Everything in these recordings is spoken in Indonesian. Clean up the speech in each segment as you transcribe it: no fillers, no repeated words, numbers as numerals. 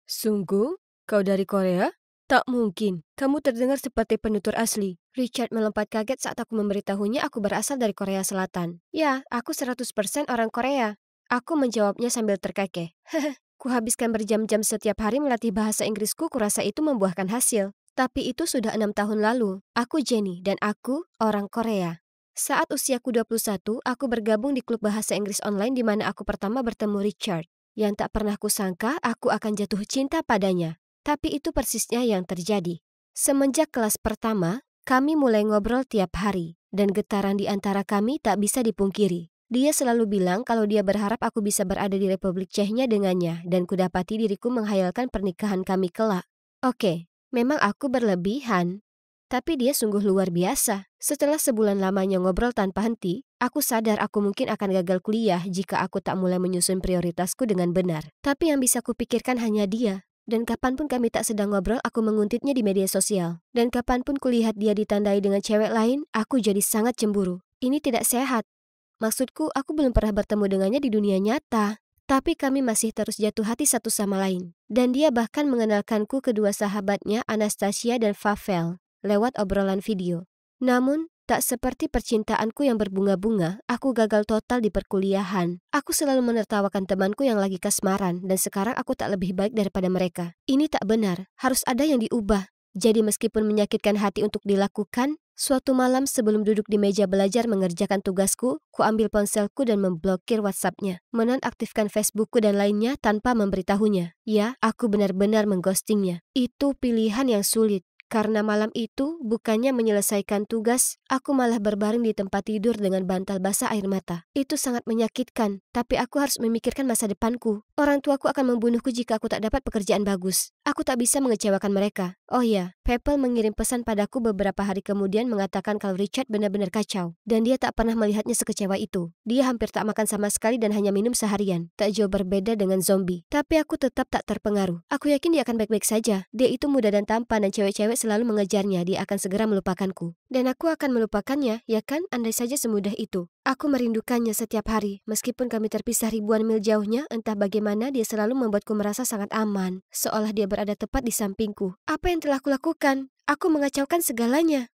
Sungguh? Kau dari Korea? Tak mungkin. Kamu terdengar seperti penutur asli. Richard melompat kaget saat aku memberitahunya aku berasal dari Korea Selatan. Ya, aku 100% orang Korea. Aku menjawabnya sambil terkekeh. Kuhabiskan berjam-jam setiap hari melatih bahasa Inggrisku, kurasa itu membuahkan hasil. Tapi itu sudah 6 tahun lalu. Aku Jenny dan aku orang Korea. Saat usiaku 21, aku bergabung di klub bahasa Inggris online di mana aku pertama bertemu Richard. Yang tak pernah kusangka aku akan jatuh cinta padanya. Tapi itu persisnya yang terjadi. Semenjak kelas pertama, kami mulai ngobrol tiap hari. Dan getaran di antara kami tak bisa dipungkiri. Dia selalu bilang kalau dia berharap aku bisa berada di Republik Cehnya dengannya. Dan kudapati diriku menghayalkan pernikahan kami kelak. Oke, memang aku berlebihan. Tapi dia sungguh luar biasa. Setelah sebulan lamanya ngobrol tanpa henti, aku sadar aku mungkin akan gagal kuliah jika aku tak mulai menyusun prioritasku dengan benar. Tapi yang bisa kupikirkan hanya dia. Dan kapanpun kami tak sedang ngobrol, aku menguntitnya di media sosial. Dan kapanpun kulihat dia ditandai dengan cewek lain, aku jadi sangat cemburu. Ini tidak sehat. Maksudku, aku belum pernah bertemu dengannya di dunia nyata. Tapi kami masih terus jatuh hati satu sama lain. Dan dia bahkan mengenalkanku kedua sahabatnya, Anastasia dan Pavel, lewat obrolan video. Namun, tak seperti percintaanku yang berbunga-bunga, aku gagal total di perkuliahan. Aku selalu menertawakan temanku yang lagi kasmaran, dan sekarang aku tak lebih baik daripada mereka. Ini tak benar, harus ada yang diubah. Jadi meskipun menyakitkan hati untuk dilakukan, suatu malam sebelum duduk di meja belajar mengerjakan tugasku, ku ambil ponselku dan memblokir WhatsApp-nya, menonaktifkan Facebook-ku dan lainnya tanpa memberitahunya. Ya, aku benar-benar mengghostingnya. Itu pilihan yang sulit. Karena malam itu, bukannya menyelesaikan tugas, aku malah berbaring di tempat tidur dengan bantal basah air mata. Itu sangat menyakitkan, tapi aku harus memikirkan masa depanku. Orang tuaku akan membunuhku jika aku tak dapat pekerjaan bagus. Aku tak bisa mengecewakan mereka. Oh ya, Pepel mengirim pesan padaku beberapa hari kemudian mengatakan kalau Richard benar-benar kacau. Dan dia tak pernah melihatnya sekecewa itu. Dia hampir tak makan sama sekali dan hanya minum seharian. Tak jauh berbeda dengan zombie. Tapi aku tetap tak terpengaruh. Aku yakin dia akan baik-baik saja. Dia itu muda dan tampan dan cewek-cewek selalu mengejarnya. Dia akan segera melupakanku. Dan aku akan melupakannya, ya kan? Andai saja semudah itu. Aku merindukannya setiap hari. Meskipun kami terpisah ribuan mil jauhnya, entah bagaimana dia selalu membuatku merasa sangat aman. Seolah dia berada tepat di sampingku. Apa yang telah kulakukan? Aku mengacaukan segalanya.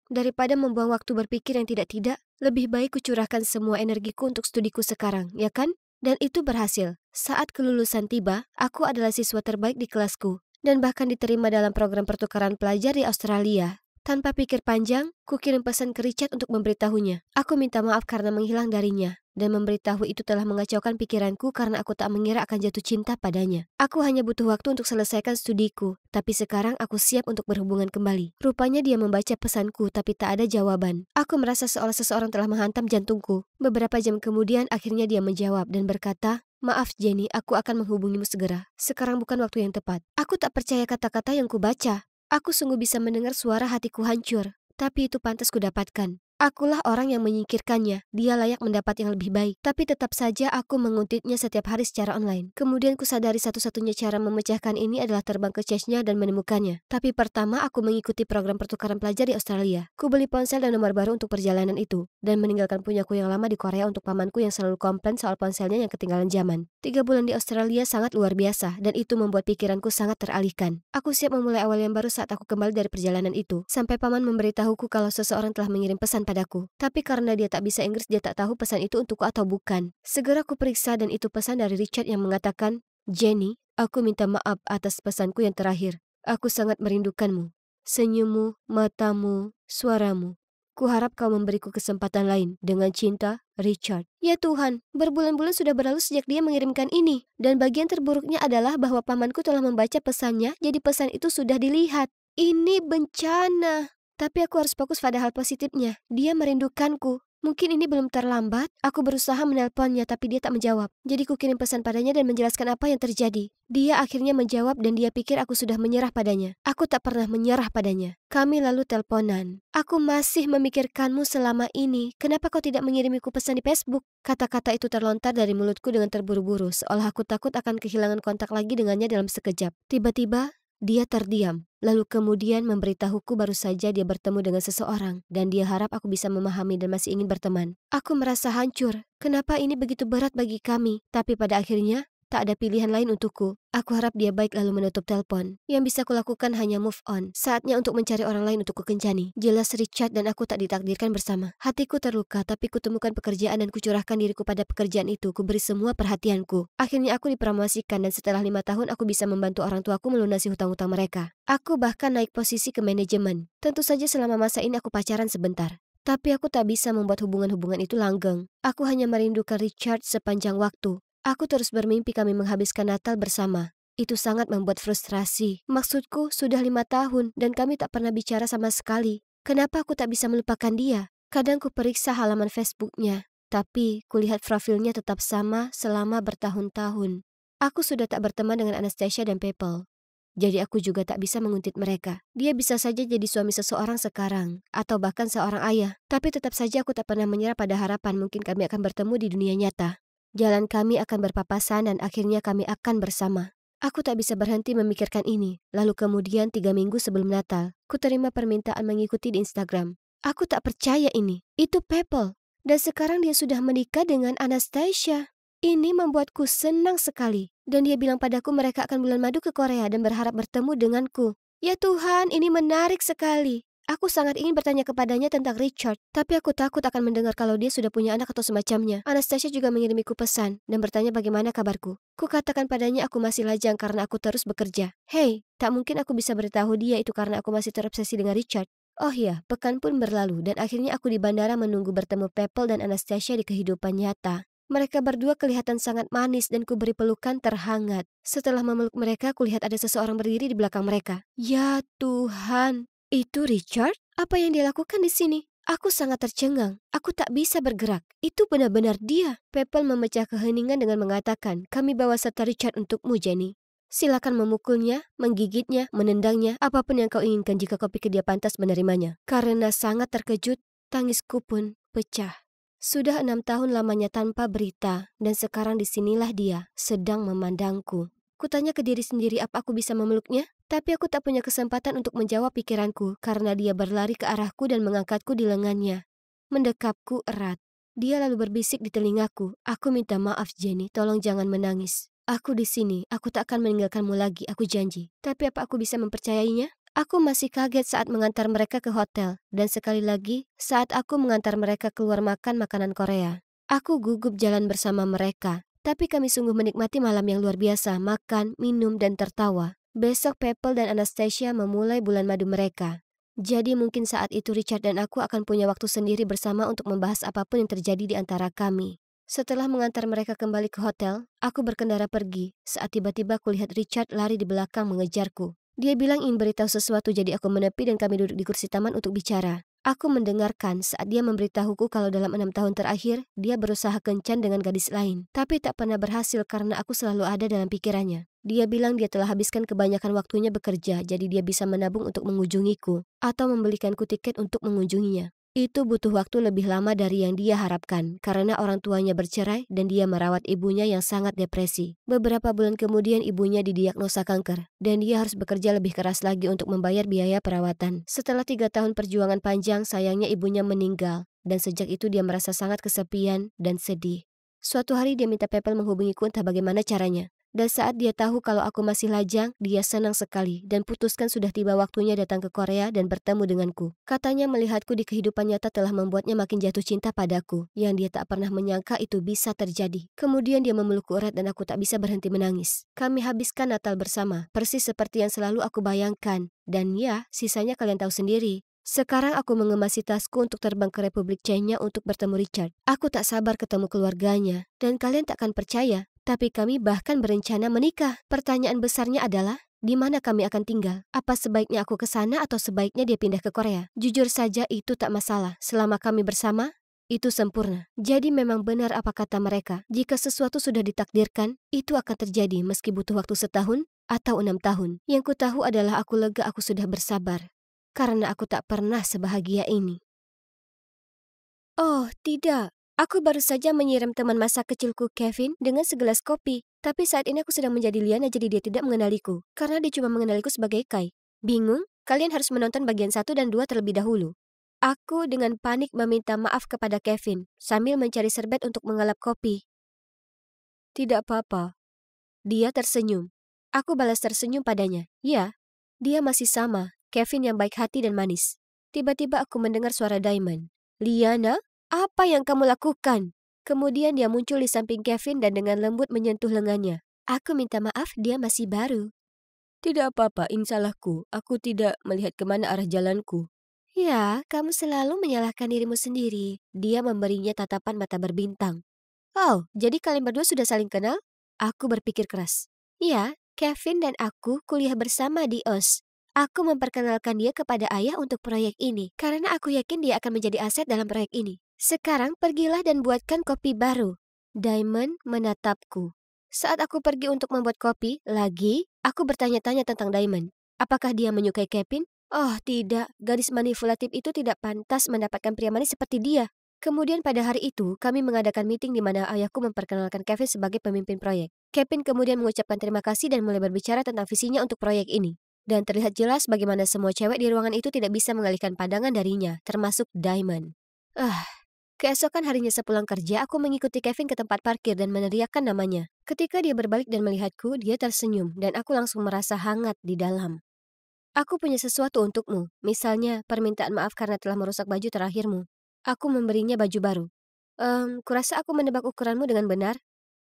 Daripada membuang waktu berpikir yang tidak-tidak, lebih baik kucurahkan semua energiku untuk studiku sekarang, ya kan? Dan itu berhasil. Saat kelulusan tiba, aku adalah siswa terbaik di kelasku. Dan bahkan diterima dalam program pertukaran pelajar di Australia. Tanpa pikir panjang, kukirim pesan ke Richard untuk memberitahunya. Aku minta maaf karena menghilang darinya. Dan memberitahu itu telah mengacaukan pikiranku karena aku tak mengira akan jatuh cinta padanya. Aku hanya butuh waktu untuk selesaikan studiku. Tapi sekarang aku siap untuk berhubungan kembali. Rupanya dia membaca pesanku tapi tak ada jawaban. Aku merasa seolah seseorang telah menghantam jantungku. Beberapa jam kemudian akhirnya dia menjawab dan berkata, "Maaf Jenny, aku akan menghubungimu segera. Sekarang bukan waktu yang tepat." Aku tak percaya kata-kata yang kubaca. Aku sungguh bisa mendengar suara hatiku hancur. Tapi itu pantas kudapatkan. Akulah orang yang menyingkirkannya. Dia layak mendapat yang lebih baik. Tapi tetap saja aku menguntitnya setiap hari secara online. Kemudian kusadari satu-satunya cara memecahkan ini adalah terbang ke Chechnya dan menemukannya. Tapi pertama aku mengikuti program pertukaran pelajar di Australia. Ku beli ponsel dan nomor baru untuk perjalanan itu. Dan meninggalkan punyaku yang lama di Korea untuk pamanku yang selalu komplain soal ponselnya yang ketinggalan zaman. 3 bulan di Australia sangat luar biasa. Dan itu membuat pikiranku sangat teralihkan. Aku siap memulai awal yang baru saat aku kembali dari perjalanan itu. Sampai paman memberitahuku kalau seseorang telah mengirim pesan padaku. Tapi karena dia tak bisa Inggris, dia tak tahu pesan itu untukku atau bukan. Segera ku periksa dan itu pesan dari Richard yang mengatakan, "Jenny, aku minta maaf atas pesanku yang terakhir. Aku sangat merindukanmu. Senyummu, matamu, suaramu. Kuharap kau memberiku kesempatan lain. Dengan cinta, Richard." Ya Tuhan, berbulan-bulan sudah berlalu sejak dia mengirimkan ini. Dan bagian terburuknya adalah bahwa pamanku telah membaca pesannya, jadi pesan itu sudah dilihat. Ini bencana. Tapi aku harus fokus pada hal positifnya. Dia merindukanku. Mungkin ini belum terlambat. Aku berusaha menelponnya tapi dia tak menjawab. Jadi ku kirim pesan padanya dan menjelaskan apa yang terjadi. Dia akhirnya menjawab dan dia pikir aku sudah menyerah padanya. Aku tak pernah menyerah padanya. Kami lalu teleponan. "Aku masih memikirkanmu selama ini. Kenapa kau tidak mengirimiku pesan di Facebook?" Kata-kata itu terlontar dari mulutku dengan terburu-buru, seolah aku takut akan kehilangan kontak lagi dengannya dalam sekejap. Tiba-tiba, dia terdiam, lalu kemudian memberitahuku baru saja dia bertemu dengan seseorang dan dia harap aku bisa memahami dan masih ingin berteman. Aku merasa hancur. Kenapa ini begitu berat bagi kami? Tapi pada akhirnya, tak ada pilihan lain untukku. Aku harap dia baik lalu menutup telepon. Yang bisa kulakukan hanya move on. Saatnya untuk mencari orang lain untuk kukencani. Jelas Richard dan aku tak ditakdirkan bersama. Hatiku terluka, tapi kutemukan pekerjaan dan kucurahkan diriku pada pekerjaan itu. Kuberi semua perhatianku. Akhirnya aku dipromosikan dan setelah 5 tahun aku bisa membantu orang tuaku melunasi hutang-hutang mereka. Aku bahkan naik posisi ke manajemen. Tentu saja selama masa ini aku pacaran sebentar. Tapi aku tak bisa membuat hubungan-hubungan itu langgeng. Aku hanya merindukan Richard sepanjang waktu. Aku terus bermimpi kami menghabiskan Natal bersama. Itu sangat membuat frustrasi. Maksudku, sudah 5 tahun dan kami tak pernah bicara sama sekali. Kenapa aku tak bisa melupakan dia? Kadang ku periksa halaman Facebooknya, tapi kulihat profilnya tetap sama selama bertahun-tahun. Aku sudah tak berteman dengan Anastasia dan People. Jadi aku juga tak bisa menguntit mereka. Dia bisa saja jadi suami seseorang sekarang, atau bahkan seorang ayah. Tapi tetap saja aku tak pernah menyerah pada harapan mungkin kami akan bertemu di dunia nyata. Jalan kami akan berpapasan dan akhirnya kami akan bersama. Aku tak bisa berhenti memikirkan ini. Lalu kemudian 3 minggu sebelum Natal, ku terima permintaan mengikuti di Instagram. Aku tak percaya ini. Itu People. Dan sekarang dia sudah menikah dengan Anastasia. Ini membuatku senang sekali. Dan dia bilang padaku mereka akan bulan madu ke Korea dan berharap bertemu denganku. Ya Tuhan, ini menarik sekali. Aku sangat ingin bertanya kepadanya tentang Richard, tapi aku takut akan mendengar kalau dia sudah punya anak atau semacamnya. Anastasia juga mengirimiku pesan dan bertanya bagaimana kabarku. Kukatakan padanya aku masih lajang karena aku terus bekerja. Hei, tak mungkin aku bisa beritahu dia itu karena aku masih terobsesi dengan Richard. Oh iya, pekan pun berlalu dan akhirnya aku di bandara menunggu bertemu People dan Anastasia di kehidupan nyata. Mereka berdua kelihatan sangat manis dan kuberi pelukan terhangat. Setelah memeluk mereka, kulihat ada seseorang berdiri di belakang mereka. Ya Tuhan, itu Richard? Apa yang dia lakukan di sini? Aku sangat tercengang. Aku tak bisa bergerak. Itu benar-benar dia. People memecah keheningan dengan mengatakan, kami bawa serta Richard untukmu, Jenny. Silakan memukulnya, menggigitnya, menendangnya, apapun yang kau inginkan jika kau pikir dia pantas menerimanya. Karena sangat terkejut, tangisku pun pecah. Sudah 6 tahun lamanya tanpa berita, dan sekarang disinilah dia, sedang memandangku. Kutanya ke diri sendiri apa aku bisa memeluknya, tapi aku tak punya kesempatan untuk menjawab pikiranku, karena dia berlari ke arahku dan mengangkatku di lengannya. Mendekapku erat. Dia lalu berbisik di telingaku, aku minta maaf Jenny, tolong jangan menangis. Aku di sini, aku tak akan meninggalkanmu lagi, aku janji. Tapi apa aku bisa mempercayainya? Aku masih kaget saat mengantar mereka ke hotel, dan sekali lagi saat aku mengantar mereka keluar makan makanan Korea. Aku gugup jalan bersama mereka, tapi kami sungguh menikmati malam yang luar biasa, makan, minum, dan tertawa. Besok People dan Anastasia memulai bulan madu mereka. Jadi mungkin saat itu Richard dan aku akan punya waktu sendiri bersama untuk membahas apapun yang terjadi di antara kami. Setelah mengantar mereka kembali ke hotel, aku berkendara pergi saat tiba-tiba kulihat Richard lari di belakang mengejarku. Dia bilang ingin beritahu sesuatu jadi aku menepi dan kami duduk di kursi taman untuk bicara. Aku mendengarkan saat dia memberitahuku kalau dalam 6 tahun terakhir, dia berusaha kencan dengan gadis lain. Tapi tak pernah berhasil karena aku selalu ada dalam pikirannya. Dia bilang dia telah habiskan kebanyakan waktunya bekerja, jadi dia bisa menabung untuk mengunjungiku. Atau membelikanku tiket untuk mengunjunginya. Itu butuh waktu lebih lama dari yang dia harapkan, karena orang tuanya bercerai dan dia merawat ibunya yang sangat depresi. Beberapa bulan kemudian ibunya didiagnosa kanker, dan dia harus bekerja lebih keras lagi untuk membayar biaya perawatan. Setelah 3 tahun perjuangan panjang, sayangnya ibunya meninggal, dan sejak itu dia merasa sangat kesepian dan sedih. Suatu hari dia minta People menghubungiku entah bagaimana caranya. Dan saat dia tahu kalau aku masih lajang, dia senang sekali dan putuskan sudah tiba waktunya datang ke Korea dan bertemu denganku. Katanya melihatku di kehidupan nyata telah membuatnya makin jatuh cinta padaku, yang dia tak pernah menyangka itu bisa terjadi. Kemudian dia memelukku erat dan aku tak bisa berhenti menangis. Kami habiskan Natal bersama, persis seperti yang selalu aku bayangkan. Dan ya, sisanya kalian tahu sendiri. Sekarang aku mengemasi tasku untuk terbang ke Republik China untuk bertemu Richard. Aku tak sabar ketemu keluarganya, dan kalian tak akan percaya. Tapi kami bahkan berencana menikah. Pertanyaan besarnya adalah, di mana kami akan tinggal? Apa sebaiknya aku ke sana atau sebaiknya dia pindah ke Korea? Jujur saja itu tak masalah. Selama kami bersama, itu sempurna. Jadi memang benar apa kata mereka. Jika sesuatu sudah ditakdirkan, itu akan terjadi meski butuh waktu setahun atau 6 tahun. Yang ku tahu adalah aku lega aku sudah bersabar. Karena aku tak pernah sebahagia ini. Oh, tidak. Aku baru saja menyiram teman masa kecilku Kevin dengan segelas kopi. Tapi saat ini aku sedang menjadi Liana jadi dia tidak mengenaliku. Karena dia cuma mengenaliku sebagai Kai. Bingung? Kalian harus menonton bagian 1 dan 2 terlebih dahulu. Aku dengan panik meminta maaf kepada Kevin sambil mencari serbet untuk mengelap kopi. Tidak apa-apa. Dia tersenyum. Aku balas tersenyum padanya. Ya, dia masih sama, Kevin yang baik hati dan manis. Tiba-tiba aku mendengar suara Diamond. Liana, apa yang kamu lakukan? Kemudian dia muncul di samping Kevin dan dengan lembut menyentuh lengannya. Aku minta maaf, dia masih baru. Tidak apa-apa, ini salahku. Aku tidak melihat kemana arah jalanku. Ya, kamu selalu menyalahkan dirimu sendiri. Dia memberinya tatapan mata berbintang. Oh, jadi kalian berdua sudah saling kenal? Aku berpikir keras. Ya, Kevin dan aku kuliah bersama di OS. Aku memperkenalkan dia kepada ayah untuk proyek ini, karena aku yakin dia akan menjadi aset dalam proyek ini. Sekarang pergilah dan buatkan kopi baru. Diamond menatapku. Saat aku pergi untuk membuat kopi, aku bertanya-tanya tentang Diamond. Apakah dia menyukai Kevin? Oh tidak, gadis manipulatif itu tidak pantas mendapatkan pria manis seperti dia. Kemudian pada hari itu, kami mengadakan meeting di mana ayahku memperkenalkan Kevin sebagai pemimpin proyek. Kevin kemudian mengucapkan terima kasih dan mulai berbicara tentang visinya untuk proyek ini. Dan terlihat jelas bagaimana semua cewek di ruangan itu tidak bisa mengalihkan pandangan darinya, termasuk Diamond. Keesokan harinya sepulang kerja, aku mengikuti Kevin ke tempat parkir dan meneriakkan namanya. Ketika dia berbalik dan melihatku, dia tersenyum dan aku langsung merasa hangat di dalam. Aku punya sesuatu untukmu, misalnya permintaan maaf karena telah merusak baju terakhirmu. Aku memberinya baju baru. Kurasa aku menebak ukuranmu dengan benar.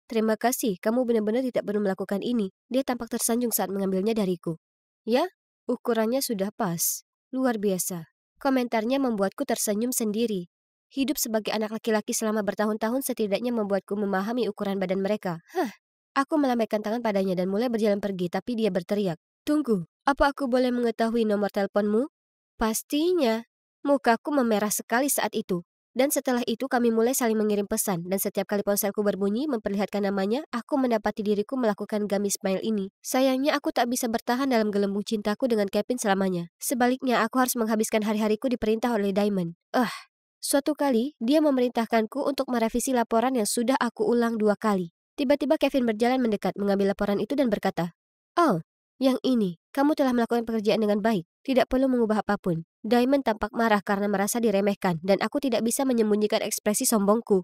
Terima kasih, kamu benar-benar tidak perlu melakukan ini. Dia tampak tersanjung saat mengambilnya dariku. Ya, ukurannya sudah pas. Luar biasa. Komentarnya membuatku tersenyum sendiri. Hidup sebagai anak laki-laki selama bertahun-tahun setidaknya membuatku memahami ukuran badan mereka. Aku melambaikan tangan padanya dan mulai berjalan pergi, tapi dia berteriak. Tunggu, apa aku boleh mengetahui nomor teleponmu? Pastinya. Mukaku memerah sekali saat itu. Dan setelah itu kami mulai saling mengirim pesan, dan setiap kali ponselku berbunyi memperlihatkan namanya, aku mendapati diriku melakukan gummy smile ini. Sayangnya aku tak bisa bertahan dalam gelembung cintaku dengan Kevin selamanya. Sebaliknya, aku harus menghabiskan hari-hariku diperintah oleh Diamond. Suatu kali, dia memerintahkanku untuk merevisi laporan yang sudah aku ulang 2 kali. Tiba-tiba Kevin berjalan mendekat, mengambil laporan itu dan berkata, "Oh, yang ini, kamu telah melakukan pekerjaan dengan baik. Tidak perlu mengubah apapun." Diamond tampak marah karena merasa diremehkan, dan aku tidak bisa menyembunyikan ekspresi sombongku.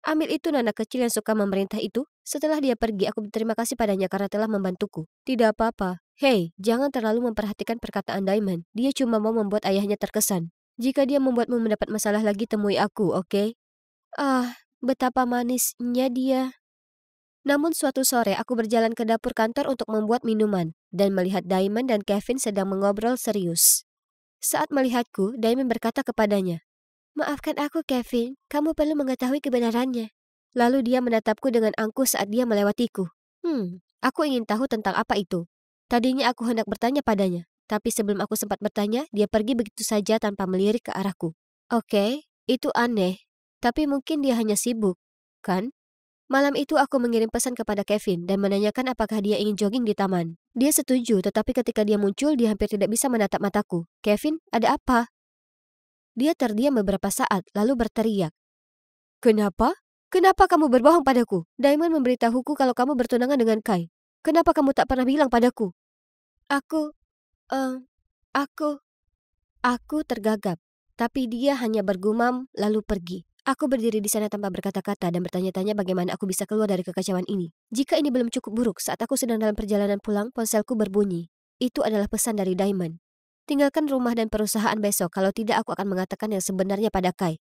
Ambil itu Nana kecil yang suka memerintah itu. Setelah dia pergi, aku berterima kasih padanya karena telah membantuku. Tidak apa-apa. Hei, jangan terlalu memperhatikan perkataan Diamond. Dia cuma mau membuat ayahnya terkesan. Jika dia membuatmu mendapat masalah lagi, temui aku, oke? Betapa manisnya dia. Namun suatu sore aku berjalan ke dapur kantor untuk membuat minuman dan melihat Diamond dan Kevin sedang mengobrol serius. Saat melihatku, Diamond berkata kepadanya, "Maafkan aku, Kevin. Kamu perlu mengetahui kebenarannya." Lalu dia menatapku dengan angkuh saat dia melewatiku. Aku ingin tahu tentang apa itu. Tadinya aku hendak bertanya padanya, tapi sebelum aku sempat bertanya, dia pergi begitu saja tanpa melirik ke arahku. Oke, itu aneh, tapi mungkin dia hanya sibuk, kan? Malam itu aku mengirim pesan kepada Kevin dan menanyakan apakah dia ingin jogging di taman. Dia setuju, tetapi ketika dia muncul, dia hampir tidak bisa menatap mataku. "Kevin, ada apa?" Dia terdiam beberapa saat, lalu berteriak. "Kenapa? Kenapa kamu berbohong padaku? Diamond memberitahuku kalau kamu bertunangan dengan Kai. Kenapa kamu tak pernah bilang padaku?" Aku, eh, aku, aku tergagap. Tapi dia hanya bergumam lalu pergi. Aku berdiri di sana tanpa berkata-kata dan bertanya-tanya bagaimana aku bisa keluar dari kekacauan ini. Jika ini belum cukup buruk, saat aku sedang dalam perjalanan pulang, ponselku berbunyi. Itu adalah pesan dari Diamond. "Tinggalkan rumah dan perusahaan besok, kalau tidak aku akan mengatakan yang sebenarnya pada Kai."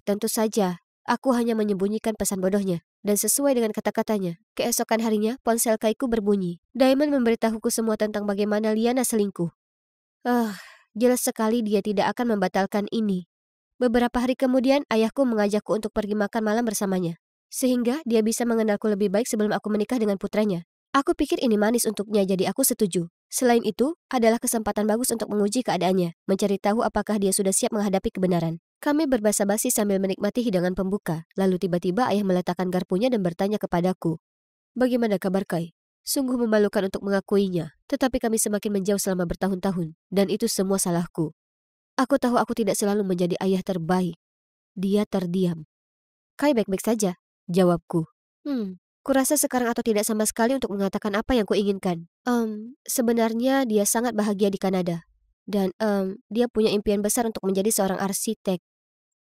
Tentu saja. Aku hanya menyembunyikan pesan bodohnya. Dan sesuai dengan kata-katanya, keesokan harinya ponsel Kaiku berbunyi. Diamond memberitahuku semua tentang bagaimana Liana selingkuh. Jelas sekali dia tidak akan membatalkan ini. Beberapa hari kemudian, ayahku mengajakku untuk pergi makan malam bersamanya. Sehingga dia bisa mengenalku lebih baik sebelum aku menikah dengan putranya. Aku pikir ini manis untuknya, jadi aku setuju. Selain itu, adalah kesempatan bagus untuk menguji keadaannya, mencari tahu apakah dia sudah siap menghadapi kebenaran. Kami berbasa-basi sambil menikmati hidangan pembuka, lalu tiba-tiba ayah meletakkan garpunya dan bertanya kepadaku, "Bagaimana kabar Kai?" Sungguh memalukan untuk mengakuinya, tetapi kami semakin menjauh selama bertahun-tahun, dan itu semua salahku. Aku tahu aku tidak selalu menjadi ayah terbaik. Dia terdiam. "Kai baik-baik saja," jawabku. Kurasa sekarang atau tidak sama sekali untuk mengatakan apa yang kuinginkan. Sebenarnya dia sangat bahagia di Kanada. Dan dia punya impian besar untuk menjadi seorang arsitek.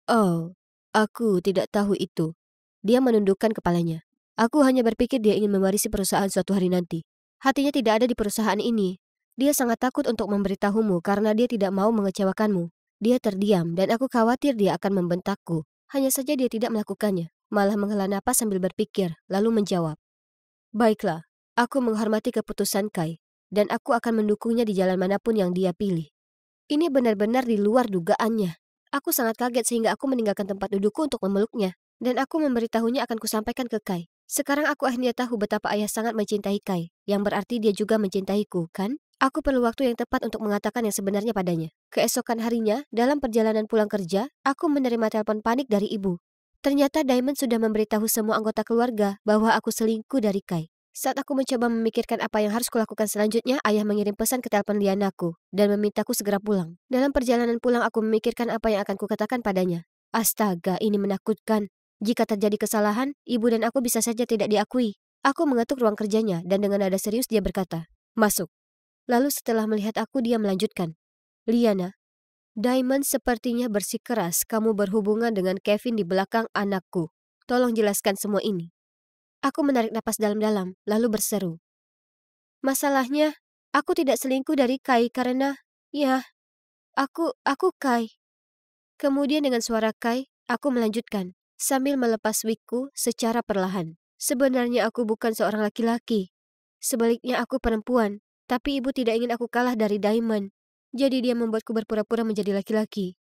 Oh, aku tidak tahu itu. Dia menundukkan kepalanya. Aku hanya berpikir dia ingin mewarisi perusahaan suatu hari nanti. Hatinya tidak ada di perusahaan ini. Dia sangat takut untuk memberitahumu karena dia tidak mau mengecewakanmu. Dia terdiam dan aku khawatir dia akan membentakku. Hanya saja dia tidak melakukannya, malah menghela napas sambil berpikir, lalu menjawab. Baiklah, aku menghormati keputusan Kai, dan aku akan mendukungnya di jalan manapun yang dia pilih. Ini benar-benar di luar dugaannya. Aku sangat kaget sehingga aku meninggalkan tempat dudukku untuk memeluknya, dan aku memberitahunya akan kusampaikan ke Kai. Sekarang aku akhirnya tahu betapa ayah sangat mencintai Kai, yang berarti dia juga mencintaiku, kan? Aku perlu waktu yang tepat untuk mengatakan yang sebenarnya padanya. Keesokan harinya, dalam perjalanan pulang kerja, aku menerima telepon panik dari ibu. Ternyata Diamond sudah memberitahu semua anggota keluarga bahwa aku selingkuh dari Kai. Saat aku mencoba memikirkan apa yang harus kulakukan selanjutnya, ayah mengirim pesan ke telepon Lianaku dan memintaku segera pulang. Dalam perjalanan pulang, aku memikirkan apa yang akan kukatakan padanya. Astaga, ini menakutkan. Jika terjadi kesalahan, ibu dan aku bisa saja tidak diakui. Aku mengetuk ruang kerjanya dan dengan nada serius dia berkata, "Masuk." Lalu setelah melihat aku, dia melanjutkan, "Liana, Diamond sepertinya bersikeras kamu berhubungan dengan Kevin di belakang anakku. Tolong jelaskan semua ini." Aku menarik napas dalam-dalam, lalu berseru, "Masalahnya, aku tidak selingkuh dari Kai karena, ya, aku Kai." Kemudian dengan suara Kai, aku melanjutkan, sambil melepas wigku secara perlahan. Sebenarnya aku bukan seorang laki-laki. Sebaliknya aku perempuan, tapi ibu tidak ingin aku kalah dari Diamond. Jadi dia membuatku berpura-pura menjadi laki-laki.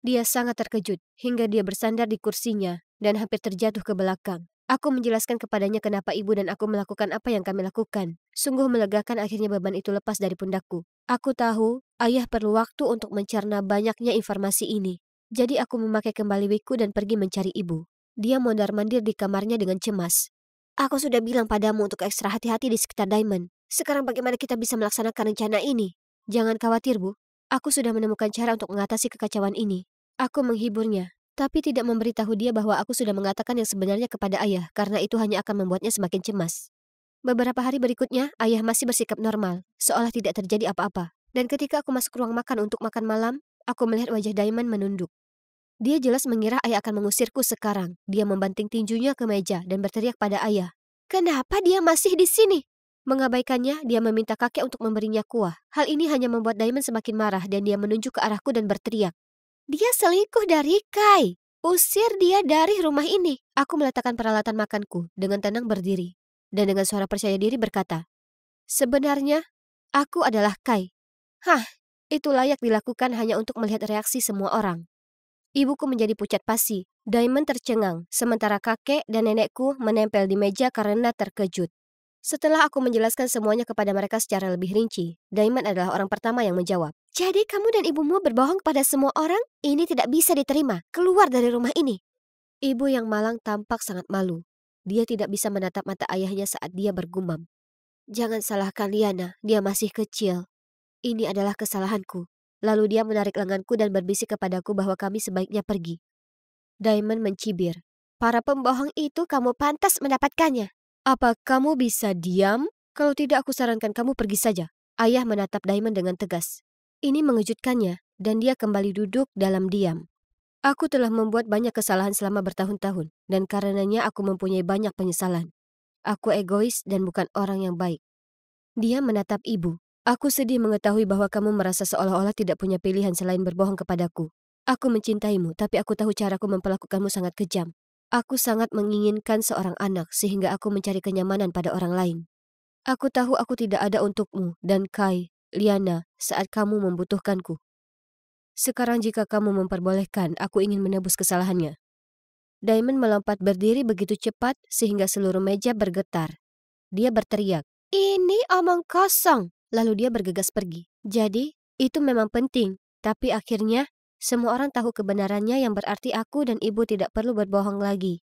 Dia sangat terkejut hingga dia bersandar di kursinya dan hampir terjatuh ke belakang. Aku menjelaskan kepadanya kenapa ibu dan aku melakukan apa yang kami lakukan. Sungguh melegakan akhirnya beban itu lepas dari pundakku. Aku tahu ayah perlu waktu untuk mencerna banyaknya informasi ini. Jadi aku memakai kembali wigku dan pergi mencari ibu. Dia mondar-mandir di kamarnya dengan cemas. "Aku sudah bilang padamu untuk ekstra hati-hati di sekitar Diamond. Sekarang bagaimana kita bisa melaksanakan rencana ini?" "Jangan khawatir, Bu. Aku sudah menemukan cara untuk mengatasi kekacauan ini." Aku menghiburnya, tapi tidak memberitahu dia bahwa aku sudah mengatakan yang sebenarnya kepada ayah karena itu hanya akan membuatnya semakin cemas. Beberapa hari berikutnya, ayah masih bersikap normal, seolah tidak terjadi apa-apa. Dan ketika aku masuk ruang makan untuk makan malam, aku melihat wajah Diamond menunduk. Dia jelas mengira ayah akan mengusirku sekarang. Dia membanting tinjunya ke meja dan berteriak pada ayah. "Kenapa dia masih di sini?" Mengabaikannya, dia meminta kakek untuk memberinya kuah. Hal ini hanya membuat Diamond semakin marah dan dia menunjuk ke arahku dan berteriak. "Dia selingkuh dari Kai. Usir dia dari rumah ini." Aku meletakkan peralatan makanku dengan tenang berdiri. Dan dengan suara percaya diri berkata, "Sebenarnya, aku adalah Kai." Hah, itu layak dilakukan hanya untuk melihat reaksi semua orang. Ibuku menjadi pucat pasi. Diamond tercengang, sementara kakek dan nenekku menempel di meja karena terkejut. Setelah aku menjelaskan semuanya kepada mereka secara lebih rinci, Diamond adalah orang pertama yang menjawab. "Jadi kamu dan ibumu berbohong kepada semua orang? Ini tidak bisa diterima. Keluar dari rumah ini." Ibu yang malang tampak sangat malu. Dia tidak bisa menatap mata ayahnya saat dia bergumam. "Jangan salahkan Liana, dia masih kecil. Ini adalah kesalahanku." Lalu dia menarik lenganku dan berbisik kepadaku bahwa kami sebaiknya pergi. Diamond mencibir. "Para pembohong itu kamu pantas mendapatkannya." "Apa kamu bisa diam? Kalau tidak aku sarankan kamu pergi saja." Ayah menatap Diamond dengan tegas. Ini mengejutkannya dan dia kembali duduk dalam diam. "Aku telah membuat banyak kesalahan selama bertahun-tahun dan karenanya aku mempunyai banyak penyesalan. Aku egois dan bukan orang yang baik." Dia menatap ibu. "Aku sedih mengetahui bahwa kamu merasa seolah-olah tidak punya pilihan selain berbohong kepadaku. Aku mencintaimu, tapi aku tahu caraku memperlakukanmu sangat kejam. Aku sangat menginginkan seorang anak sehingga aku mencari kenyamanan pada orang lain. Aku tahu aku tidak ada untukmu dan Kai, Liana, saat kamu membutuhkanku. Sekarang jika kamu memperbolehkan, aku ingin menebus kesalahannya." Diamond melompat berdiri begitu cepat sehingga seluruh meja bergetar. Dia berteriak, "Ini omong kosong." Lalu dia bergegas pergi. Jadi, itu memang penting. Tapi akhirnya, semua orang tahu kebenarannya yang berarti aku dan ibu tidak perlu berbohong lagi.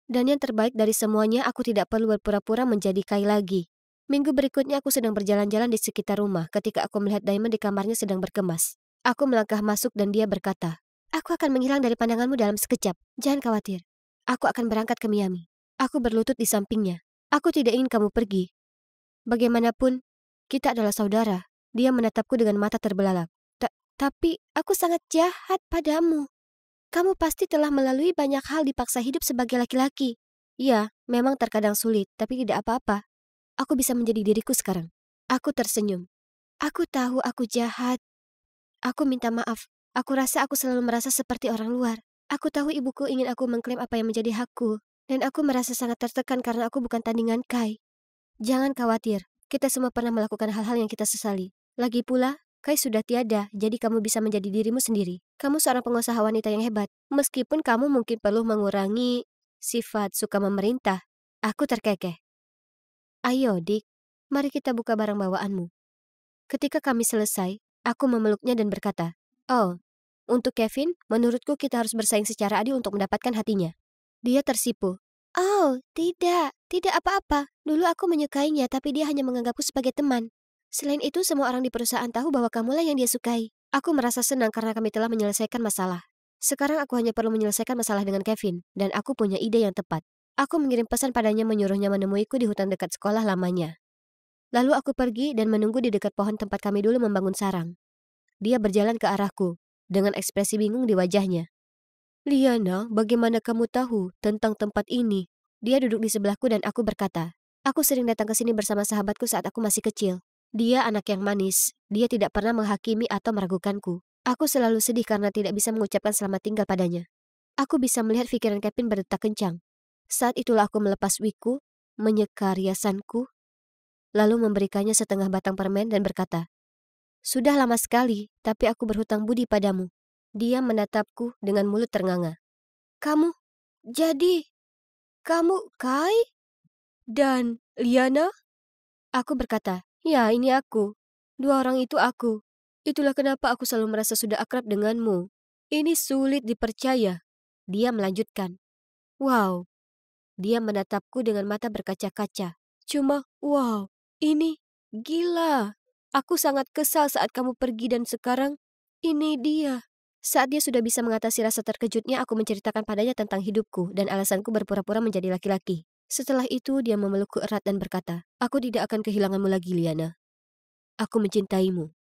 Dan yang terbaik dari semuanya, aku tidak perlu berpura-pura menjadi Kai lagi. Minggu berikutnya aku sedang berjalan-jalan di sekitar rumah ketika aku melihat Diamond di kamarnya sedang berkemas. Aku melangkah masuk dan dia berkata, "Aku akan menghilang dari pandanganmu dalam sekejap. Jangan khawatir. Aku akan berangkat ke Miami." Aku berlutut di sampingnya. "Aku tidak ingin kamu pergi. Bagaimanapun, kita adalah saudara." Dia menatapku dengan mata terbelalak. Tapi aku sangat jahat padamu. Kamu pasti telah melalui banyak hal dipaksa hidup sebagai laki-laki." "Ya, Memang terkadang sulit, tapi tidak apa-apa. Aku bisa menjadi diriku sekarang. Aku tersenyum. Aku tahu aku jahat. Aku minta maaf. Aku rasa aku selalu merasa seperti orang luar. Aku tahu ibuku ingin aku mengklaim apa yang menjadi hakku. Dan aku merasa sangat tertekan karena aku bukan tandingan Kai. Jangan khawatir, kita semua pernah melakukan hal-hal yang kita sesali. Lagi pula, Kai sudah tiada, jadi kamu bisa menjadi dirimu sendiri. Kamu seorang pengusaha wanita yang hebat. Meskipun kamu mungkin perlu mengurangi sifat suka memerintah. Aku terkekeh. Ayo, Dik. Mari kita buka barang bawaanmu. Ketika kami selesai, aku memeluknya dan berkata, "Oh, untuk Kevin, menurutku kita harus bersaing secara adil untuk mendapatkan hatinya." Dia tersipu. "Oh, tidak apa-apa. Dulu aku menyukainya, tapi dia hanya menganggapku sebagai teman. Selain itu, semua orang di perusahaan tahu bahwa kamulah yang dia sukai. Aku merasa senang karena kami telah menyelesaikan masalah. Sekarang aku hanya perlu menyelesaikan masalah dengan Kevin, dan aku punya ide yang tepat. Aku mengirim pesan padanya menyuruhnya menemuiku di hutan dekat sekolah lamanya. Lalu aku pergi dan menunggu di dekat pohon tempat kami dulu membangun sarang. Dia berjalan ke arahku, dengan ekspresi bingung di wajahnya. "Liana, bagaimana kamu tahu tentang tempat ini?" Dia duduk di sebelahku dan aku berkata, "Aku sering datang ke sini bersama sahabatku saat aku masih kecil. Dia anak yang manis. Dia tidak pernah menghakimi atau meragukanku. Aku selalu sedih karena tidak bisa mengucapkan selamat tinggal padanya. Aku bisa melihat pikiran Kevin berdetak kencang. Saat itulah aku melepas wigku, menyeka riasanku, lalu memberikannya setengah batang permen dan berkata, "Sudah lama sekali, tapi aku berhutang budi padamu." Dia menatapku dengan mulut ternganga. "Kamu, jadi, kamu Kai? Dan Liana?" Aku berkata, "Ya, ini aku. Dua orang itu aku. Itulah kenapa aku selalu merasa sudah akrab denganmu. Ini sulit dipercaya." Dia melanjutkan, "Wow." Dia menatapku dengan mata berkaca-kaca. "Cuma, wow, ini gila. Aku sangat kesal saat kamu pergi dan sekarang, ini dia." Saat dia sudah bisa mengatasi rasa terkejutnya, aku menceritakan padanya tentang hidupku dan alasanku berpura-pura menjadi laki-laki. Setelah itu, dia memelukku erat dan berkata, "Aku tidak akan kehilanganmu lagi, Liana. Aku mencintaimu."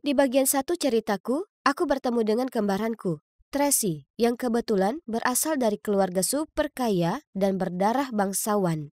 Di bagian satu ceritaku, aku bertemu dengan kembaranku, Tracy, yang kebetulan berasal dari keluarga super kaya dan berdarah bangsawan.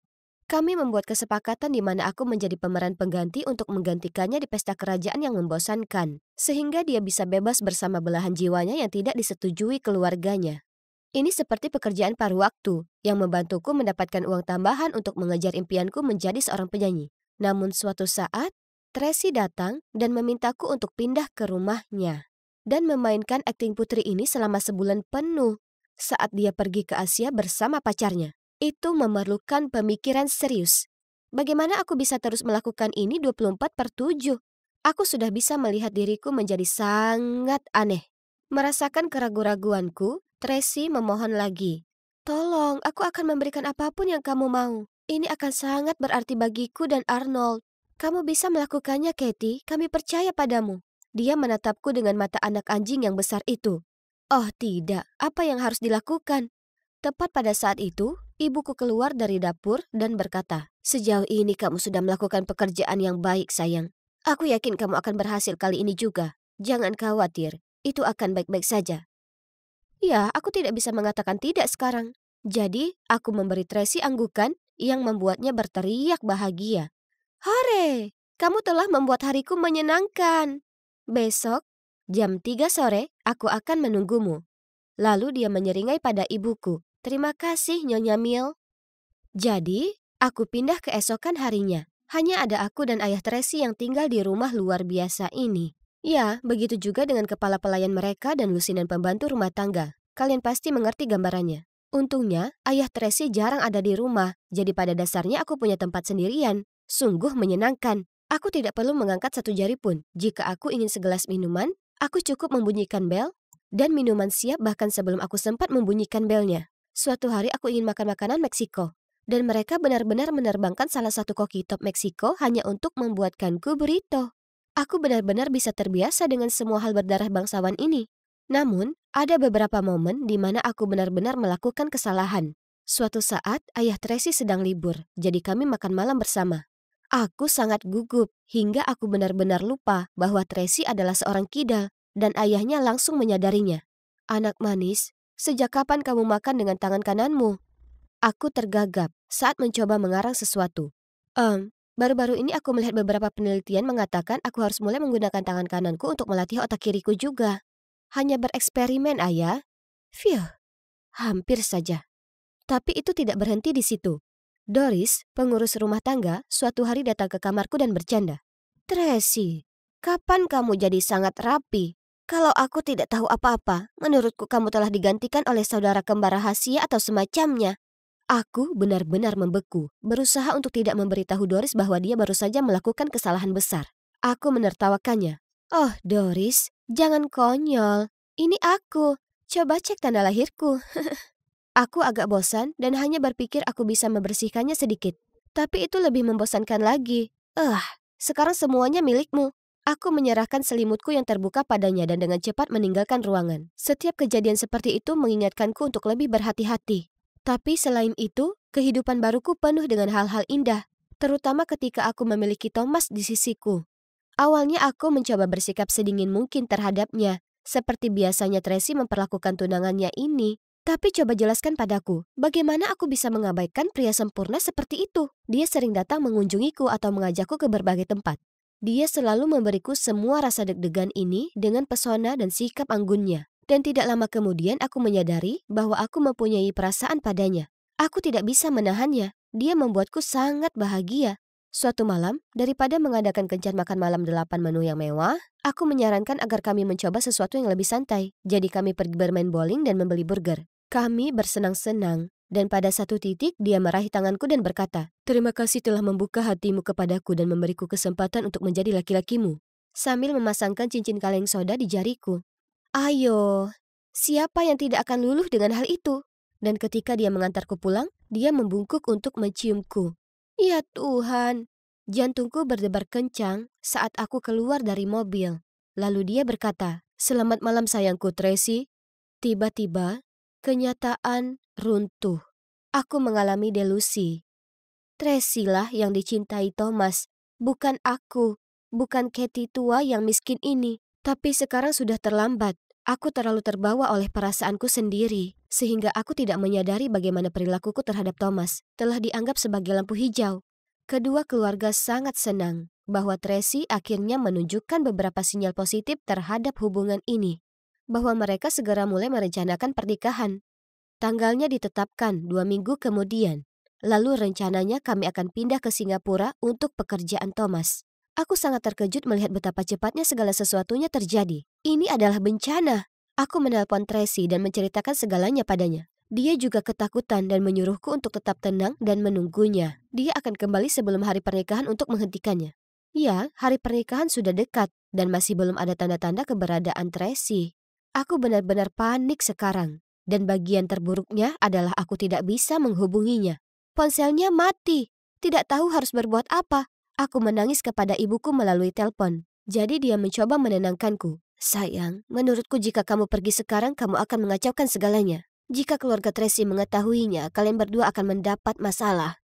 Kami membuat kesepakatan di mana aku menjadi pemeran pengganti untuk menggantikannya di pesta kerajaan yang membosankan, sehingga dia bisa bebas bersama belahan jiwanya yang tidak disetujui keluarganya. Ini seperti pekerjaan paruh waktu yang membantuku mendapatkan uang tambahan untuk mengejar impianku menjadi seorang penyanyi. Namun suatu saat, Tracy datang dan memintaku untuk pindah ke rumahnya dan memainkan akting putri ini selama sebulan penuh saat dia pergi ke Asia bersama pacarnya. Itu memerlukan pemikiran serius. Bagaimana aku bisa terus melakukan ini 24/7? Aku sudah bisa melihat diriku menjadi sangat aneh. Merasakan keraguan-raguanku, Tracy memohon lagi. "Tolong, aku akan memberikan apapun yang kamu mau. Ini akan sangat berarti bagiku dan Arnold. Kamu bisa melakukannya, Katie. Kami percaya padamu." Dia menatapku dengan mata anak anjing yang besar itu. Oh tidak, apa yang harus dilakukan? Tepat pada saat itu, ibuku keluar dari dapur dan berkata, "Sejauh ini kamu sudah melakukan pekerjaan yang baik, sayang. Aku yakin kamu akan berhasil kali ini juga. Jangan khawatir, itu akan baik-baik saja." Ya, aku tidak bisa mengatakan tidak sekarang. Jadi, aku memberi Tracy anggukan yang membuatnya berteriak bahagia. "Hore! Kamu telah membuat hariku menyenangkan. Besok, jam 3 sore, aku akan menunggumu." Lalu dia menyeringai pada ibuku. "Terima kasih, Nyonya Mil." Jadi, aku pindah keesokan harinya. Hanya ada aku dan ayah Tracy yang tinggal di rumah luar biasa ini. Ya, begitu juga dengan kepala pelayan mereka dan lusinan pembantu rumah tangga. Kalian pasti mengerti gambarannya. Untungnya, ayah Tracy jarang ada di rumah, jadi pada dasarnya aku punya tempat sendirian. Sungguh menyenangkan. Aku tidak perlu mengangkat satu jari pun. Jika aku ingin segelas minuman, aku cukup membunyikan bel, dan minuman siap bahkan sebelum aku sempat membunyikan belnya. Suatu hari aku ingin makan makanan Meksiko, dan mereka benar-benar menerbangkan salah satu koki top Meksiko hanya untuk membuatkanku burrito. Aku benar-benar bisa terbiasa dengan semua hal berdarah bangsawan ini. Namun, ada beberapa momen di mana aku benar-benar melakukan kesalahan. Suatu saat, ayah Tracy sedang libur, jadi kami makan malam bersama. Aku sangat gugup, hingga aku benar-benar lupa bahwa Tracy adalah seorang kidal. dan ayahnya langsung menyadarinya. "Anak manis, sejak kapan kamu makan dengan tangan kananmu?" Aku tergagap saat mencoba mengarang sesuatu. Baru-baru ini aku melihat beberapa penelitian mengatakan aku harus mulai menggunakan tangan kananku untuk melatih otak kiriku juga. Hanya bereksperimen, Ayah. Phew, hampir saja. Tapi itu tidak berhenti di situ. Doris, pengurus rumah tangga, suatu hari datang ke kamarku dan bercanda. "Tracy, kapan kamu jadi sangat rapi? Kalau aku tidak tahu apa-apa, menurutku kamu telah digantikan oleh saudara kembar rahasia atau semacamnya." Aku benar-benar membeku, berusaha untuk tidak memberitahu Doris bahwa dia baru saja melakukan kesalahan besar. Aku menertawakannya. "Oh, Doris, jangan konyol. Ini aku. Coba cek tanda lahirku." Aku agak bosan dan hanya berpikir aku bisa membersihkannya sedikit. Tapi itu lebih membosankan lagi. Sekarang semuanya milikmu. Aku menyerahkan selimutku yang terbuka padanya dan dengan cepat meninggalkan ruangan. Setiap kejadian seperti itu mengingatkanku untuk lebih berhati-hati. Tapi selain itu, kehidupan baruku penuh dengan hal-hal indah. Terutama ketika aku memiliki Thomas di sisiku. Awalnya aku mencoba bersikap sedingin mungkin terhadapnya. Seperti biasanya Tracy memperlakukan tunangannya ini. Tapi coba jelaskan padaku, bagaimana aku bisa mengabaikan pria sempurna seperti itu? Dia sering datang mengunjungiku atau mengajakku ke berbagai tempat. Dia selalu memberiku semua rasa deg-degan ini dengan pesona dan sikap anggunnya. Dan tidak lama kemudian aku menyadari bahwa aku mempunyai perasaan padanya. Aku tidak bisa menahannya. Dia membuatku sangat bahagia. Suatu malam, daripada mengadakan kencan makan malam 8 menu yang mewah, aku menyarankan agar kami mencoba sesuatu yang lebih santai. Jadi kami pergi bermain bowling dan membeli burger. Kami bersenang-senang, dan pada satu titik dia meraih tanganku dan berkata, "Terima kasih telah membuka hatimu kepadaku dan memberiku kesempatan untuk menjadi laki-lakimu," sambil memasangkan cincin kaleng soda di jariku. Ayo, siapa yang tidak akan luluh dengan hal itu? Dan ketika dia mengantarku pulang, dia membungkuk untuk menciumku. Ya Tuhan, jantungku berdebar kencang saat aku keluar dari mobil. Lalu dia berkata, "Selamat malam sayangku Tracy." Tiba-tiba, kenyataan runtuh. Aku mengalami delusi. Tracy lah yang dicintai Thomas, bukan aku, bukan Katie tua yang miskin ini. Tapi sekarang sudah terlambat. Aku terlalu terbawa oleh perasaanku sendiri, sehingga aku tidak menyadari bagaimana perilakuku terhadap Thomas telah dianggap sebagai lampu hijau. Kedua keluarga sangat senang bahwa Tracy akhirnya menunjukkan beberapa sinyal positif terhadap hubungan ini. Bahwa mereka segera mulai merencanakan pernikahan. Tanggalnya ditetapkan 2 minggu kemudian. Lalu rencananya kami akan pindah ke Singapura untuk pekerjaan Thomas. Aku sangat terkejut melihat betapa cepatnya segala sesuatunya terjadi. Ini adalah bencana. Aku menelpon Tracy dan menceritakan segalanya padanya. Dia juga ketakutan dan menyuruhku untuk tetap tenang dan menunggunya. Dia akan kembali sebelum hari pernikahan untuk menghentikannya. Ya, hari pernikahan sudah dekat dan masih belum ada tanda-tanda keberadaan Tracy. Aku benar-benar panik sekarang. Dan bagian terburuknya adalah aku tidak bisa menghubunginya. Ponselnya mati. Tidak tahu harus berbuat apa. Aku menangis kepada ibuku melalui telepon. Jadi dia mencoba menenangkanku. "Sayang, menurutku jika kamu pergi sekarang, kamu akan mengacaukan segalanya. Jika keluarga Tracy mengetahuinya, kalian berdua akan mendapat masalah.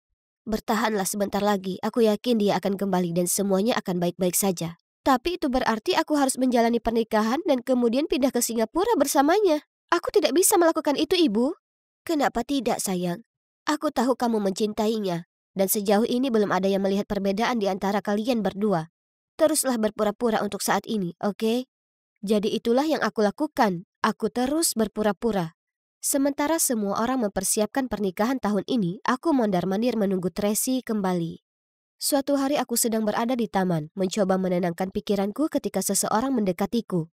Bertahanlah sebentar lagi, aku yakin dia akan kembali dan semuanya akan baik-baik saja." Tapi itu berarti aku harus menjalani pernikahan dan kemudian pindah ke Singapura bersamanya. Aku tidak bisa melakukan itu, Ibu. Kenapa tidak, sayang? Aku tahu kamu mencintainya. Dan sejauh ini belum ada yang melihat perbedaan di antara kalian berdua. Teruslah berpura-pura untuk saat ini, oke? Jadi itulah yang aku lakukan. Aku terus berpura-pura. Sementara semua orang mempersiapkan pernikahan tahun ini, aku mondar-mandir menunggu Tracy kembali. Suatu hari aku sedang berada di taman, mencoba menenangkan pikiranku ketika seseorang mendekatiku.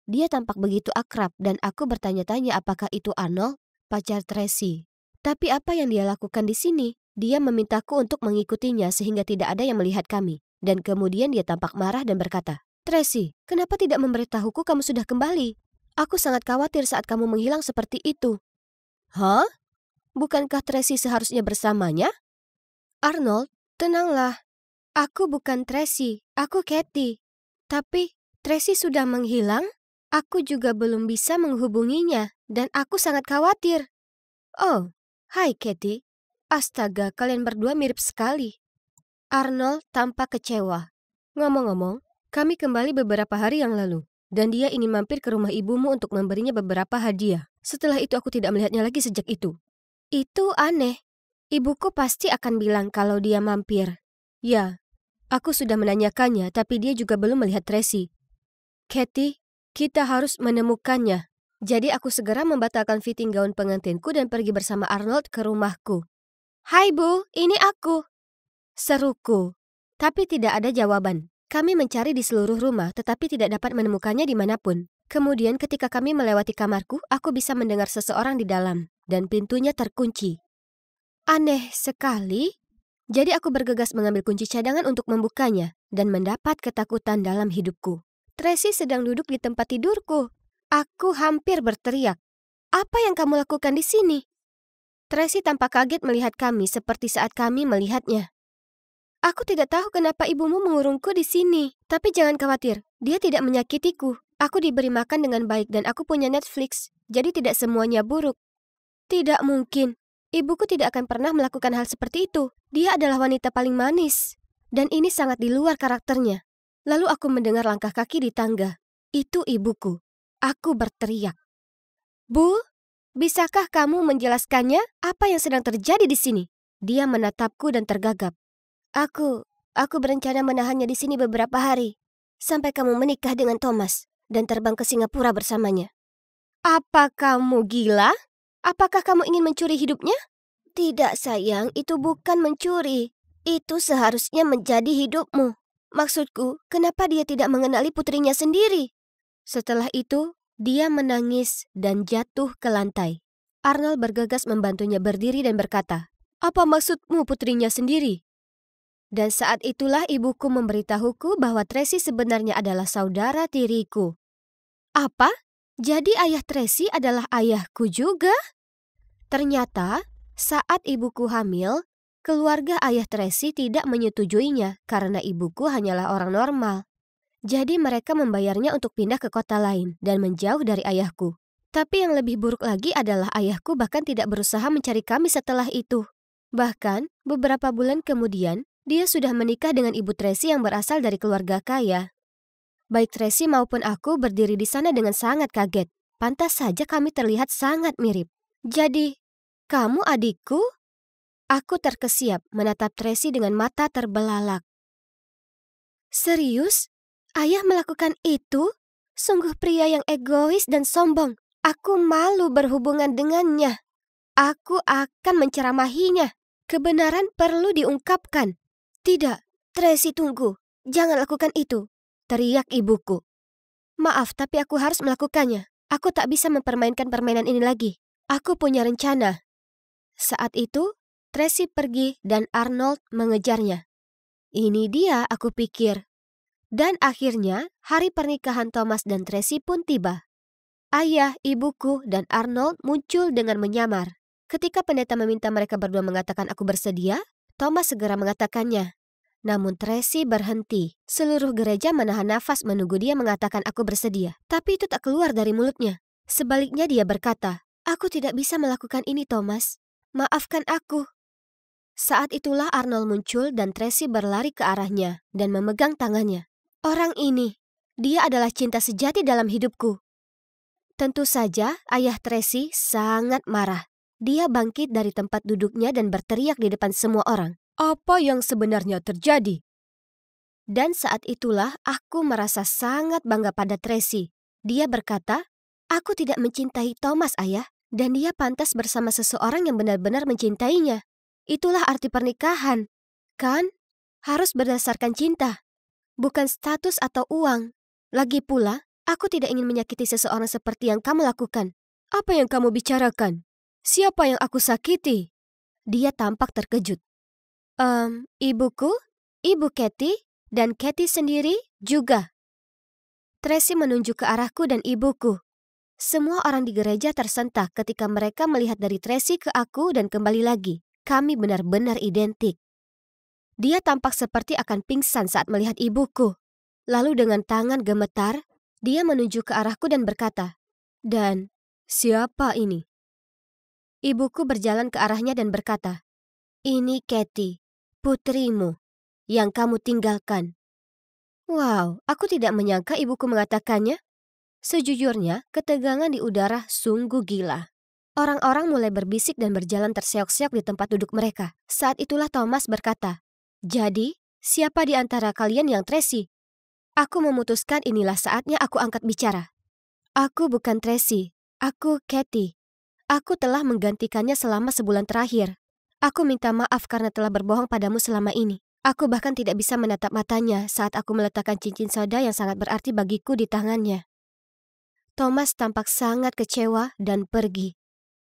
Dia tampak begitu akrab dan aku bertanya-tanya apakah itu Arnold, pacar Tracy. Tapi apa yang dia lakukan di sini? Dia memintaku untuk mengikutinya sehingga tidak ada yang melihat kami. Dan kemudian dia tampak marah dan berkata, "Tracy, kenapa tidak memberitahuku kamu sudah kembali? Aku sangat khawatir saat kamu menghilang seperti itu." "Hah? Bukankah Tracy seharusnya bersamanya?" "Arnold, tenanglah. Aku bukan Tracy, aku Katie. Tapi Tracy sudah menghilang? Aku juga belum bisa menghubunginya dan aku sangat khawatir." "Oh, hai Katie. Astaga, kalian berdua mirip sekali." Arnold tampak kecewa. "Ngomong-ngomong, kami kembali beberapa hari yang lalu. dan dia ingin mampir ke rumah ibumu untuk memberinya beberapa hadiah. Setelah itu aku tidak melihatnya lagi sejak itu. Itu aneh. Ibuku pasti akan bilang kalau dia mampir. Ya, aku sudah menanyakannya, tapi dia juga belum melihat Tracy. Kathy, kita harus menemukannya. Jadi aku segera membatalkan fitting gaun pengantinku dan pergi bersama Arnold ke rumahku. Hai Bu, ini aku. Seruku. Tapi tidak ada jawaban. Kami mencari di seluruh rumah tetapi tidak dapat menemukannya dimanapun. Kemudian ketika kami melewati kamarku, aku bisa mendengar seseorang di dalam dan pintunya terkunci. Aneh sekali. Jadi aku bergegas mengambil kunci cadangan untuk membukanya dan mendapat ketakutan dalam hidupku. Tracy sedang duduk di tempat tidurku. Aku hampir berteriak. Apa yang kamu lakukan di sini? Tracy tampak kaget melihat kami seperti saat kami melihatnya. Aku tidak tahu kenapa ibumu mengurungku di sini. Tapi jangan khawatir, dia tidak menyakitiku. Aku diberi makan dengan baik dan aku punya Netflix. Jadi tidak semuanya buruk. Tidak mungkin. Ibuku tidak akan pernah melakukan hal seperti itu. Dia adalah wanita paling manis. Dan ini sangat di luar karakternya. Lalu aku mendengar langkah kaki di tangga. Itu ibuku. Aku berteriak. Bu, bisakah kamu menjelaskannya apa yang sedang terjadi di sini? Dia menatapku dan tergagap. Aku berencana menahannya di sini beberapa hari. Sampai kamu menikah dengan Thomas dan terbang ke Singapura bersamanya. Apa kamu gila? Apakah kamu ingin mencuri hidupnya? Tidak sayang, itu bukan mencuri. Itu seharusnya menjadi hidupmu. Maksudku, kenapa dia tidak mengenali putrinya sendiri? Setelah itu, dia menangis dan jatuh ke lantai. Arnold bergegas membantunya berdiri dan berkata, "Apa maksudmu putrinya sendiri?" Dan saat itulah ibuku memberitahuku bahwa Tracy sebenarnya adalah saudara tiriku. Apa? Jadi ayah Tracy adalah ayahku juga? Ternyata, saat ibuku hamil, keluarga ayah Tracy tidak menyetujuinya karena ibuku hanyalah orang normal. Jadi mereka membayarnya untuk pindah ke kota lain dan menjauh dari ayahku. Tapi yang lebih buruk lagi adalah ayahku bahkan tidak berusaha mencari kami setelah itu. Bahkan, beberapa bulan kemudian, dia sudah menikah dengan ibu Tracy yang berasal dari keluarga kaya. Baik Tracy maupun aku berdiri di sana dengan sangat kaget. Pantas saja kami terlihat sangat mirip. Jadi, kamu adikku? Aku terkesiap menatap Tracy dengan mata terbelalak. Serius? Ayah melakukan itu? Sungguh pria yang egois dan sombong. Aku malu berhubungan dengannya. Aku akan menceramahinya. Kebenaran perlu diungkapkan. Tidak, Tracy tunggu. Jangan lakukan itu, teriak ibuku. Maaf, tapi aku harus melakukannya. Aku tak bisa mempermainkan permainan ini lagi. Aku punya rencana. Saat itu, Tracy pergi dan Arnold mengejarnya. Ini dia, aku pikir. Dan akhirnya, hari pernikahan Thomas dan Tracy pun tiba. Ayah, ibuku, dan Arnold muncul dengan menyamar. Ketika pendeta meminta mereka berdua mengatakan aku bersedia, Thomas segera mengatakannya. Namun Tracy berhenti. Seluruh gereja menahan nafas menunggu dia mengatakan aku bersedia. Tapi itu tak keluar dari mulutnya. Sebaliknya dia berkata, "Aku tidak bisa melakukan ini, Thomas. Maafkan aku." Saat itulah Arnold muncul dan Tracy berlari ke arahnya dan memegang tangannya. Orang ini, dia adalah cinta sejati dalam hidupku. Tentu saja ayah Tracy sangat marah. Dia bangkit dari tempat duduknya dan berteriak di depan semua orang. Apa yang sebenarnya terjadi? Dan saat itulah aku merasa sangat bangga pada Tracy. Dia berkata, "Aku tidak mencintai Thomas, ayah, dan dia pantas bersama seseorang yang benar-benar mencintainya. Itulah arti pernikahan, kan? Harus berdasarkan cinta. Bukan status atau uang. Lagi pula, aku tidak ingin menyakiti seseorang seperti yang kamu lakukan." Apa yang kamu bicarakan? Siapa yang aku sakiti? Dia tampak terkejut. Ibuku, Ibu Kathy, dan Kathy sendiri juga. Tracy menunjuk ke arahku dan ibuku. Semua orang di gereja tersentak ketika mereka melihat dari Tracy ke aku dan kembali lagi. Kami benar-benar identik. Dia tampak seperti akan pingsan saat melihat ibuku. Lalu dengan tangan gemetar, dia menunjuk ke arahku dan berkata, "Dan siapa ini?" Ibuku berjalan ke arahnya dan berkata, "Ini Kathy, putrimu, yang kamu tinggalkan." Wow, aku tidak menyangka ibuku mengatakannya. Sejujurnya, ketegangan di udara sungguh gila. Orang-orang mulai berbisik dan berjalan terseok-seok di tempat duduk mereka. Saat itulah Thomas berkata, "Jadi, siapa di antara kalian yang Tracy?" Aku memutuskan inilah saatnya aku angkat bicara. "Aku bukan Tracy, aku Kathy. Aku telah menggantikannya selama sebulan terakhir. Aku minta maaf karena telah berbohong padamu selama ini. Aku bahkan tidak bisa menatap matanya saat aku meletakkan cincin soda yang sangat berarti bagiku di tangannya." Thomas tampak sangat kecewa dan pergi.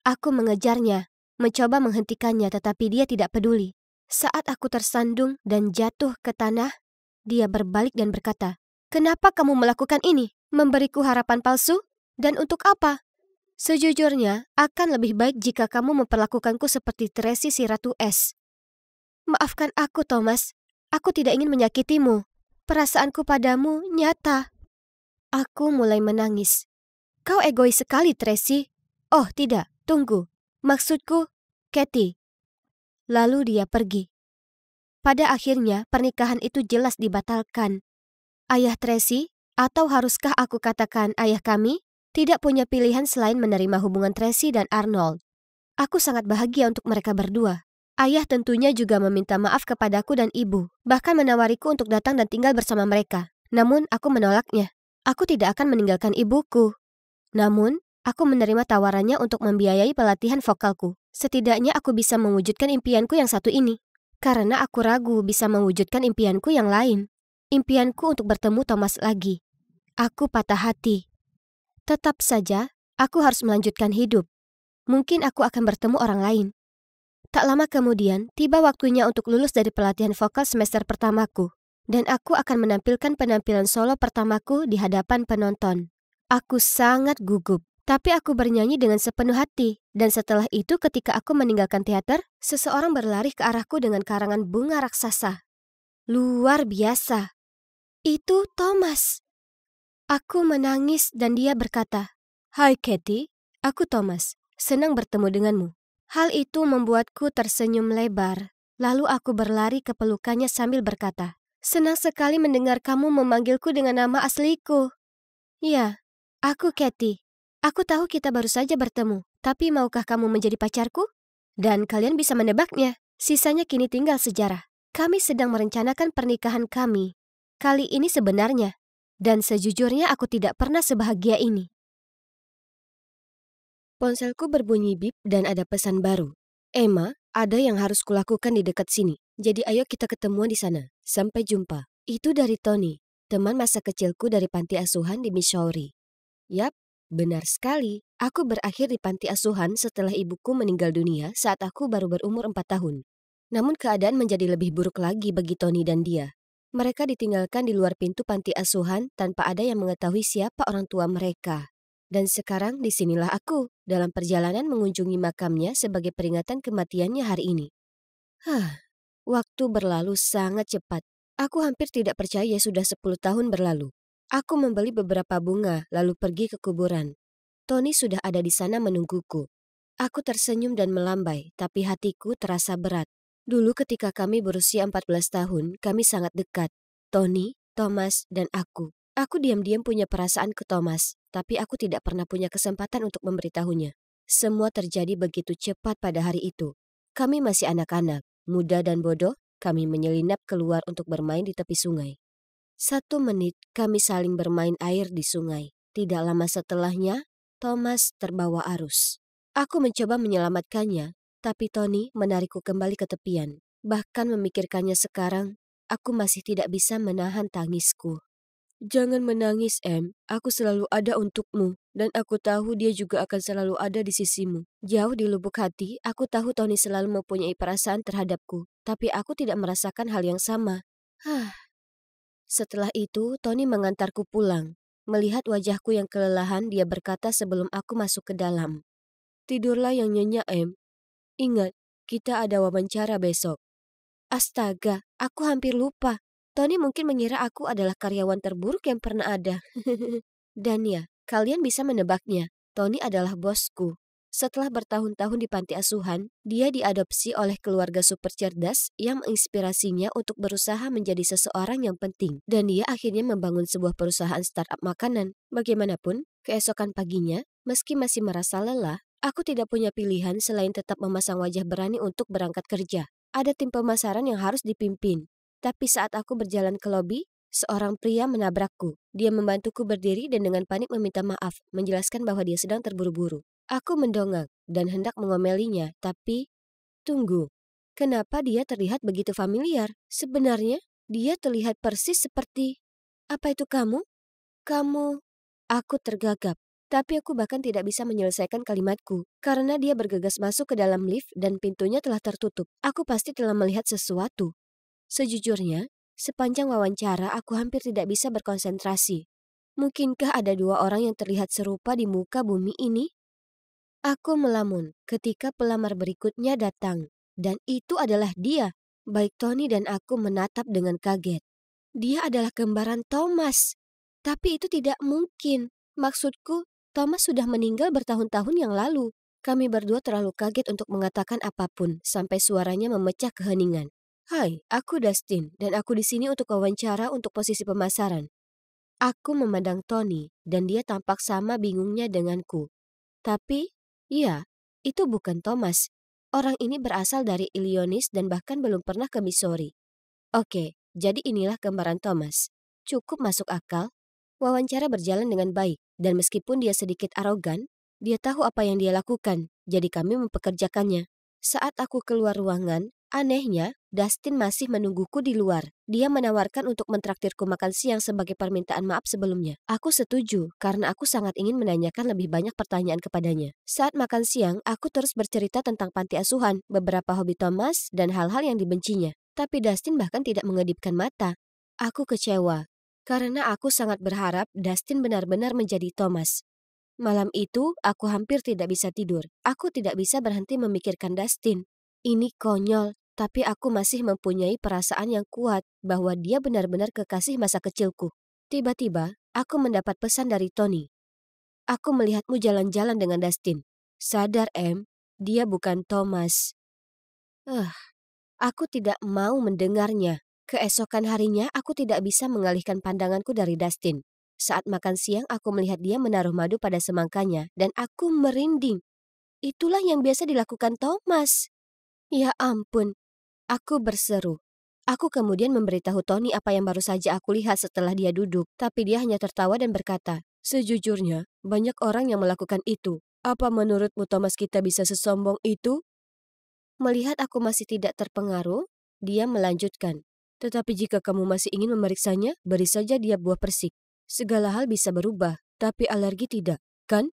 Aku mengejarnya, mencoba menghentikannya tetapi dia tidak peduli. Saat aku tersandung dan jatuh ke tanah, dia berbalik dan berkata, "Kenapa kamu melakukan ini? Memberiku harapan palsu? Dan untuk apa? Sejujurnya, akan lebih baik jika kamu memperlakukanku seperti Tracy si Ratu Es." "Maafkan aku, Thomas. Aku tidak ingin menyakitimu. Perasaanku padamu nyata." Aku mulai menangis. "Kau egois sekali, Tracy." "Oh tidak, tunggu. Maksudku, Kathy." Lalu dia pergi. Pada akhirnya, pernikahan itu jelas dibatalkan. Ayah Tracy, atau haruskah aku katakan ayah kami, tidak punya pilihan selain menerima hubungan Tracy dan Arnold. Aku sangat bahagia untuk mereka berdua. Ayah tentunya juga meminta maaf kepadaku dan ibu, bahkan menawariku untuk datang dan tinggal bersama mereka. Namun, aku menolaknya. Aku tidak akan meninggalkan ibuku. Namun, aku menerima tawarannya untuk membiayai pelatihan vokalku. Setidaknya aku bisa mewujudkan impianku yang satu ini. Karena aku ragu bisa mewujudkan impianku yang lain. Impianku untuk bertemu Thomas lagi. Aku patah hati. Tetap saja, aku harus melanjutkan hidup. Mungkin aku akan bertemu orang lain. Tak lama kemudian, tiba waktunya untuk lulus dari pelatihan vokal semester pertamaku. Dan aku akan menampilkan penampilan solo pertamaku di hadapan penonton. Aku sangat gugup, tapi aku bernyanyi dengan sepenuh hati. Dan setelah itu ketika aku meninggalkan teater, seseorang berlari ke arahku dengan karangan bunga raksasa. Luar biasa. Itu Thomas. Aku menangis dan dia berkata, "Hai Kathy, aku Thomas. Senang bertemu denganmu." Hal itu membuatku tersenyum lebar. Lalu aku berlari ke pelukannya sambil berkata, "Senang sekali mendengar kamu memanggilku dengan nama asliku." "Ya, aku Kathy. Aku tahu kita baru saja bertemu, tapi maukah kamu menjadi pacarku?" Dan kalian bisa menebaknya. Sisanya kini tinggal sejarah. Kami sedang merencanakan pernikahan kami. Kali ini sebenarnya. Dan sejujurnya aku tidak pernah sebahagia ini. Ponselku berbunyi bip dan ada pesan baru. "Emma, ada yang harus kulakukan di dekat sini. Jadi ayo kita ketemuan di sana. Sampai jumpa." Itu dari Tony, teman masa kecilku dari panti asuhan di Missouri. Yap, benar sekali. Aku berakhir di panti asuhan setelah ibuku meninggal dunia saat aku baru berumur 4 tahun. Namun keadaan menjadi lebih buruk lagi bagi Tony dan dia. Mereka ditinggalkan di luar pintu panti asuhan tanpa ada yang mengetahui siapa orang tua mereka. Dan sekarang disinilah aku, dalam perjalanan mengunjungi makamnya sebagai peringatan kematiannya hari ini. Waktu berlalu sangat cepat. Aku hampir tidak percaya sudah 10 tahun berlalu. Aku membeli beberapa bunga lalu pergi ke kuburan. Tony sudah ada di sana menungguku. Aku tersenyum dan melambai, tapi hatiku terasa berat. Dulu ketika kami berusia 14 tahun, kami sangat dekat. Tony, Thomas, dan aku. Aku diam-diam punya perasaan ke Thomas, tapi aku tidak pernah punya kesempatan untuk memberitahunya. Semua terjadi begitu cepat pada hari itu. Kami masih anak-anak, muda dan bodoh, kami menyelinap keluar untuk bermain di tepi sungai. 1 menit kami saling bermain air di sungai. Tidak lama setelahnya, Thomas terbawa arus. Aku mencoba menyelamatkannya, tapi Tony menarikku kembali ke tepian. Bahkan memikirkannya sekarang, aku masih tidak bisa menahan tangisku. "Jangan menangis, Em. Aku selalu ada untukmu, dan aku tahu dia juga akan selalu ada di sisimu." Jauh di lubuk hati, aku tahu Tony selalu mempunyai perasaan terhadapku, tapi aku tidak merasakan hal yang sama. Setelah itu, Tony mengantarku pulang. Melihat wajahku yang kelelahan, dia berkata sebelum aku masuk ke dalam, "Tidurlah yang nyenyak, Em. Ingat, kita ada wawancara besok." Astaga, aku hampir lupa. Tony mungkin mengira aku adalah karyawan terburuk yang pernah ada. Dan ya, kalian bisa menebaknya. Tony adalah bosku. Setelah bertahun-tahun di panti asuhan, dia diadopsi oleh keluarga super cerdas yang menginspirasinya untuk berusaha menjadi seseorang yang penting. Dan dia akhirnya membangun sebuah perusahaan startup makanan. Bagaimanapun, keesokan paginya, meski masih merasa lelah, aku tidak punya pilihan selain tetap memasang wajah berani untuk berangkat kerja. Ada tim pemasaran yang harus dipimpin. Tapi saat aku berjalan ke lobi, seorang pria menabrakku. Dia membantuku berdiri dan dengan panik meminta maaf, menjelaskan bahwa dia sedang terburu-buru. Aku mendongak dan hendak mengomelinya, tapi tunggu. Kenapa dia terlihat begitu familiar? Sebenarnya, dia terlihat persis seperti... Apa itu kamu? Kamu... Aku tergagap. Tapi aku bahkan tidak bisa menyelesaikan kalimatku, karena dia bergegas masuk ke dalam lift dan pintunya telah tertutup. Aku pasti telah melihat sesuatu. Sejujurnya, sepanjang wawancara aku hampir tidak bisa berkonsentrasi. Mungkinkah ada dua orang yang terlihat serupa di muka bumi ini? Aku melamun ketika pelamar berikutnya datang, dan itu adalah dia. Baik Tony dan aku menatap dengan kaget. Dia adalah kembaran Thomas. Tapi itu tidak mungkin. Maksudku, Thomas sudah meninggal bertahun-tahun yang lalu. Kami berdua terlalu kaget untuk mengatakan apapun, sampai suaranya memecah keheningan. Hai, aku Dustin, dan aku di sini untuk wawancara untuk posisi pemasaran. Aku memandang Tony, dan dia tampak sama bingungnya denganku. Tapi, iya, itu bukan Thomas. Orang ini berasal dari Illinois dan bahkan belum pernah ke Missouri. Oke, jadi inilah gambaran Thomas. Cukup masuk akal. Wawancara berjalan dengan baik, dan meskipun dia sedikit arogan, dia tahu apa yang dia lakukan, jadi kami mempekerjakannya. Saat aku keluar ruangan, anehnya, Dustin masih menungguku di luar. Dia menawarkan untuk mentraktirku makan siang sebagai permintaan maaf sebelumnya. Aku setuju, karena aku sangat ingin menanyakan lebih banyak pertanyaan kepadanya. Saat makan siang, aku terus bercerita tentang panti asuhan, beberapa hobi Thomas, dan hal-hal yang dibencinya. Tapi Dustin bahkan tidak mengedipkan mata. Aku kecewa, karena aku sangat berharap Dustin benar-benar menjadi Thomas. Malam itu, aku hampir tidak bisa tidur. Aku tidak bisa berhenti memikirkan Dustin. Ini konyol, tapi aku masih mempunyai perasaan yang kuat bahwa dia benar-benar kekasih masa kecilku. Tiba-tiba, aku mendapat pesan dari Tony. Aku melihatmu jalan-jalan dengan Dustin. Sadar, Em, dia bukan Thomas. Aku tidak mau mendengarnya. Keesokan harinya, aku tidak bisa mengalihkan pandanganku dari Dustin. Saat makan siang, aku melihat dia menaruh madu pada semangkanya, dan aku merinding. Itulah yang biasa dilakukan Thomas. Ya ampun, aku berseru. Aku kemudian memberitahu Tony apa yang baru saja aku lihat setelah dia duduk, tapi dia hanya tertawa dan berkata, sejujurnya, banyak orang yang melakukan itu. Apa menurutmu Thomas kita bisa sesombong itu? Melihat aku masih tidak terpengaruh, dia melanjutkan. Tetapi jika kamu masih ingin memeriksanya, beri saja dia buah persik. Segala hal bisa berubah, tapi alergi tidak, kan?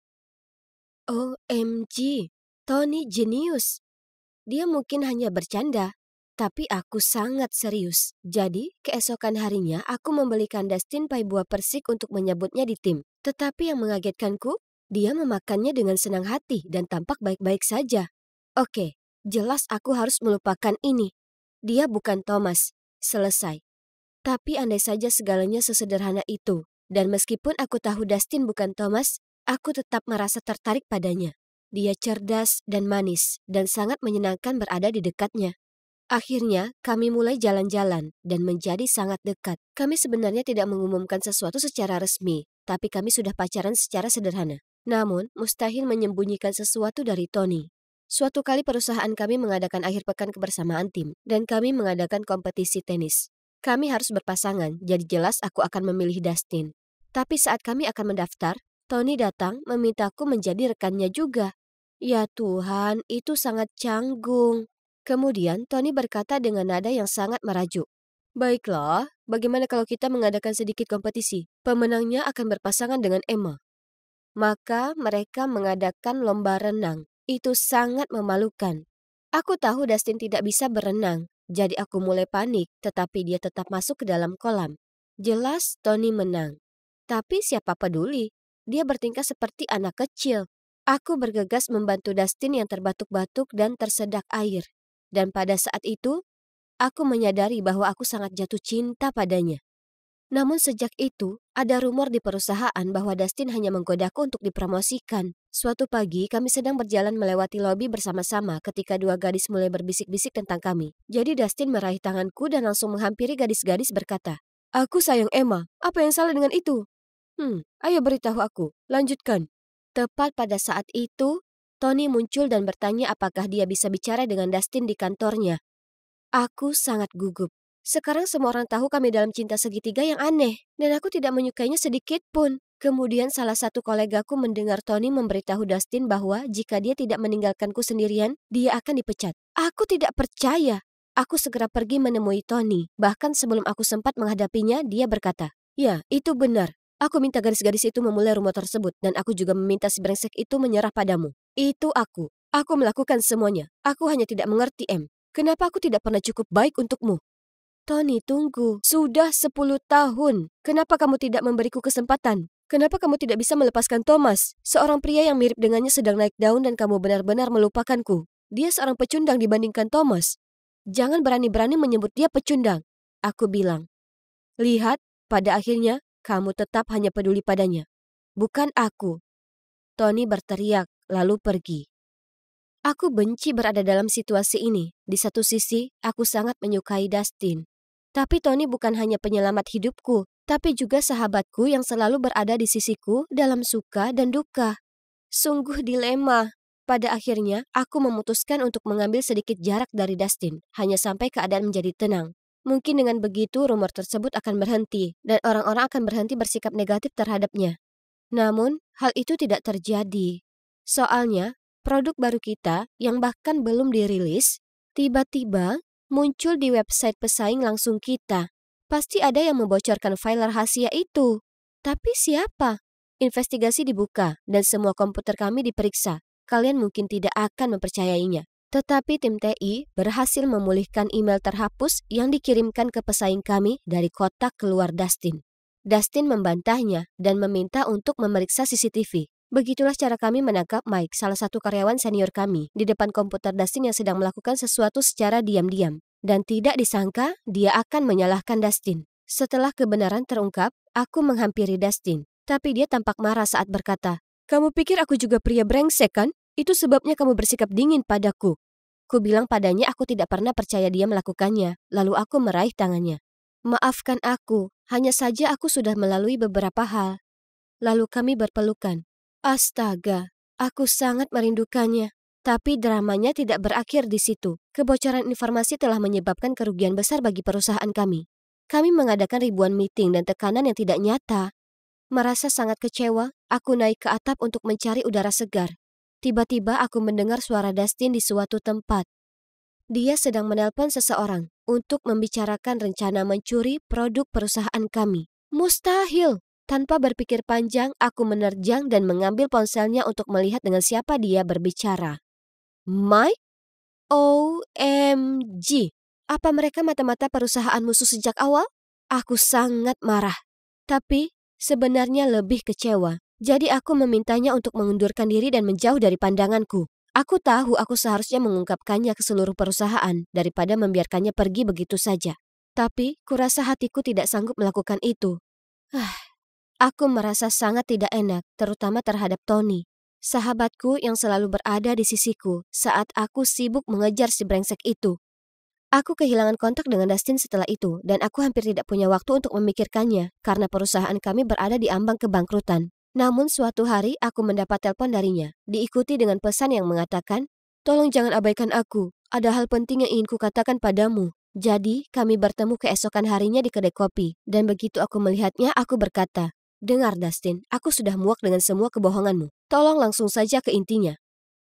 OMG, Tony jenius. Dia mungkin hanya bercanda, tapi aku sangat serius. Jadi, keesokan harinya aku membelikan Dustin pai buah persik untuk menyebutnya di tim. Tetapi yang mengagetkanku, dia memakannya dengan senang hati dan tampak baik-baik saja. Oke, jelas aku harus melupakan ini. Dia bukan Thomas. Selesai. Tapi andai saja segalanya sesederhana itu, dan meskipun aku tahu Dustin bukan Thomas, aku tetap merasa tertarik padanya. Dia cerdas dan manis, dan sangat menyenangkan berada di dekatnya. Akhirnya, kami mulai jalan-jalan dan menjadi sangat dekat. Kami sebenarnya tidak mengumumkan sesuatu secara resmi, tapi kami sudah pacaran secara sederhana. Namun, mustahil menyembunyikan sesuatu dari Tony. Suatu kali perusahaan kami mengadakan akhir pekan kebersamaan tim, dan kami mengadakan kompetisi tenis. Kami harus berpasangan, jadi jelas aku akan memilih Dustin. Tapi saat kami akan mendaftar, Tony datang memintaku menjadi rekannya juga. Ya Tuhan, itu sangat canggung. Kemudian Tony berkata dengan nada yang sangat merajuk. Baiklah, bagaimana kalau kita mengadakan sedikit kompetisi? Pemenangnya akan berpasangan dengan Emma. Maka mereka mengadakan lomba renang. Itu sangat memalukan. Aku tahu Dustin tidak bisa berenang, jadi aku mulai panik, tetapi dia tetap masuk ke dalam kolam. Jelas Tony menang. Tapi siapa peduli? Dia bertingkah seperti anak kecil. Aku bergegas membantu Dustin yang terbatuk-batuk dan tersedak air. Dan pada saat itu, aku menyadari bahwa aku sangat jatuh cinta padanya. Namun sejak itu, ada rumor di perusahaan bahwa Dustin hanya menggodaku untuk dipromosikan. Suatu pagi, kami sedang berjalan melewati lobi bersama-sama ketika dua gadis mulai berbisik-bisik tentang kami. Jadi Dustin meraih tanganku dan langsung menghampiri gadis-gadis berkata, "Aku sayang Emma, apa yang salah dengan itu?" Ayo beritahu aku, lanjutkan." Tepat pada saat itu, Tony muncul dan bertanya apakah dia bisa bicara dengan Dustin di kantornya. Aku sangat gugup. Sekarang semua orang tahu kami dalam cinta segitiga yang aneh, dan aku tidak menyukainya sedikit pun. Kemudian salah satu kolegaku mendengar Tony memberitahu Dustin bahwa jika dia tidak meninggalkanku sendirian, dia akan dipecat. Aku tidak percaya. Aku segera pergi menemui Tony. Bahkan sebelum aku sempat menghadapinya, dia berkata, "Ya, itu benar. Aku minta gadis-gadis itu memulai rumor tersebut, dan aku juga meminta si brengsek itu menyerah padamu. Itu aku. Aku melakukan semuanya. Aku hanya tidak mengerti, Em. Kenapa aku tidak pernah cukup baik untukmu?" "Tony, tunggu. Sudah 10 tahun. Kenapa kamu tidak memberiku kesempatan? Kenapa kamu tidak bisa melepaskan Thomas? Seorang pria yang mirip dengannya sedang naik daun dan kamu benar-benar melupakanku. Dia seorang pecundang dibandingkan Thomas. Jangan berani-berani menyebut dia pecundang." Aku bilang. "Lihat, pada akhirnya, kamu tetap hanya peduli padanya. Bukan aku." Tony berteriak, lalu pergi. Aku benci berada dalam situasi ini. Di satu sisi, aku sangat menyukai Dustin. Tapi Tony bukan hanya penyelamat hidupku, tapi juga sahabatku yang selalu berada di sisiku dalam suka dan duka. Sungguh dilema. Pada akhirnya, aku memutuskan untuk mengambil sedikit jarak dari Dustin, hanya sampai keadaan menjadi tenang. Mungkin dengan begitu rumor tersebut akan berhenti, dan orang-orang akan berhenti bersikap negatif terhadapnya. Namun, hal itu tidak terjadi. Soalnya, produk baru kita yang bahkan belum dirilis, tiba-tiba muncul di website pesaing langsung kita. Pasti ada yang membocorkan file rahasia itu. Tapi siapa? Investigasi dibuka dan semua komputer kami diperiksa. Kalian mungkin tidak akan mempercayainya. Tetapi tim TI berhasil memulihkan email terhapus yang dikirimkan ke pesaing kami dari kotak keluar Dustin. Dustin membantahnya dan meminta untuk memeriksa CCTV. Begitulah cara kami menangkap Mike, salah satu karyawan senior kami, di depan komputer Dustin yang sedang melakukan sesuatu secara diam-diam. Dan tidak disangka, dia akan menyalahkan Dustin. Setelah kebenaran terungkap, aku menghampiri Dustin. Tapi dia tampak marah saat berkata, "Kamu pikir aku juga pria brengsek kan? Itu sebabnya kamu bersikap dingin padaku." Ku bilang padanya aku tidak pernah percaya dia melakukannya, lalu aku meraih tangannya. "Maafkan aku, hanya saja aku sudah melalui beberapa hal." Lalu kami berpelukan. Astaga, aku sangat merindukannya. Tapi dramanya tidak berakhir di situ. Kebocoran informasi telah menyebabkan kerugian besar bagi perusahaan kami. Kami mengadakan ribuan meeting dan tekanan yang tidak nyata. Merasa sangat kecewa, aku naik ke atap untuk mencari udara segar. Tiba-tiba aku mendengar suara Dustin di suatu tempat. Dia sedang menelpon seseorang untuk membicarakan rencana mencuri produk perusahaan kami. Mustahil! Tanpa berpikir panjang, aku menerjang dan mengambil ponselnya untuk melihat dengan siapa dia berbicara. Mike? OMG! Apa mereka mata-mata perusahaan musuh sejak awal? Aku sangat marah. Tapi sebenarnya lebih kecewa. Jadi aku memintanya untuk mengundurkan diri dan menjauh dari pandanganku. Aku tahu aku seharusnya mengungkapkannya ke seluruh perusahaan daripada membiarkannya pergi begitu saja. Tapi kurasa hatiku tidak sanggup melakukan itu. Aku merasa sangat tidak enak, terutama terhadap Tony, sahabatku yang selalu berada di sisiku saat aku sibuk mengejar si brengsek itu. Aku kehilangan kontak dengan Dustin setelah itu, dan aku hampir tidak punya waktu untuk memikirkannya karena perusahaan kami berada di ambang kebangkrutan. Namun suatu hari aku mendapat telepon darinya, diikuti dengan pesan yang mengatakan, "Tolong jangan abaikan aku, ada hal penting yang ingin kukatakan padamu." Jadi kami bertemu keesokan harinya di kedai kopi, dan begitu aku melihatnya aku berkata, "Dengar Dustin, aku sudah muak dengan semua kebohonganmu. Tolong langsung saja ke intinya."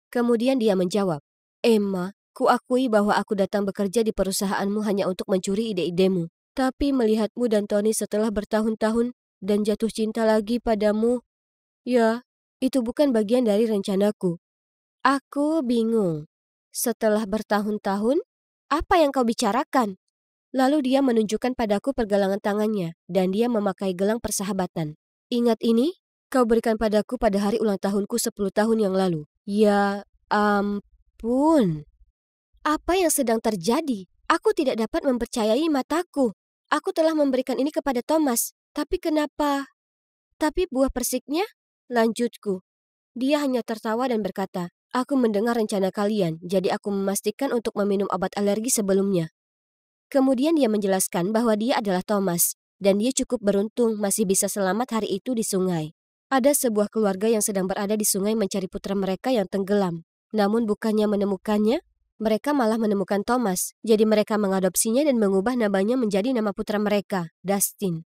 Kemudian dia menjawab, "Emma, kuakui bahwa aku datang bekerja di perusahaanmu hanya untuk mencuri ide-idemu. Tapi melihatmu dan Tony setelah bertahun-tahun dan jatuh cinta lagi padamu, ya, itu bukan bagian dari rencanaku." Aku bingung. "Setelah bertahun-tahun, apa yang kau bicarakan?" Lalu dia menunjukkan padaku pergelangan tangannya dan dia memakai gelang persahabatan. "Ingat ini? Kau berikan padaku pada hari ulang tahunku 10 tahun yang lalu." Ya ampun. Apa yang sedang terjadi? Aku tidak dapat mempercayai mataku. Aku telah memberikan ini kepada Thomas. Tapi kenapa? Tapi buah persiknya? Lanjutku. Dia hanya tertawa dan berkata, aku mendengar rencana kalian, jadi aku memastikan untuk meminum obat alergi sebelumnya. Kemudian dia menjelaskan bahwa dia adalah Thomas, dan dia cukup beruntung masih bisa selamat hari itu di sungai. Ada sebuah keluarga yang sedang berada di sungai mencari putra mereka yang tenggelam. Namun bukannya menemukannya, mereka malah menemukan Thomas. Jadi mereka mengadopsinya dan mengubah namanya menjadi nama putra mereka, Dustin.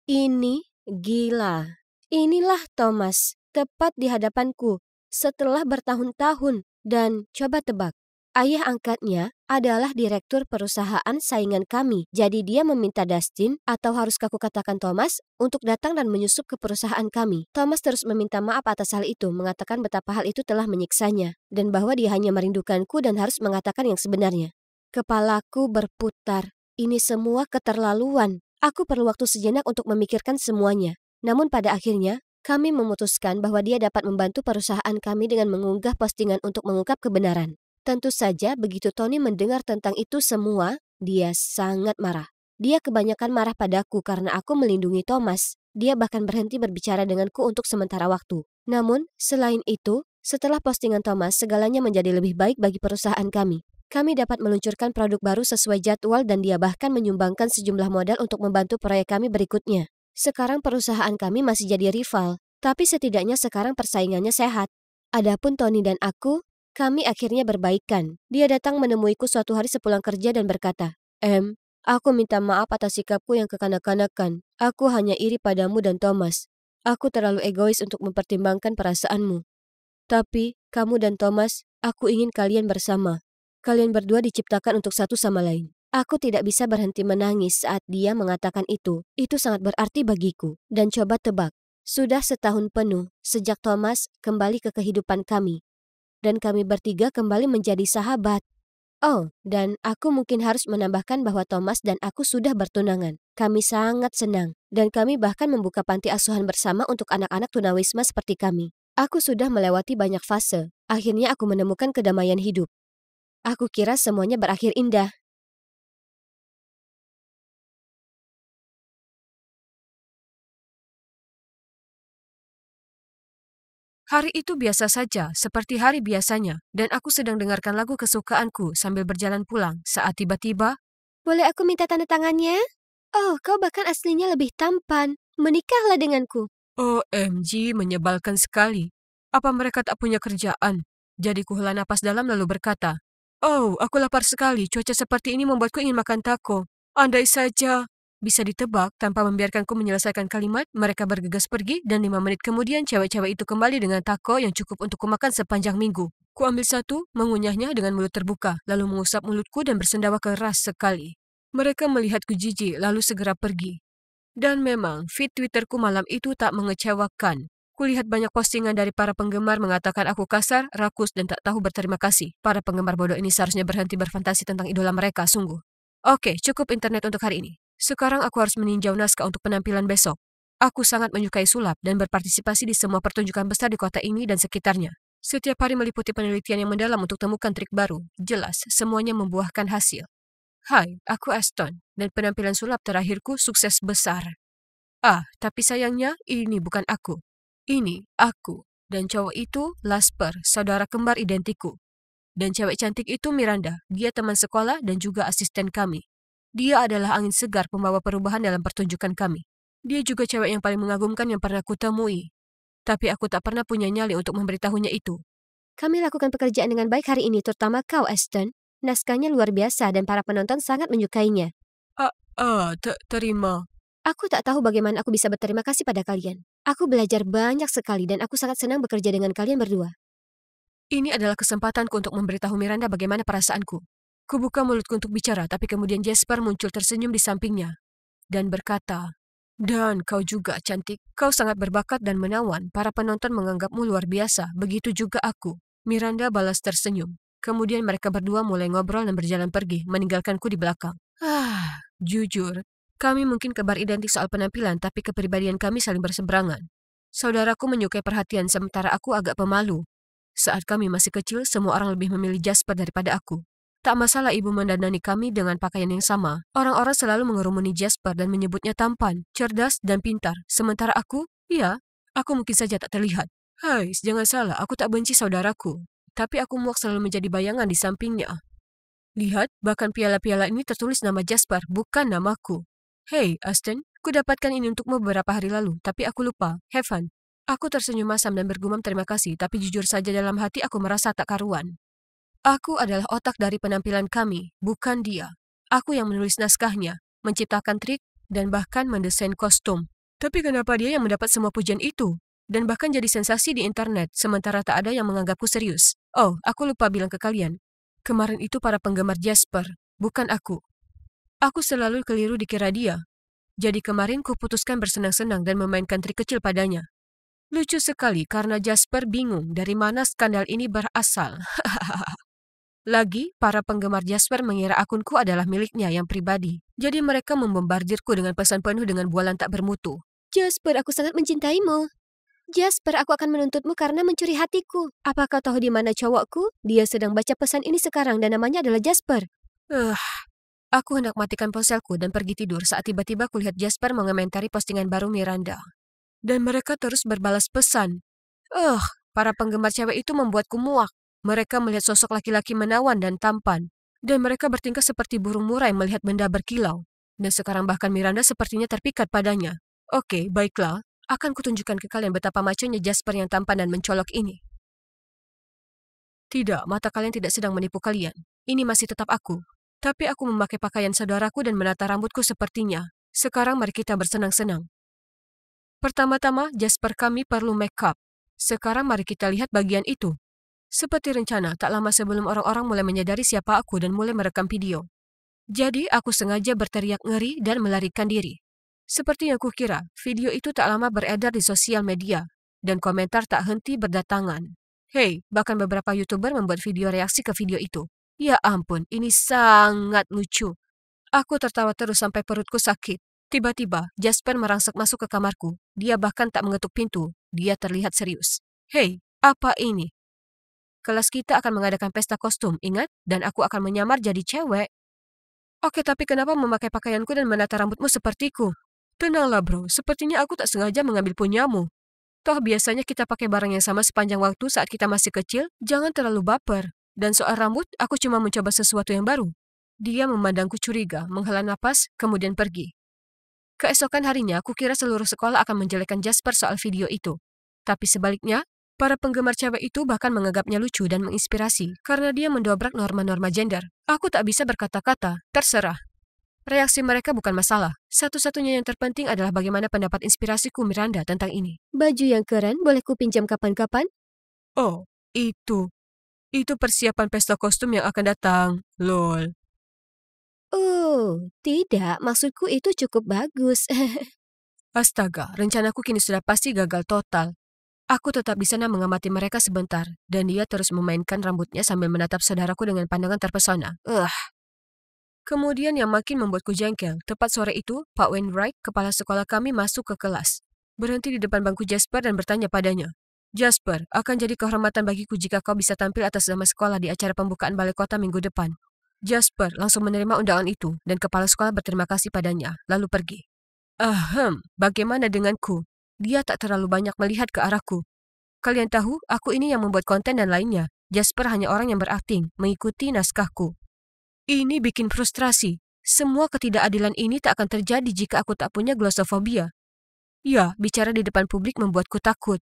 Ini gila. Inilah Thomas, tepat di hadapanku, setelah bertahun-tahun. Dan coba tebak, ayah angkatnya adalah direktur perusahaan saingan kami. Jadi dia meminta Dustin, atau harus aku katakan Thomas, untuk datang dan menyusup ke perusahaan kami. Thomas terus meminta maaf atas hal itu, mengatakan betapa hal itu telah menyiksanya, dan bahwa dia hanya merindukanku dan harus mengatakan yang sebenarnya. Kepalaku berputar. Ini semua keterlaluan. Aku perlu waktu sejenak untuk memikirkan semuanya. Namun pada akhirnya, kami memutuskan bahwa dia dapat membantu perusahaan kami dengan mengunggah postingan untuk mengungkap kebenaran. Tentu saja begitu Tony mendengar tentang itu semua, dia sangat marah. Dia kebanyakan marah padaku karena aku melindungi Thomas. Dia bahkan berhenti berbicara denganku untuk sementara waktu. Namun, selain itu, setelah postingan Thomas, segalanya menjadi lebih baik bagi perusahaan kami. Kami dapat meluncurkan produk baru sesuai jadwal dan dia bahkan menyumbangkan sejumlah modal untuk membantu proyek kami berikutnya. Sekarang perusahaan kami masih jadi rival, tapi setidaknya sekarang persaingannya sehat. Adapun Tony dan aku, kami akhirnya berbaikan. Dia datang menemuiku suatu hari sepulang kerja dan berkata, aku minta maaf atas sikapku yang kekanak-kanakan. Aku hanya iri padamu dan Thomas. Aku terlalu egois untuk mempertimbangkan perasaanmu. Tapi, kamu dan Thomas, aku ingin kalian bersama. Kalian berdua diciptakan untuk satu sama lain. Aku tidak bisa berhenti menangis saat dia mengatakan itu. Itu sangat berarti bagiku. Dan coba tebak, sudah setahun penuh sejak Thomas kembali ke kehidupan kami. Dan kami bertiga kembali menjadi sahabat. Oh, dan aku mungkin harus menambahkan bahwa Thomas dan aku sudah bertunangan. Kami sangat senang. Dan kami bahkan membuka panti asuhan bersama untuk anak-anak tunawisma seperti kami. Aku sudah melewati banyak fase. Akhirnya aku menemukan kedamaian hidup. Aku kira semuanya berakhir indah. Hari itu biasa saja, seperti hari biasanya, dan aku sedang dengarkan lagu kesukaanku sambil berjalan pulang saat tiba-tiba, Boleh aku minta tanda tangannya? Oh, kau bahkan aslinya lebih tampan. Menikahlah denganku. OMG, menyebalkan sekali. Apa mereka tak punya kerjaan? Jadi kuhela napas dalam lalu berkata, oh, aku lapar sekali, cuaca seperti ini membuatku ingin makan taco. Andai saja. Bisa ditebak, tanpa membiarkanku menyelesaikan kalimat, mereka bergegas pergi dan 5 menit kemudian cewek-cewek itu kembali dengan taco yang cukup untuk kumakan sepanjang minggu. Ku ambil satu, mengunyahnya dengan mulut terbuka, lalu mengusap mulutku dan bersendawa keras sekali. Mereka melihatku jijik, lalu segera pergi. Dan memang, feed Twitterku malam itu tak mengecewakan. Kulihat banyak postingan dari para penggemar mengatakan aku kasar, rakus, dan tak tahu berterima kasih. Para penggemar bodoh ini seharusnya berhenti berfantasi tentang idola mereka, sungguh. Oke, cukup internet untuk hari ini. Sekarang aku harus meninjau naskah untuk penampilan besok. Aku sangat menyukai sulap dan berpartisipasi di semua pertunjukan besar di kota ini dan sekitarnya. Setiap hari meliputi penelitian yang mendalam untuk temukan trik baru. Jelas, semuanya membuahkan hasil. Hai, aku Aston, dan penampilan sulap terakhirku sukses besar. Tapi sayangnya ini bukan aku. Ini aku. Dan cowok itu Lasper, saudara kembar identiku. Dan cewek cantik itu Miranda, dia teman sekolah dan juga asisten kami. Dia adalah angin segar pembawa perubahan dalam pertunjukan kami. Dia juga cewek yang paling mengagumkan yang pernah kutemui. Tapi aku tak pernah punya nyali untuk memberitahunya itu. Kami lakukan pekerjaan dengan baik hari ini, terutama kau, Aston. Naskahnya luar biasa dan para penonton sangat menyukainya. Terima. Aku tak tahu bagaimana aku bisa berterima kasih pada kalian. Aku belajar banyak sekali dan aku sangat senang bekerja dengan kalian berdua. Ini adalah kesempatanku untuk memberitahu Miranda bagaimana perasaanku. Kubuka mulutku untuk bicara, tapi kemudian Jasper muncul tersenyum di sampingnya dan berkata, dan kau juga cantik. Kau sangat berbakat dan menawan. Para penonton menganggapmu luar biasa. Begitu juga aku. Miranda balas tersenyum. Kemudian mereka berdua mulai ngobrol dan berjalan pergi, meninggalkanku di belakang. Jujur, kami mungkin kebar identik soal penampilan, tapi kepribadian kami saling berseberangan. Saudaraku menyukai perhatian, sementara aku agak pemalu. Saat kami masih kecil, semua orang lebih memilih Jasper daripada aku. Tak masalah ibu mendandani kami dengan pakaian yang sama. Orang-orang selalu mengerumuni Jasper dan menyebutnya tampan, cerdas, dan pintar. Sementara aku, ya, aku mungkin saja tak terlihat. Hai, jangan salah, aku tak benci saudaraku. Tapi aku muak selalu menjadi bayangan di sampingnya. Lihat, bahkan piala-piala ini tertulis nama Jasper, bukan namaku. Hei, Aston, ku dapatkan ini untukmu beberapa hari lalu, tapi aku lupa. Have fun. Aku tersenyum masam dan bergumam terima kasih, tapi jujur saja dalam hati aku merasa tak karuan. Aku adalah otak dari penampilan kami, bukan dia. Aku yang menulis naskahnya, menciptakan trik, dan bahkan mendesain kostum. Tapi kenapa dia yang mendapat semua pujian itu? Dan bahkan jadi sensasi di internet, sementara tak ada yang menganggapku serius. Oh, aku lupa bilang ke kalian. Kemarin itu para penggemar Jasper, bukan aku. Aku selalu keliru dikira dia. Jadi kemarin kuputuskan bersenang-senang dan memainkan trik kecil padanya. Lucu sekali karena Jasper bingung dari mana skandal ini berasal. Lagi, para penggemar Jasper mengira akunku adalah miliknya yang pribadi. Jadi mereka membombardirku dengan pesan penuh dengan bualan tak bermutu. Jasper, aku sangat mencintaimu. Jasper, aku akan menuntutmu karena mencuri hatiku. Apa kau tahu di mana cowokku? Dia sedang baca pesan ini sekarang dan namanya adalah Jasper. Aku hendak matikan ponselku dan pergi tidur saat tiba-tiba kulihat Jasper mengomentari postingan baru Miranda. Dan mereka terus berbalas pesan. Para penggemar cewek itu membuatku muak. Mereka melihat sosok laki-laki menawan dan tampan. Dan mereka bertingkah seperti burung murai melihat benda berkilau. Dan sekarang bahkan Miranda sepertinya terpikat padanya. Oke, baiklah. Akan kutunjukkan ke kalian betapa maconya Jasper yang tampan dan mencolok ini. Tidak, mata kalian tidak sedang menipu kalian. Ini masih tetap aku. Tapi aku memakai pakaian saudaraku dan menata rambutku sepertinya. Sekarang mari kita bersenang-senang. Pertama-tama, Jasper kami perlu make up. Sekarang mari kita lihat bagian itu. Seperti rencana, tak lama sebelum orang-orang mulai menyadari siapa aku dan mulai merekam video. Jadi, aku sengaja berteriak ngeri dan melarikan diri. Seperti yang kukira, video itu tak lama beredar di sosial media, dan komentar tak henti berdatangan. Hei, bahkan beberapa YouTuber membuat video reaksi ke video itu. Ya ampun, ini sangat lucu. Aku tertawa terus sampai perutku sakit. Tiba-tiba, Jasper merangsek masuk ke kamarku. Dia bahkan tak mengetuk pintu. Dia terlihat serius. Hei, apa ini? Kelas kita akan mengadakan pesta kostum, ingat? Dan aku akan menyamar jadi cewek. Oke, tapi kenapa memakai pakaianku dan menata rambutmu sepertiku? Tenanglah bro, sepertinya aku tak sengaja mengambil punyamu. Toh biasanya kita pakai barang yang sama sepanjang waktu saat kita masih kecil, jangan terlalu baper. Dan soal rambut, aku cuma mencoba sesuatu yang baru. Dia memandangku curiga, menghela napas, kemudian pergi. Keesokan harinya, aku kira seluruh sekolah akan menjelekkan Jasper soal video itu. Tapi sebaliknya, para penggemar cewek itu bahkan menganggapnya lucu dan menginspirasi karena dia mendobrak norma-norma gender. Aku tak bisa berkata-kata, terserah. Reaksi mereka bukan masalah. Satu-satunya yang terpenting adalah bagaimana pendapat inspirasiku Miranda tentang ini. Baju yang keren, boleh ku pinjam kapan-kapan? Oh, itu. Itu persiapan pesta kostum yang akan datang. Lol. Oh, tidak. Maksudku itu cukup bagus. Astaga, rencanaku kini sudah pasti gagal total. Aku tetap di sana mengamati mereka sebentar, dan dia terus memainkan rambutnya sambil menatap saudaraku dengan pandangan terpesona. Kemudian yang makin membuatku jengkel, tepat sore itu, Pak Wainwright, kepala sekolah kami masuk ke kelas. Berhenti di depan bangku Jasper dan bertanya padanya. Jasper, akan jadi kehormatan bagiku jika kau bisa tampil atas nama sekolah di acara pembukaan balai kota minggu depan. Jasper langsung menerima undangan itu, dan kepala sekolah berterima kasih padanya, lalu pergi. Bagaimana denganku? Dia tak terlalu banyak melihat ke arahku. Kalian tahu, aku ini yang membuat konten dan lainnya. Jasper hanya orang yang berakting, mengikuti naskahku. Ini bikin frustrasi. Semua ketidakadilan ini tak akan terjadi jika aku tak punya glossophobiya. Ya, bicara di depan publik membuatku takut.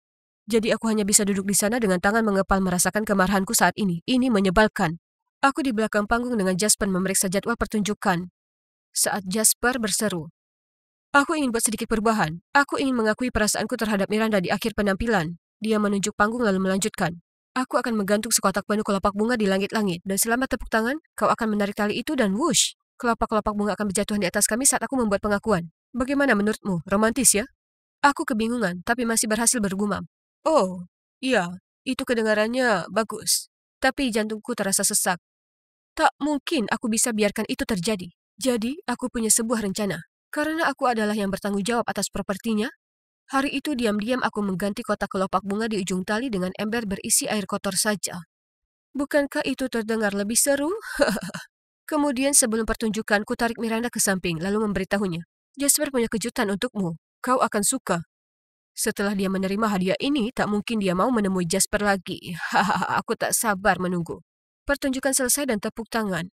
Jadi aku hanya bisa duduk di sana dengan tangan mengepal merasakan kemarahanku saat ini. Ini menyebalkan. Aku di belakang panggung dengan Jasper memeriksa jadwal pertunjukan. Saat Jasper berseru, aku ingin buat sedikit perubahan. Aku ingin mengakui perasaanku terhadap Miranda di akhir penampilan. Dia menunjuk panggung lalu melanjutkan. Aku akan menggantung sekotak penuh kelopak bunga di langit-langit. Dan selama tepuk tangan, kau akan menarik tali itu dan whoosh. Kelopak-kelopak bunga akan berjatuhan di atas kami saat aku membuat pengakuan. Bagaimana menurutmu? Romantis ya? Aku kebingungan, tapi masih berhasil bergumam. Oh, iya, itu kedengarannya bagus. Tapi jantungku terasa sesak. Tak mungkin aku bisa biarkan itu terjadi. Jadi, aku punya sebuah rencana. Karena aku adalah yang bertanggung jawab atas propertinya, hari itu diam-diam aku mengganti kotak kelopak bunga di ujung tali dengan ember berisi air kotor saja. Bukankah itu terdengar lebih seru? Kemudian sebelum pertunjukan, ku tarik Miranda ke samping, lalu memberitahunya. Jasper punya kejutan untukmu. Kau akan suka. Setelah dia menerima hadiah ini, tak mungkin dia mau menemui Jasper lagi. Hahaha, aku tak sabar menunggu. Pertunjukan selesai dan tepuk tangan.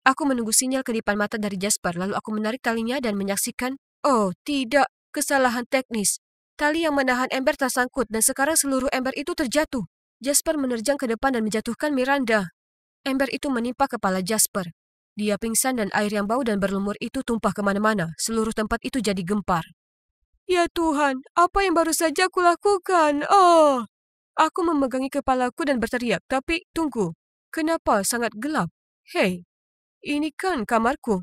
Aku menunggu sinyal kedipan mata dari Jasper, lalu aku menarik talinya dan menyaksikan, oh tidak, kesalahan teknis. Tali yang menahan ember tersangkut dan sekarang seluruh ember itu terjatuh. Jasper menerjang ke depan dan menjatuhkan Miranda. Ember itu menimpa kepala Jasper. Dia pingsan dan air yang bau dan berlumur itu tumpah kemana-mana. Seluruh tempat itu jadi gempar. Ya Tuhan, apa yang baru saja aku lakukan? Oh! Aku memegangi kepalaku dan berteriak, tapi tunggu. Kenapa sangat gelap? Hei, ini kan kamarku.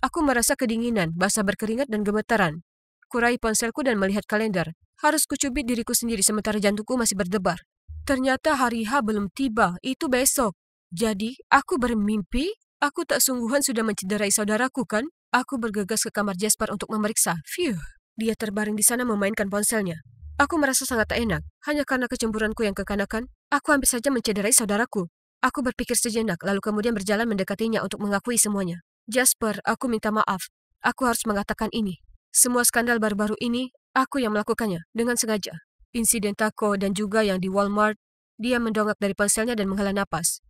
Aku merasa kedinginan, basah berkeringat dan gemetaran. Kurai ponselku dan melihat kalender. Harus kucubit diriku sendiri sementara jantungku masih berdebar. Ternyata hari H belum tiba, itu besok. Jadi, aku bermimpi? Aku tak sungguhan sudah mencederai saudaraku kan? Aku bergegas ke kamar Jasper untuk memeriksa. Phew, dia terbaring di sana memainkan ponselnya. Aku merasa sangat tak enak. Hanya karena kecemburuanku yang kekanakan, aku hampir saja mencederai saudaraku. Aku berpikir sejenak, lalu kemudian berjalan mendekatinya untuk mengakui semuanya. Jasper, aku minta maaf. Aku harus mengatakan ini. Semua skandal baru-baru ini, aku yang melakukannya, dengan sengaja. Insiden Taco dan juga yang di Walmart, dia mendongak dari ponselnya dan menghela napas.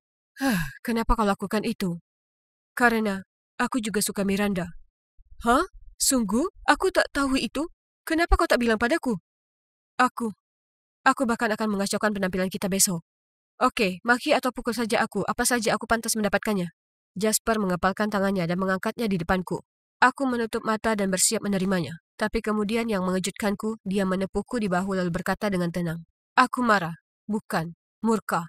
Kenapa kau lakukan itu? Karena aku juga suka Miranda. Hah? Sungguh? Aku tak tahu itu. Kenapa kau tak bilang padaku? Aku bahkan akan mengacaukan penampilan kita besok. Oke, maki atau pukul saja aku, apa saja aku pantas mendapatkannya. Jasper mengepalkan tangannya dan mengangkatnya di depanku. Aku menutup mata dan bersiap menerimanya. Tapi kemudian yang mengejutkanku, dia menepukku di bahu lalu berkata dengan tenang. Aku marah, bukan murka.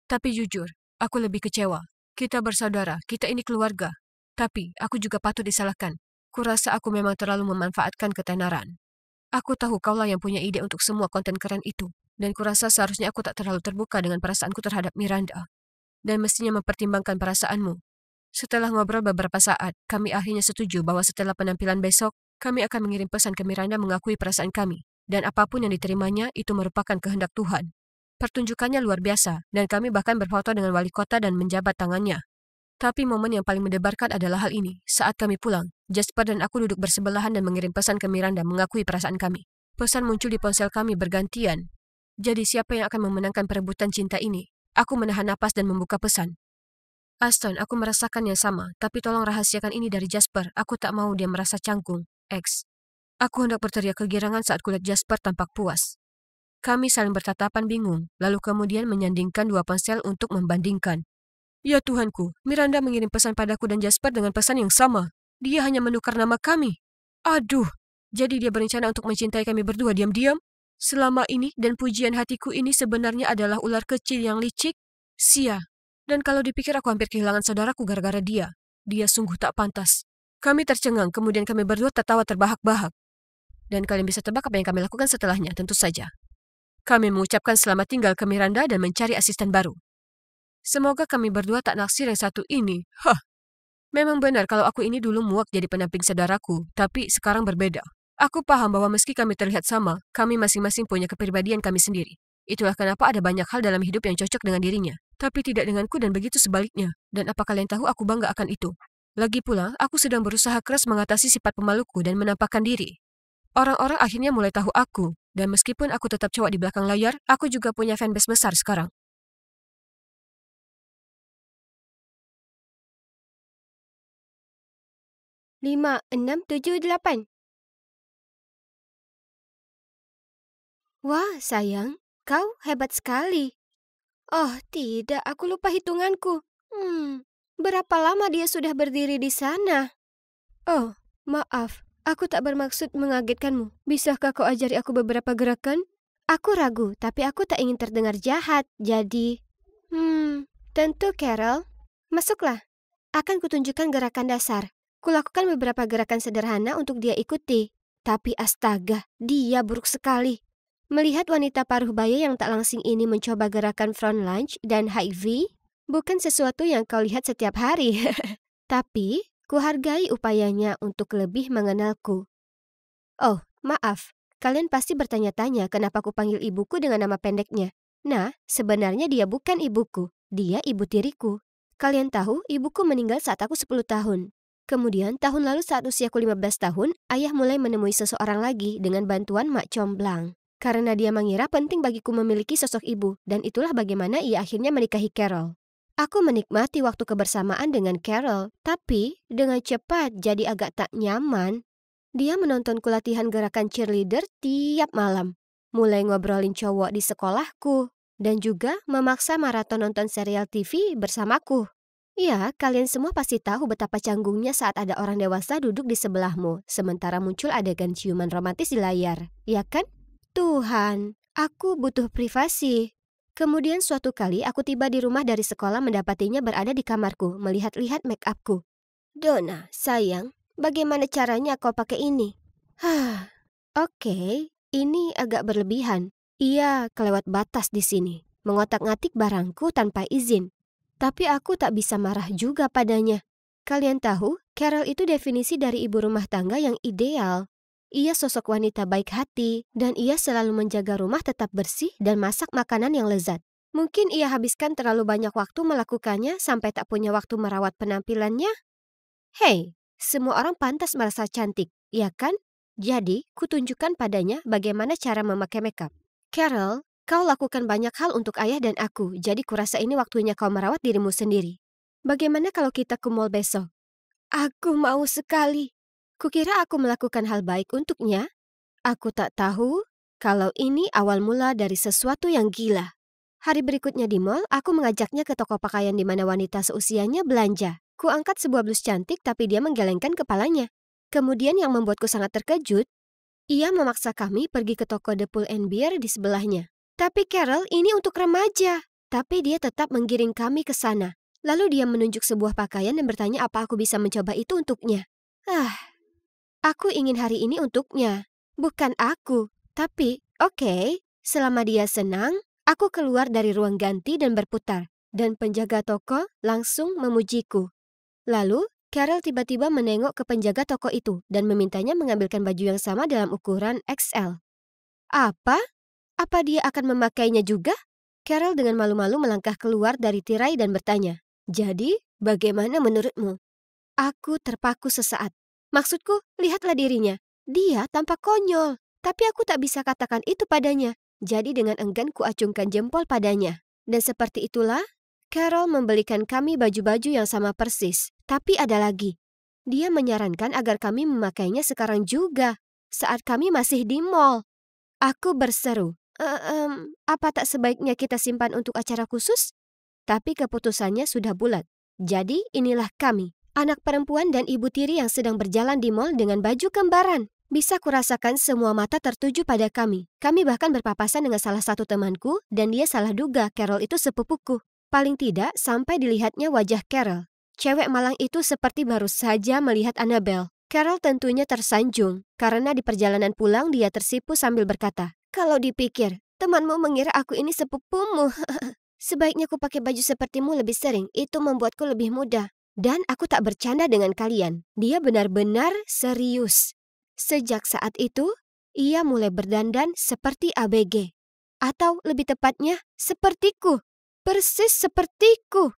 Tapi jujur, aku lebih kecewa. Kita bersaudara, kita ini keluarga. Tapi aku juga patut disalahkan. Kurasa aku memang terlalu memanfaatkan ketenaran. Aku tahu kaulah yang punya ide untuk semua konten keren itu. Dan kurasa seharusnya aku tak terlalu terbuka dengan perasaanku terhadap Miranda. Dan mestinya mempertimbangkan perasaanmu. Setelah ngobrol beberapa saat, kami akhirnya setuju bahwa setelah penampilan besok, kami akan mengirim pesan ke Miranda mengakui perasaan kami. Dan apapun yang diterimanya, itu merupakan kehendak Tuhan. Pertunjukannya luar biasa, dan kami bahkan berfoto dengan wali kota dan menjabat tangannya. Tapi momen yang paling mendebarkan adalah hal ini. Saat kami pulang, Jasper dan aku duduk bersebelahan dan mengirim pesan ke Miranda mengakui perasaan kami. Pesan muncul di ponsel kami bergantian. Jadi siapa yang akan memenangkan perebutan cinta ini? Aku menahan napas dan membuka pesan. Aston, aku merasakan yang sama, tapi tolong rahasiakan ini dari Jasper. Aku tak mau dia merasa canggung. X. Aku hendak berteriak kegirangan saat kulihat Jasper tampak puas. Kami saling bertatapan bingung, lalu kemudian menyandingkan dua ponsel untuk membandingkan. Ya Tuhanku, Miranda mengirim pesan padaku dan Jasper dengan pesan yang sama. Dia hanya menukar nama kami. Aduh, jadi dia berencana untuk mencintai kami berdua diam-diam? Selama ini dan pujian hatiku ini sebenarnya adalah ular kecil yang licik? Sia. Dan kalau dipikir aku hampir kehilangan saudaraku gara-gara dia. Dia sungguh tak pantas. Kami tercengang, kemudian kami berdua tertawa terbahak-bahak. Dan kalian bisa tebak apa yang kami lakukan setelahnya, tentu saja. Kami mengucapkan selamat tinggal ke Miranda dan mencari asisten baru. Semoga kami berdua tak naksir yang satu ini. Memang benar kalau aku ini dulu muak jadi pendamping saudaraku, tapi sekarang berbeda. Aku paham bahwa meski kami terlihat sama, kami masing-masing punya kepribadian kami sendiri. Itulah kenapa ada banyak hal dalam hidup yang cocok dengan dirinya, tapi tidak denganku dan begitu sebaliknya. Dan apa kalian tahu aku bangga akan itu? Lagi pula, aku sedang berusaha keras mengatasi sifat pemaluku dan menampakkan diri. Orang-orang akhirnya mulai tahu aku, dan meskipun aku tetap cowok di belakang layar, aku juga punya fanbase besar sekarang. Lima, enam, tujuh, delapan. Wah, sayang, kau hebat sekali. Oh, tidak, aku lupa hitunganku. Berapa lama dia sudah berdiri di sana? Oh, maaf, aku tak bermaksud mengagetkanmu. Bisakah kau ajari aku beberapa gerakan? Aku ragu, tapi aku tak ingin terdengar jahat, jadi... tentu, Carol. Masuklah. Akan kutunjukkan gerakan dasar. Kulakukan beberapa gerakan sederhana untuk dia ikuti. Tapi astaga, dia buruk sekali. Melihat wanita paruh baya yang tak langsing ini mencoba gerakan front lunge dan high V, bukan sesuatu yang kau lihat setiap hari. Tapi, kuhargai upayanya untuk lebih mengenalku. Oh, maaf. Kalian pasti bertanya-tanya kenapa ku panggil ibuku dengan nama pendeknya. Nah, sebenarnya dia bukan ibuku. Dia ibu tiriku. Kalian tahu, ibuku meninggal saat aku 10 tahun. Kemudian, tahun lalu saat usiaku 15 tahun, ayah mulai menemui seseorang lagi dengan bantuan Mak Comblang. Karena dia mengira penting bagiku memiliki sosok ibu, dan itulah bagaimana ia akhirnya menikahi Carol. Aku menikmati waktu kebersamaan dengan Carol, tapi dengan cepat jadi agak tak nyaman. Dia menontonku latihan gerakan cheerleader tiap malam, mulai ngobrolin cowok di sekolahku, dan juga memaksa maraton nonton serial TV bersamaku. Ya, kalian semua pasti tahu betapa canggungnya saat ada orang dewasa duduk di sebelahmu, sementara muncul adegan ciuman romantis di layar, ya kan? Tuhan, aku butuh privasi. Kemudian suatu kali aku tiba di rumah dari sekolah mendapatinya berada di kamarku, melihat-lihat make upku. Donna, sayang, bagaimana caranya kau pakai ini? Oke, ini agak berlebihan. Ia kelewat batas di sini, mengotak-ngatik barangku tanpa izin. Tapi aku tak bisa marah juga padanya. Kalian tahu, Carol itu definisi dari ibu rumah tangga yang ideal. Ia sosok wanita baik hati, dan ia selalu menjaga rumah tetap bersih dan masak makanan yang lezat. Mungkin ia habiskan terlalu banyak waktu melakukannya sampai tak punya waktu merawat penampilannya. Hei, semua orang pantas merasa cantik, ya kan? Jadi, kutunjukkan padanya bagaimana cara memakai makeup. Carol, kau lakukan banyak hal untuk ayah dan aku, jadi kurasa ini waktunya kau merawat dirimu sendiri. Bagaimana kalau kita ke mall besok? Aku mau sekali. Kukira aku melakukan hal baik untuknya. Aku tak tahu kalau ini awal mula dari sesuatu yang gila. Hari berikutnya di mall, aku mengajaknya ke toko pakaian di mana wanita seusianya belanja. Ku angkat sebuah blus cantik tapi dia menggelengkan kepalanya. Kemudian yang membuatku sangat terkejut, ia memaksa kami pergi ke toko The Pull and Bear di sebelahnya. Tapi Carol, ini untuk remaja. Tapi dia tetap menggiring kami ke sana. Lalu dia menunjuk sebuah pakaian dan bertanya apa aku bisa mencoba itu untuknya. Aku ingin hari ini untuknya. Bukan aku. Tapi, oke, selama dia senang, aku keluar dari ruang ganti dan berputar. Dan penjaga toko langsung memujiku. Lalu, Carol tiba-tiba menengok ke penjaga toko itu dan memintanya mengambilkan baju yang sama dalam ukuran XL. Apa? Apa dia akan memakainya juga? Carol dengan malu-malu melangkah keluar dari tirai dan bertanya, "Jadi, bagaimana menurutmu?" Aku terpaku sesaat. Maksudku, lihatlah dirinya. Dia tampak konyol, tapi aku tak bisa katakan itu padanya. Jadi dengan enggan kuacungkan jempol padanya. Dan seperti itulah, Carol membelikan kami baju-baju yang sama persis. Tapi ada lagi. Dia menyarankan agar kami memakainya sekarang juga, saat kami masih di mall. Aku berseru, apa tak sebaiknya kita simpan untuk acara khusus? Tapi keputusannya sudah bulat. Jadi inilah kami, anak perempuan dan ibu tiri yang sedang berjalan di mall dengan baju kembaran. Bisa kurasakan semua mata tertuju pada kami. Kami bahkan berpapasan dengan salah satu temanku dan dia salah duga Carol itu sepupuku. Paling tidak sampai dilihatnya wajah Carol. Cewek malang itu seperti baru saja melihat Annabelle. Carol tentunya tersanjung karena di perjalanan pulang dia tersipu sambil berkata, "Kalau dipikir, temanmu mengira aku ini sepupumu. Sebaiknya ku pakai baju sepertimu lebih sering, itu membuatku lebih mudah." Dan aku tak bercanda dengan kalian. Dia benar-benar serius. Sejak saat itu, ia mulai berdandan seperti ABG. Atau lebih tepatnya, sepertiku. Persis sepertiku.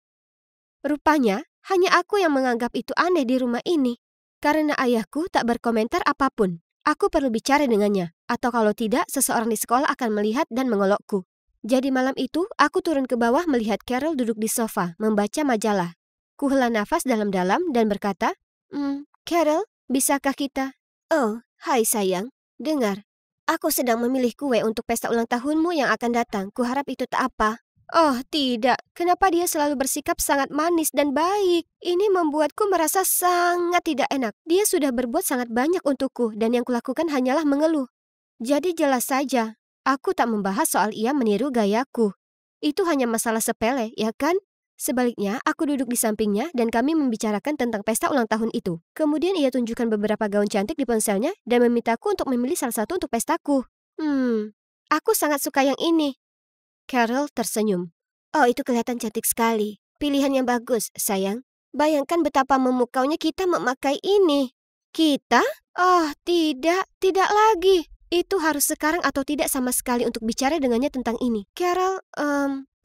Rupanya, hanya aku yang menganggap itu aneh di rumah ini. Karena ayahku tak berkomentar apapun. Aku perlu bicara dengannya. Atau kalau tidak, seseorang di sekolah akan melihat dan mengolokku. Jadi malam itu, aku turun ke bawah melihat Carol duduk di sofa, membaca majalah. Kuhela nafas dalam-dalam dan berkata, Carol, bisakah kita? Oh, hai sayang. Dengar, aku sedang memilih kue untuk pesta ulang tahunmu yang akan datang. Kuharap itu tak apa. Oh, tidak. Kenapa dia selalu bersikap sangat manis dan baik? Ini membuatku merasa sangat tidak enak. Dia sudah berbuat sangat banyak untukku dan yang kulakukan hanyalah mengeluh. Jadi jelas saja, aku tak membahas soal ia meniru gayaku. Itu hanya masalah sepele, ya kan? Sebaliknya, aku duduk di sampingnya dan kami membicarakan tentang pesta ulang tahun itu. Kemudian ia tunjukkan beberapa gaun cantik di ponselnya dan memintaku untuk memilih salah satu untuk pestaku. Aku sangat suka yang ini. Carol tersenyum. Oh, itu kelihatan cantik sekali. Pilihan yang bagus, sayang. Bayangkan betapa memukaunya kita memakai ini. Kita? Oh, tidak lagi. Itu harus sekarang atau tidak sama sekali untuk bicara dengannya tentang ini. Carol,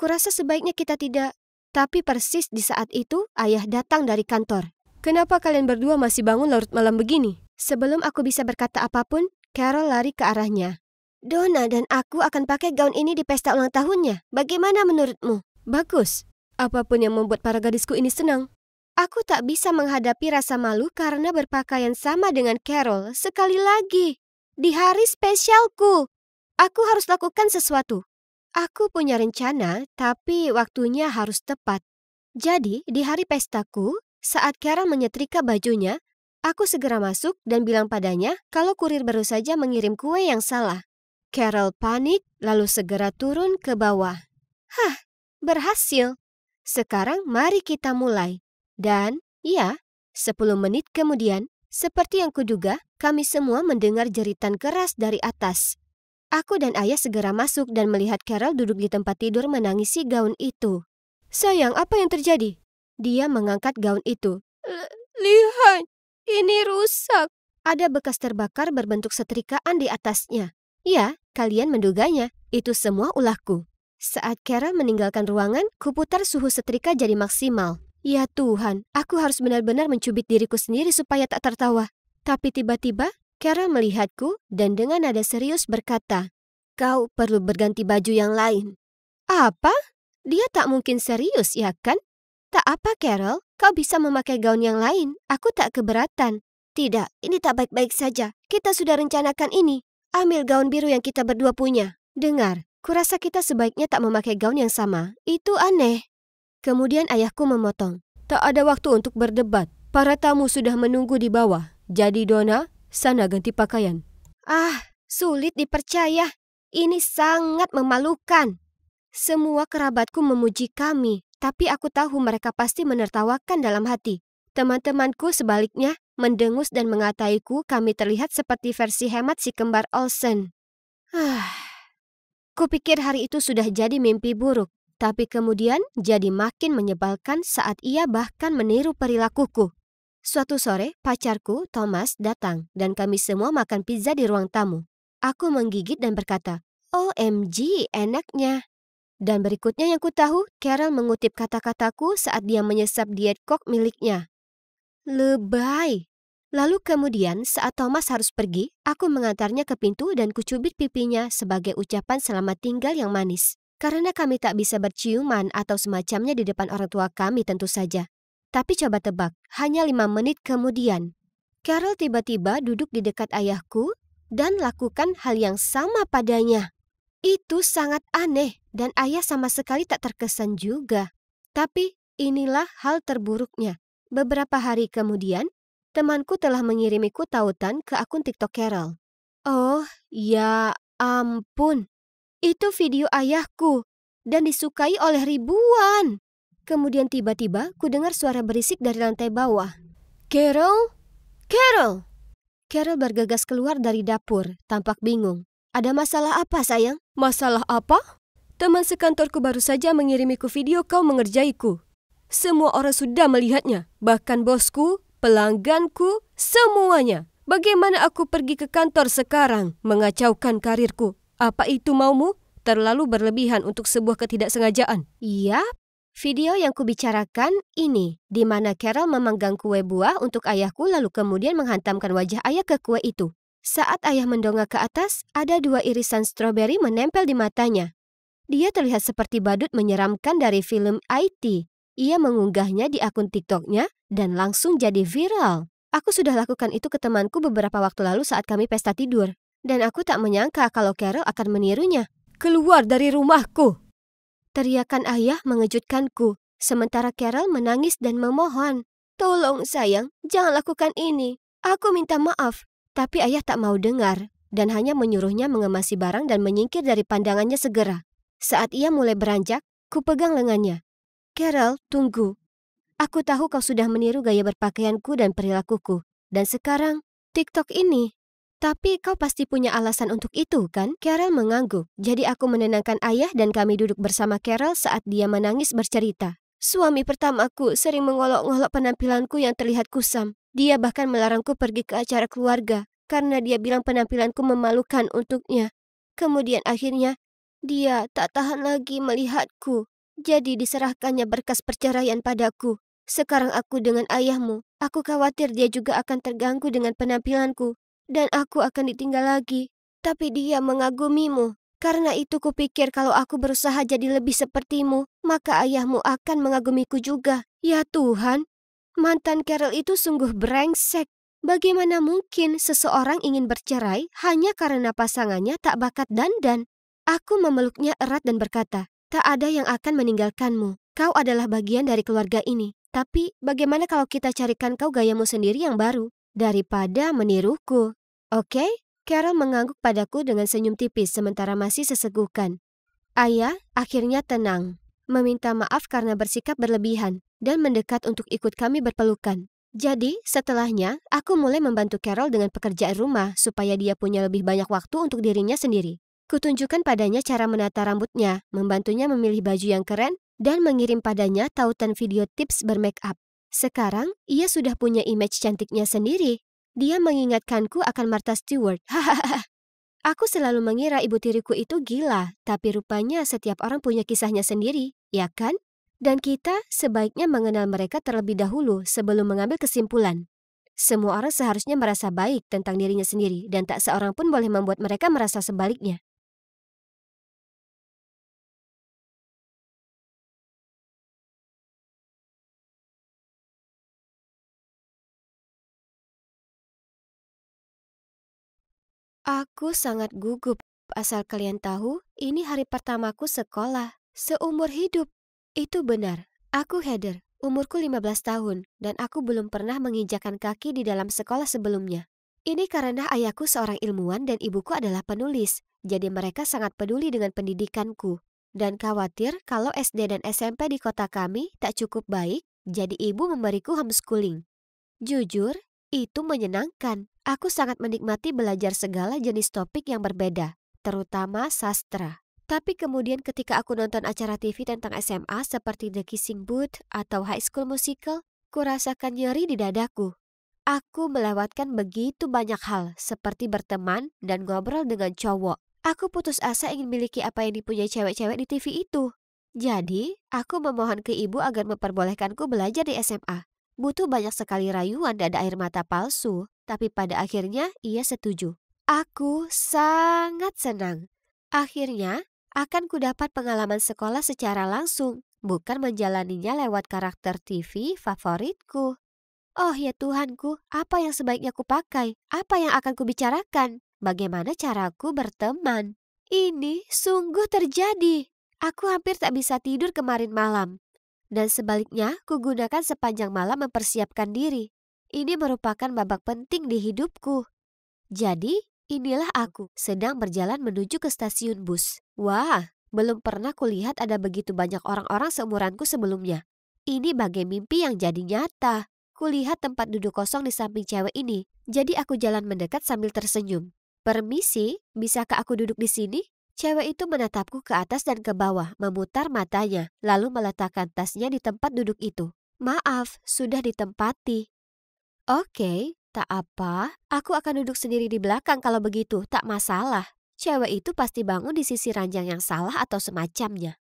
kurasa sebaiknya kita tidak. Tapi persis di saat itu, ayah datang dari kantor. Kenapa kalian berdua masih bangun larut malam begini? Sebelum aku bisa berkata apapun, Carol lari ke arahnya. Donna dan aku akan pakai gaun ini di pesta ulang tahunnya. Bagaimana menurutmu? Bagus. Apapun yang membuat para gadisku ini senang. Aku tak bisa menghadapi rasa malu karena berpakaian sama dengan Carol sekali lagi. Di hari spesialku, aku harus lakukan sesuatu. Aku punya rencana, tapi waktunya harus tepat. Jadi, di hari pestaku, saat Carol menyetrika bajunya, aku segera masuk dan bilang padanya kalau kurir baru saja mengirim kue yang salah. Carol panik, lalu segera turun ke bawah. Hah, berhasil. Sekarang mari kita mulai. Dan, ya, 10 menit kemudian, seperti yang kuduga, kami semua mendengar jeritan keras dari atas. Aku dan ayah segera masuk dan melihat Carol duduk di tempat tidur menangisi gaun itu. Sayang, apa yang terjadi? Dia mengangkat gaun itu. Lihat, ini rusak. Ada bekas terbakar berbentuk setrikaan di atasnya. Ya, kalian menduganya. Itu semua ulahku. Saat Carol meninggalkan ruangan, kuputar suhu setrika jadi maksimal. Ya Tuhan, aku harus benar-benar mencubit diriku sendiri supaya tak tertawa. Tapi tiba-tiba, Carol melihatku dan dengan nada serius berkata, "Kau perlu berganti baju yang lain." Apa? Dia tak mungkin serius, ya kan? Tak apa, Carol. Kau bisa memakai gaun yang lain. Aku tak keberatan. Tidak, ini tak baik-baik saja. Kita sudah rencanakan ini. Ambil gaun biru yang kita berdua punya. Dengar, kurasa kita sebaiknya tak memakai gaun yang sama. Itu aneh. Kemudian ayahku memotong. Tak ada waktu untuk berdebat. Para tamu sudah menunggu di bawah. Jadi Donna, sana ganti pakaian. Sulit dipercaya. Ini sangat memalukan. Semua kerabatku memuji kami, tapi aku tahu mereka pasti menertawakan dalam hati. Teman-temanku sebaliknya mendengus dan mengataiku kami terlihat seperti versi hemat si kembar Olsen. Kupikir hari itu sudah jadi mimpi buruk, tapi kemudian jadi makin menyebalkan saat ia bahkan meniru perilakuku. Suatu sore, pacarku, Thomas, datang dan kami semua makan pizza di ruang tamu. Aku menggigit dan berkata, "OMG, enaknya." Dan berikutnya yang ku tahu, Carol mengutip kata-kataku saat dia menyesap diet kok miliknya. Lebay. Lalu kemudian saat Thomas harus pergi, aku mengantarnya ke pintu dan kucubit pipinya sebagai ucapan selamat tinggal yang manis. Karena kami tak bisa berciuman atau semacamnya di depan orang tua kami tentu saja. Tapi coba tebak, hanya 5 menit kemudian, Carol tiba-tiba duduk di dekat ayahku dan lakukan hal yang sama padanya. Itu sangat aneh dan ayah sama sekali tak terkesan juga. Tapi inilah hal terburuknya. Beberapa hari kemudian, temanku telah mengirimiku tautan ke akun TikTok Carol. Oh, ya ampun. Itu video ayahku dan disukai oleh ribuan. Kemudian tiba-tiba ku dengar suara berisik dari lantai bawah. Carol? Carol! Carol bergegas keluar dari dapur, tampak bingung. Ada masalah apa, sayang? Masalah apa? Teman sekantorku baru saja mengirimiku video kau mengerjaiku. Semua orang sudah melihatnya, bahkan bosku, pelangganku, semuanya. Bagaimana aku pergi ke kantor sekarang, mengacaukan karirku? Apa itu maumu? Terlalu berlebihan untuk sebuah ketidaksengajaan. Iya, video yang kubicarakan ini, di mana Carol memanggang kue buah untuk ayahku lalu kemudian menghantamkan wajah ayah ke kue itu. Saat ayah mendongak ke atas, ada 2 irisan stroberi menempel di matanya. Dia terlihat seperti badut menyeramkan dari film IT. Ia mengunggahnya di akun TikToknya dan langsung jadi viral. Aku sudah lakukan itu ke temanku beberapa waktu lalu saat kami pesta tidur. Dan aku tak menyangka kalau Carol akan menirunya. Keluar dari rumahku! Teriakan ayah mengejutkanku, sementara Carol menangis dan memohon. Tolong sayang, jangan lakukan ini. Aku minta maaf. Tapi ayah tak mau dengar dan hanya menyuruhnya mengemasi barang dan menyingkir dari pandangannya segera. Saat ia mulai beranjak, ku pegang lengannya. Carol, tunggu. Aku tahu kau sudah meniru gaya berpakaianku dan perilakuku. Dan sekarang, TikTok ini. Tapi kau pasti punya alasan untuk itu, kan? Carol mengangguk. Jadi aku menenangkan ayah dan kami duduk bersama Carol saat dia menangis bercerita. Suami pertamaku sering mengolok-ngolok penampilanku yang terlihat kusam. Dia bahkan melarangku pergi ke acara keluarga karena dia bilang penampilanku memalukan untuknya. Kemudian akhirnya, dia tak tahan lagi melihatku. Jadi diserahkannya berkas perceraian padaku. Sekarang aku dengan ayahmu. Aku khawatir dia juga akan terganggu dengan penampilanku. Dan aku akan ditinggal lagi. Tapi dia mengagumimu. Karena itu kupikir kalau aku berusaha jadi lebih sepertimu, maka ayahmu akan mengagumiku juga. Ya Tuhan, mantan Carol itu sungguh brengsek. Bagaimana mungkin seseorang ingin bercerai hanya karena pasangannya tak bakat dandan? Aku memeluknya erat dan berkata, tak ada yang akan meninggalkanmu. Kau adalah bagian dari keluarga ini. Tapi bagaimana kalau kita carikan kau gayamu sendiri yang baru, daripada meniruku? Oke? Carol mengangguk padaku dengan senyum tipis sementara masih sesegukan. Ayah akhirnya tenang, meminta maaf karena bersikap berlebihan, dan mendekat untuk ikut kami berpelukan. Jadi, setelahnya, aku mulai membantu Carol dengan pekerjaan rumah supaya dia punya lebih banyak waktu untuk dirinya sendiri. Kutunjukkan padanya cara menata rambutnya, membantunya memilih baju yang keren, dan mengirim padanya tautan video tips bermake up. Sekarang, ia sudah punya image cantiknya sendiri. Dia mengingatkanku akan Martha Stewart. Hahaha. Aku selalu mengira ibu tiriku itu gila, tapi rupanya setiap orang punya kisahnya sendiri, ya kan? Dan kita sebaiknya mengenal mereka terlebih dahulu sebelum mengambil kesimpulan. Semua orang seharusnya merasa baik tentang dirinya sendiri, dan tak seorang pun boleh membuat mereka merasa sebaliknya. Aku sangat gugup. Asal kalian tahu, ini hari pertamaku sekolah. Seumur hidup. Itu benar. Aku Heather. Umurku 15 tahun. Dan aku belum pernah menginjakan kaki di dalam sekolah sebelumnya. Ini karena ayahku seorang ilmuwan dan ibuku adalah penulis. Jadi mereka sangat peduli dengan pendidikanku. Dan khawatir kalau SD dan SMP di kota kami tak cukup baik, jadi ibu memberiku homeschooling. Jujur, itu menyenangkan. Aku sangat menikmati belajar segala jenis topik yang berbeda, terutama sastra. Tapi kemudian ketika aku nonton acara TV tentang SMA seperti The Kissing Booth atau High School Musical, kurasakan nyeri di dadaku. Aku melewatkan begitu banyak hal seperti berteman dan ngobrol dengan cowok. Aku putus asa ingin miliki apa yang dipunyai cewek-cewek di TV itu. Jadi, aku memohon ke ibu agar memperbolehkanku belajar di SMA. Butuh banyak sekali rayuan dan air mata palsu, tapi pada akhirnya ia setuju. Aku sangat senang. Akhirnya, akan kudapat pengalaman sekolah secara langsung, bukan menjalaninya lewat karakter TV favoritku. Oh ya Tuhanku, apa yang sebaiknya kupakai? Apa yang akan kubicarakan? Bagaimana caraku berteman? Ini sungguh terjadi. Aku hampir tak bisa tidur kemarin malam. Dan sebaliknya, kugunakan sepanjang malam mempersiapkan diri. Ini merupakan babak penting di hidupku. Jadi, inilah aku sedang berjalan menuju ke stasiun bus. Wah, belum pernah kulihat ada begitu banyak orang-orang seumuranku sebelumnya. Ini bagai mimpi yang jadi nyata. Kulihat tempat duduk kosong di samping cewek ini. Jadi aku jalan mendekat sambil tersenyum. Permisi, bisakah aku duduk di sini? Cewek itu menatapku ke atas dan ke bawah, memutar matanya, lalu meletakkan tasnya di tempat duduk itu. Maaf, sudah ditempati. Oke, tak apa. Aku akan duduk sendiri di belakang kalau begitu, tak masalah. Cewek itu pasti bangun di sisi ranjang yang salah atau semacamnya.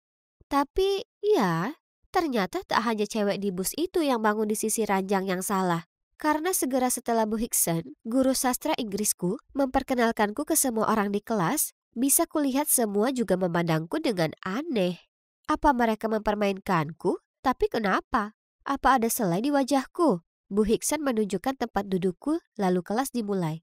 Tapi, ya, ternyata tak hanya cewek di bus itu yang bangun di sisi ranjang yang salah. Karena segera setelah Bu Hickson, guru sastra Inggrisku, memperkenalkanku ke semua orang di kelas, bisa kulihat semua juga memandangku dengan aneh. Apa mereka mempermainkanku? Tapi kenapa? Apa ada selai di wajahku? Bu Hickson menunjukkan tempat dudukku, lalu kelas dimulai.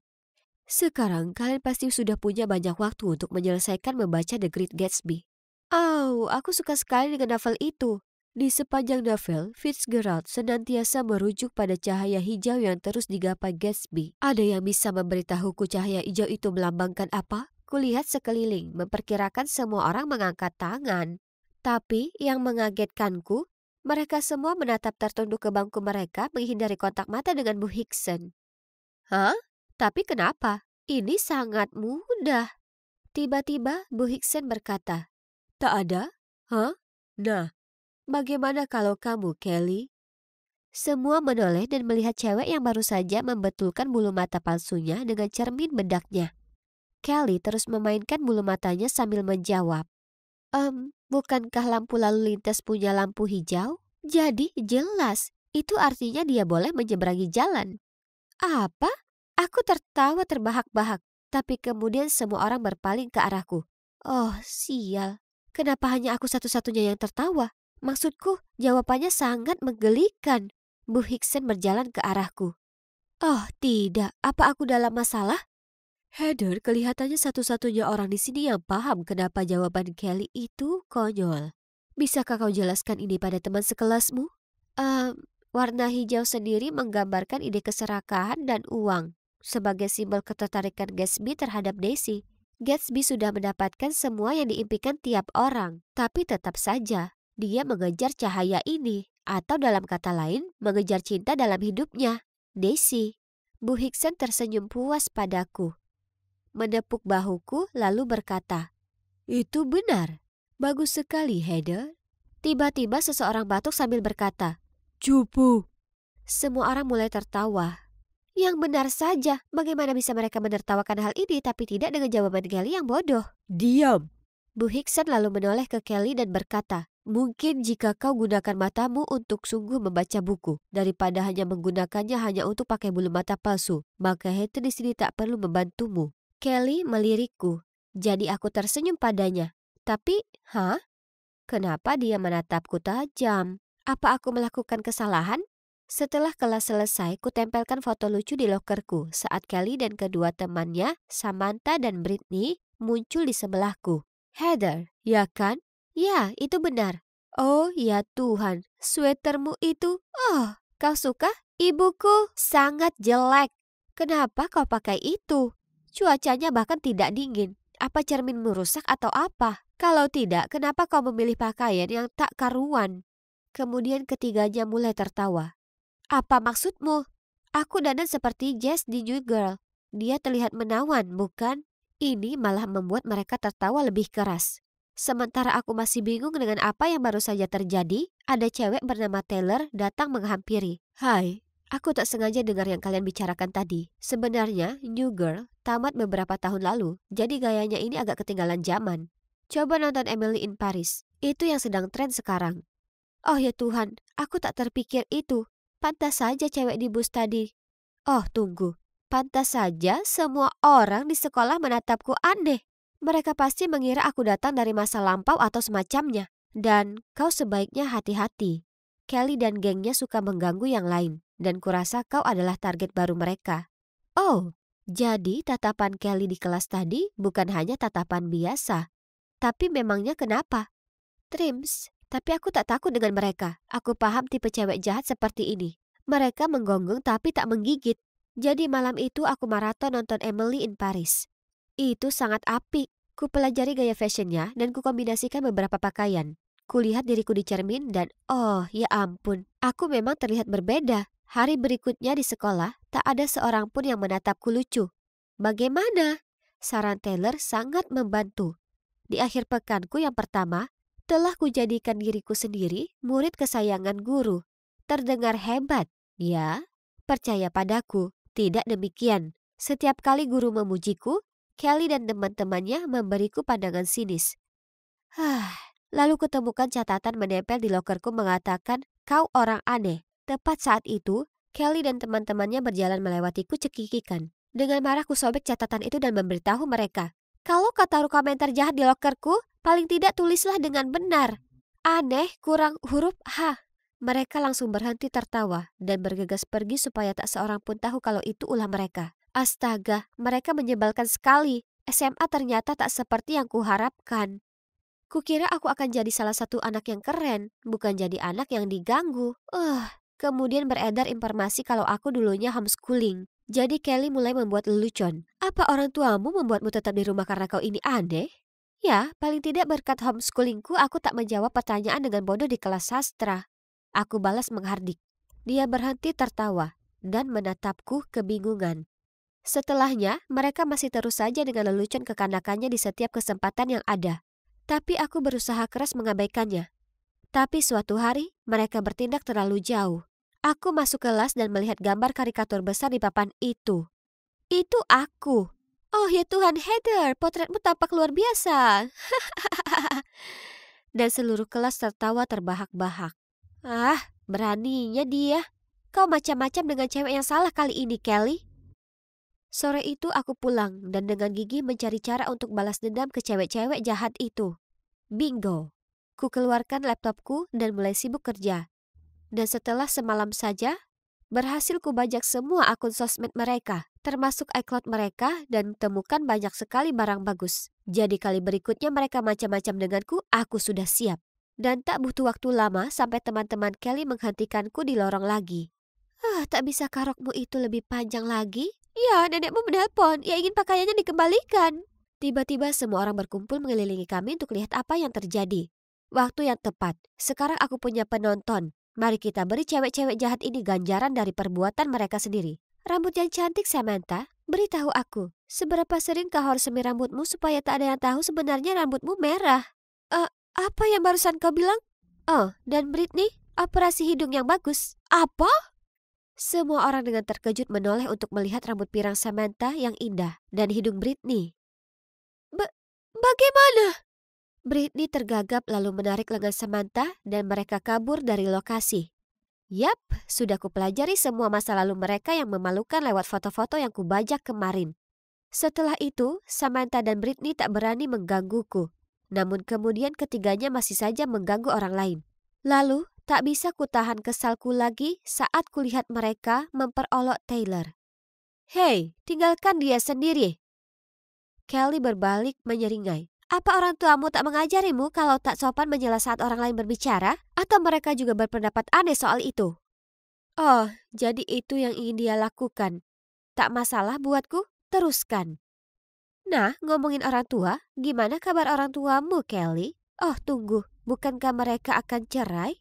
Sekarang kalian pasti sudah punya banyak waktu untuk menyelesaikan membaca The Great Gatsby. Oh, aku suka sekali dengan novel itu. Di sepanjang novel, Fitzgerald senantiasa merujuk pada cahaya hijau yang terus digapai Gatsby. Ada yang bisa memberitahuku cahaya hijau itu melambangkan apa? Kulihat sekeliling, memperkirakan semua orang mengangkat tangan. Tapi yang mengagetkanku, mereka semua menatap tertunduk ke bangku mereka menghindari kontak mata dengan Bu Hickson. Hah? Tapi kenapa? Ini sangat mudah. Tiba-tiba Bu Hickson berkata, tak ada? Hah? Nah, bagaimana kalau kamu, Kelly? Semua menoleh dan melihat cewek yang baru saja membetulkan bulu mata palsunya dengan cermin bedaknya. Kelly terus memainkan bulu matanya sambil menjawab, Bukankah lampu lalu lintas punya lampu hijau? Jadi jelas, itu artinya dia boleh menyeberangi jalan. Apa? Aku tertawa terbahak-bahak, tapi kemudian semua orang berpaling ke arahku. Oh, sial. Kenapa hanya aku satu-satunya yang tertawa? Maksudku, jawabannya sangat menggelikan. Bu Hickson berjalan ke arahku. Oh, tidak. Apa aku dalam masalah? Heather kelihatannya satu-satunya orang di sini yang paham kenapa jawaban Kelly itu konyol. Bisakah kau jelaskan ini pada teman sekelasmu? Warna hijau sendiri menggambarkan ide keserakahan dan uang sebagai simbol ketertarikan Gatsby terhadap Daisy. Gatsby sudah mendapatkan semua yang diimpikan tiap orang, tapi tetap saja dia mengejar cahaya ini, atau dalam kata lain, mengejar cinta dalam hidupnya, Daisy. Bu Hickson tersenyum puas padaku, menepuk bahuku lalu berkata, "Itu benar. Bagus sekali, Heather." Tiba-tiba seseorang batuk sambil berkata, "Cupu." Semua orang mulai tertawa. Yang benar saja, bagaimana bisa mereka menertawakan hal ini tapi tidak dengan jawaban Kelly yang bodoh? "Diam." Bu Hickson lalu menoleh ke Kelly dan berkata, "Mungkin jika kau gunakan matamu untuk sungguh membaca buku, daripada hanya menggunakannya hanya untuk pakai bulu mata palsu, maka Heather di sini tak perlu membantumu." Kelly melirikku, jadi aku tersenyum padanya. Tapi, kenapa dia menatapku tajam? Apa aku melakukan kesalahan? Setelah kelas selesai, kutempelkan foto lucu di lokerku saat Kelly dan kedua temannya, Samantha dan Britney, muncul di sebelahku. "Heather, ya kan?" "Ya, itu benar." "Oh ya Tuhan, sweatermu itu, kau suka?" "Ibuku, sangat jelek." "Kenapa kau pakai itu? Cuacanya bahkan tidak dingin. Apa cerminmu rusak atau apa? Kalau tidak, kenapa kau memilih pakaian yang tak karuan?" Kemudian ketiganya mulai tertawa. "Apa maksudmu? Aku dandan seperti Jess di New Girl. Dia terlihat menawan, bukan?" Ini malah membuat mereka tertawa lebih keras. Sementara aku masih bingung dengan apa yang baru saja terjadi, ada cewek bernama Taylor datang menghampiri. "Hai, aku tak sengaja dengar yang kalian bicarakan tadi. Sebenarnya New Girl tamat beberapa tahun lalu, jadi gayanya ini agak ketinggalan zaman. Coba nonton Emily in Paris. Itu yang sedang tren sekarang." "Oh ya Tuhan, aku tak terpikir itu. Pantas saja cewek di bus tadi." "Oh tunggu, pantas saja semua orang di sekolah menatapku aneh. Mereka pasti mengira aku datang dari masa lampau atau semacamnya. Dan kau sebaiknya hati-hati. Kelly dan gengnya suka mengganggu yang lain, dan kurasa kau adalah target baru mereka." "Oh, jadi tatapan Kelly di kelas tadi bukan hanya tatapan biasa. Tapi memangnya kenapa?" "Trims, tapi aku tak takut dengan mereka. Aku paham tipe cewek jahat seperti ini. Mereka menggonggong tapi tak menggigit. Jadi malam itu aku maraton nonton Emily in Paris. Itu sangat apik. Ku pelajari gaya fashionnya dan ku kombinasikan beberapa pakaian. Kulihat diriku di cermin dan oh ya ampun, aku memang terlihat berbeda. Hari berikutnya di sekolah, tak ada seorang pun yang menatapku lucu." "Bagaimana?" Saran Taylor sangat membantu. "Di akhir pekanku yang pertama, telah kujadikan diriku sendiri murid kesayangan guru. Terdengar hebat, ya? Percaya padaku, tidak demikian. Setiap kali guru memujiku, Kelly dan teman-temannya memberiku pandangan sinis. Lalu kutemukan catatan menempel di lokerku mengatakan, 'Kau orang aneh.' Tepat saat itu, Kelly dan teman-temannya berjalan melewatiku cekikikan. Dengan marah ku sobek catatan itu dan memberitahu mereka, 'Kalau kau taruh komentar jahat di lokerku, paling tidak tulislah dengan benar. Aneh kurang huruf H.'" Mereka langsung berhenti tertawa dan bergegas pergi supaya tak seorang pun tahu kalau itu ulah mereka. Astaga, mereka menyebalkan sekali. SMA ternyata tak seperti yang kuharapkan. Kukira aku akan jadi salah satu anak yang keren, bukan jadi anak yang diganggu. Kemudian beredar informasi kalau aku dulunya homeschooling. Jadi Kelly mulai membuat lelucon. "Apa orang tuamu membuatmu tetap di rumah karena kau ini aneh?" "Ya, paling tidak berkat homeschoolingku aku tak menjawab pertanyaan dengan bodoh di kelas sastra." Aku balas menghardik. Dia berhenti tertawa dan menatapku kebingungan. Setelahnya, mereka masih terus saja dengan lelucon kekanakannya di setiap kesempatan yang ada. Tapi aku berusaha keras mengabaikannya. Tapi suatu hari, mereka bertindak terlalu jauh. Aku masuk kelas dan melihat gambar karikatur besar di papan itu. Itu aku. "Oh ya Tuhan, Heather, potretmu tampak luar biasa." Dan seluruh kelas tertawa terbahak-bahak. Ah, beraninya dia. Kau macam-macam dengan cewek yang salah kali ini, Kelly. Sore itu aku pulang dan dengan gigih mencari cara untuk balas dendam ke cewek-cewek jahat itu. Bingo. Ku keluarkan laptopku dan mulai sibuk kerja. Dan setelah semalam saja, berhasil kubajak semua akun sosmed mereka, termasuk iCloud mereka dan temukan banyak sekali barang bagus. Jadi kali berikutnya mereka macam-macam denganku, aku sudah siap. Dan tak butuh waktu lama sampai teman-teman Kelly menghentikanku di lorong lagi. Tak bisakah rokmu itu lebih panjang lagi? Ya, nenekmu menelpon. Ia ingin pakaiannya dikembalikan. Tiba-tiba semua orang berkumpul mengelilingi kami untuk lihat apa yang terjadi. Waktu yang tepat. Sekarang aku punya penonton. Mari kita beri cewek-cewek jahat ini ganjaran dari perbuatan mereka sendiri. Rambut yang cantik, Samantha. Beritahu aku, seberapa sering kau harus semir rambutmu supaya tak ada yang tahu sebenarnya rambutmu merah? Apa yang barusan kau bilang? Oh, dan Britney, operasi hidung yang bagus. Apa? Semua orang dengan terkejut menoleh untuk melihat rambut pirang Samantha yang indah dan hidung Britney. Bagaimana? Britney tergagap lalu menarik lengan Samantha dan mereka kabur dari lokasi. Yap, sudah kupelajari semua masa lalu mereka yang memalukan lewat foto-foto yang kubajak kemarin. Setelah itu, Samantha dan Britney tak berani menggangguku. Namun kemudian ketiganya masih saja mengganggu orang lain. Lalu, tak bisa kutahan kesalku lagi saat kulihat mereka memperolok Taylor. Hei, tinggalkan dia sendiri. Kelly berbalik menyeringai. Apa orang tuamu tak mengajarimu kalau tak sopan menyela saat orang lain berbicara? Atau mereka juga berpendapat aneh soal itu? Oh, jadi itu yang ingin dia lakukan. Tak masalah buatku, teruskan. Nah, ngomongin orang tua, gimana kabar orang tuamu, Kelly? Oh, tunggu, bukankah mereka akan cerai?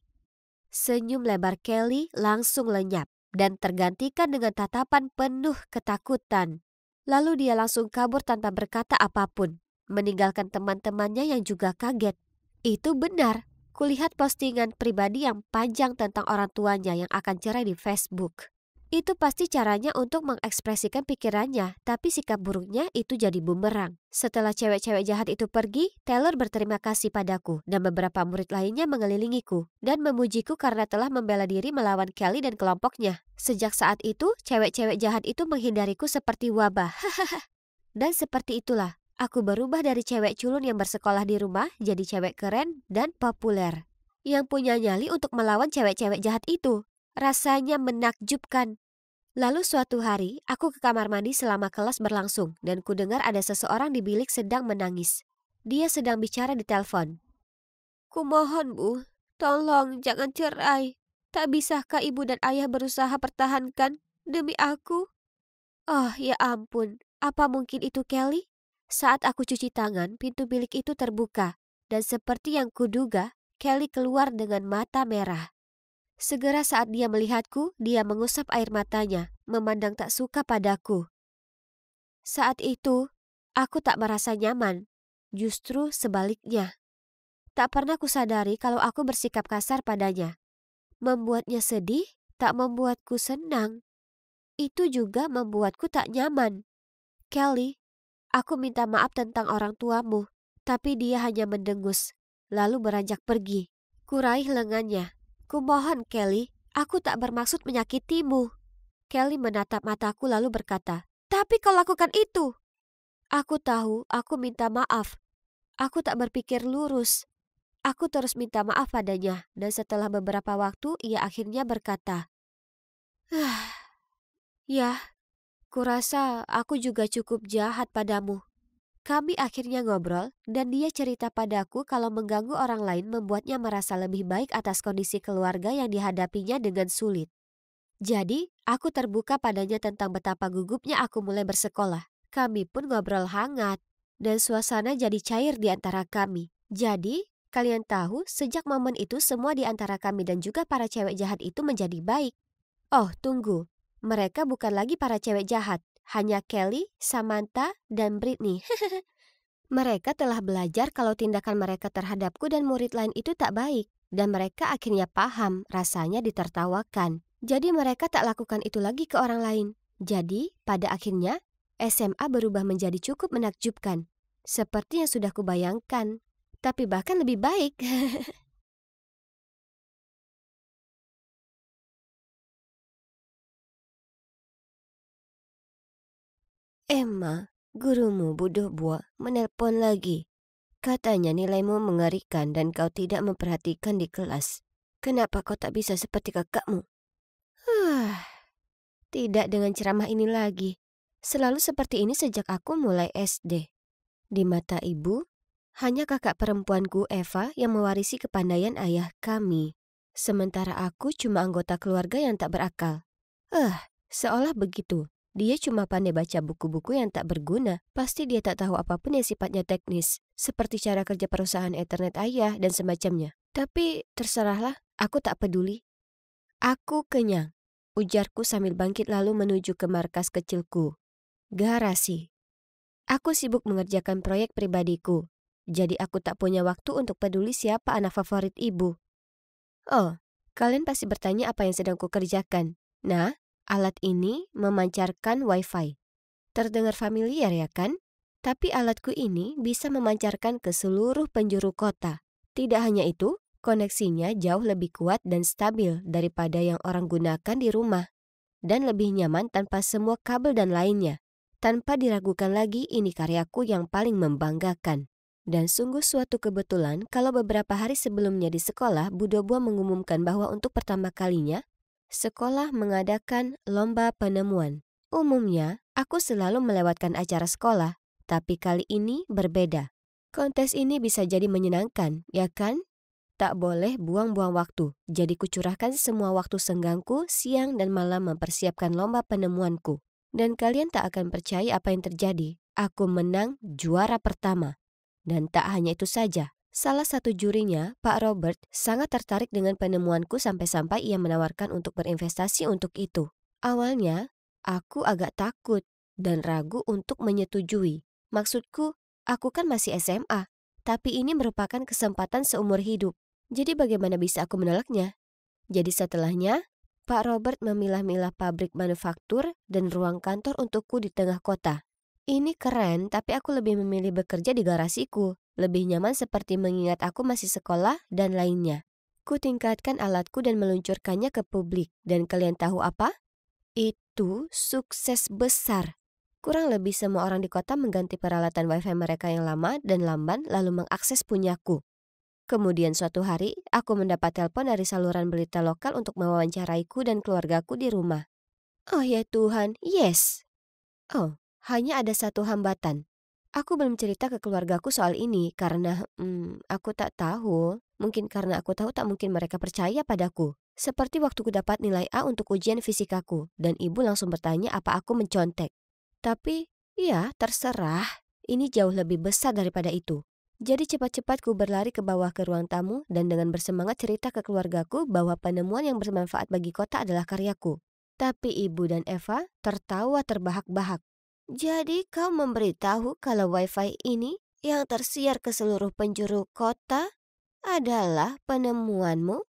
Senyum lebar Kelly langsung lenyap dan tergantikan dengan tatapan penuh ketakutan. Lalu dia langsung kabur tanpa berkata apapun, meninggalkan teman-temannya yang juga kaget. Itu benar, kulihat postingan pribadi yang panjang tentang orang tuanya yang akan cerai di Facebook. Itu pasti caranya untuk mengekspresikan pikirannya, tapi sikap buruknya itu jadi bumerang. Setelah cewek-cewek jahat itu pergi, Taylor berterima kasih padaku dan beberapa murid lainnya mengelilingiku dan memujiku karena telah membela diri melawan Kelly dan kelompoknya. Sejak saat itu, cewek-cewek jahat itu menghindariku seperti wabah. Dan seperti itulah, aku berubah dari cewek culun yang bersekolah di rumah jadi cewek keren dan populer. Yang punya nyali untuk melawan cewek-cewek jahat itu. Rasanya menakjubkan. Lalu suatu hari, aku ke kamar mandi selama kelas berlangsung dan kudengar ada seseorang di bilik sedang menangis. Dia sedang bicara di telepon. Kumohon Bu, tolong jangan cerai. Tak bisakah ibu dan ayah berusaha pertahankan demi aku? Oh ya ampun, apa mungkin itu Kelly? Saat aku cuci tangan, pintu bilik itu terbuka. Dan seperti yang kuduga, Kelly keluar dengan mata merah. Segera saat dia melihatku, dia mengusap air matanya, memandang tak suka padaku. Saat itu, aku tak merasa nyaman, justru sebaliknya. Tak pernah kusadari kalau aku bersikap kasar padanya. Membuatnya sedih, tak membuatku senang. Itu juga membuatku tak nyaman. Kelly, aku minta maaf tentang orang tuamu, tapi dia hanya mendengus, lalu beranjak pergi. Kuraih lengannya. Kumohon Kelly, aku tak bermaksud menyakitimu. Kelly menatap mataku lalu berkata, tapi kau lakukan itu. Aku tahu, aku minta maaf. Aku tak berpikir lurus. Aku terus minta maaf padanya dan setelah beberapa waktu ia akhirnya berkata, ya, kurasa aku juga cukup jahat padamu. Kami akhirnya ngobrol dan dia cerita padaku kalau mengganggu orang lain membuatnya merasa lebih baik atas kondisi keluarga yang dihadapinya dengan sulit. Jadi, aku terbuka padanya tentang betapa gugupnya aku mulai bersekolah. Kami pun ngobrol hangat dan suasana jadi cair di antara kami. Jadi, kalian tahu sejak momen itu semua di antara kami dan juga para cewek jahat itu menjadi baik. Oh, tunggu. Mereka bukan lagi para cewek jahat. Hanya Kelly, Samantha, dan Britney. Mereka telah belajar kalau tindakan mereka terhadapku dan murid lain itu tak baik. Dan mereka akhirnya paham rasanya ditertawakan. Jadi mereka tak lakukan itu lagi ke orang lain. Jadi, pada akhirnya, SMA berubah menjadi cukup menakjubkan. Seperti yang sudah kubayangkan. tapi bahkan lebih baik. Emma, gurumu bodoh buah, menelpon lagi. Katanya nilaimu mengerikan dan kau tidak memperhatikan di kelas. Kenapa kau tak bisa seperti kakakmu? Tidak dengan ceramah ini lagi. Selalu seperti ini sejak aku mulai SD. Di mata ibu, hanya kakak perempuanku Eva yang mewarisi kepandaian ayah kami. Sementara aku cuma anggota keluarga yang tak berakal. Seolah begitu. Dia cuma pandai baca buku-buku yang tak berguna. Pasti dia tak tahu apapun yang sifatnya teknis, seperti cara kerja perusahaan internet ayah dan semacamnya. Tapi terserahlah, aku tak peduli. Aku kenyang, ujarku sambil bangkit lalu menuju ke markas kecilku. Garasi. Aku sibuk mengerjakan proyek pribadiku, jadi aku tak punya waktu untuk peduli siapa anak favorit ibu. Oh, kalian pasti bertanya apa yang sedang kukerjakan. Nah, alat ini memancarkan Wi-Fi. Terdengar familiar ya kan? Tapi alatku ini bisa memancarkan ke seluruh penjuru kota. Tidak hanya itu, koneksinya jauh lebih kuat dan stabil daripada yang orang gunakan di rumah. Dan lebih nyaman tanpa semua kabel dan lainnya. Tanpa diragukan lagi, ini karyaku yang paling membanggakan. Dan sungguh suatu kebetulan kalau beberapa hari sebelumnya di sekolah, Bu Dobo mengumumkan bahwa untuk pertama kalinya, sekolah mengadakan lomba penemuan. Umumnya, aku selalu melewatkan acara sekolah, tapi kali ini berbeda. Kontes ini bisa jadi menyenangkan, ya kan? Tak boleh buang-buang waktu, jadi kucurahkan semua waktu senggangku siang dan malam mempersiapkan lomba penemuanku. Dan kalian tak akan percaya apa yang terjadi. Aku menang juara pertama. Dan tak hanya itu saja, salah satu jurinya, Pak Robert, sangat tertarik dengan penemuanku sampai-sampai ia menawarkan untuk berinvestasi untuk itu. Awalnya, aku agak takut dan ragu untuk menyetujui. Maksudku, aku kan masih SMA, tapi ini merupakan kesempatan seumur hidup. Jadi bagaimana bisa aku menolaknya? Jadi setelahnya, Pak Robert memilah-milah pabrik manufaktur dan ruang kantor untukku di tengah kota. Ini keren, tapi aku lebih memilih bekerja di garasiku. Lebih nyaman seperti mengingat aku masih sekolah dan lainnya. Ku tingkatkan alatku dan meluncurkannya ke publik. Dan kalian tahu apa? Itu sukses besar. Kurang lebih semua orang di kota mengganti peralatan Wi-Fi mereka yang lama dan lamban lalu mengakses punyaku. Kemudian suatu hari, aku mendapat telepon dari saluran berita lokal untuk mewawancaraiku dan keluargaku di rumah. Oh ya Tuhan, yes. Oh. Hanya ada satu hambatan. Aku belum cerita ke keluargaku soal ini karena aku tak tahu. Mungkin karena aku tahu tak mungkin mereka percaya padaku. Seperti waktu ku dapat nilai A untuk ujian fisikaku dan ibu langsung bertanya apa aku mencontek. Tapi ya terserah, ini jauh lebih besar daripada itu. Jadi cepat-cepat ku berlari ke bawah ke ruang tamu dan dengan bersemangat cerita ke keluargaku bahwa penemuan yang bermanfaat bagi kota adalah karyaku. Tapi ibu dan Eva tertawa terbahak-bahak. Jadi kau memberitahu kalau Wi-Fi ini yang tersiar ke seluruh penjuru kota adalah penemuanmu?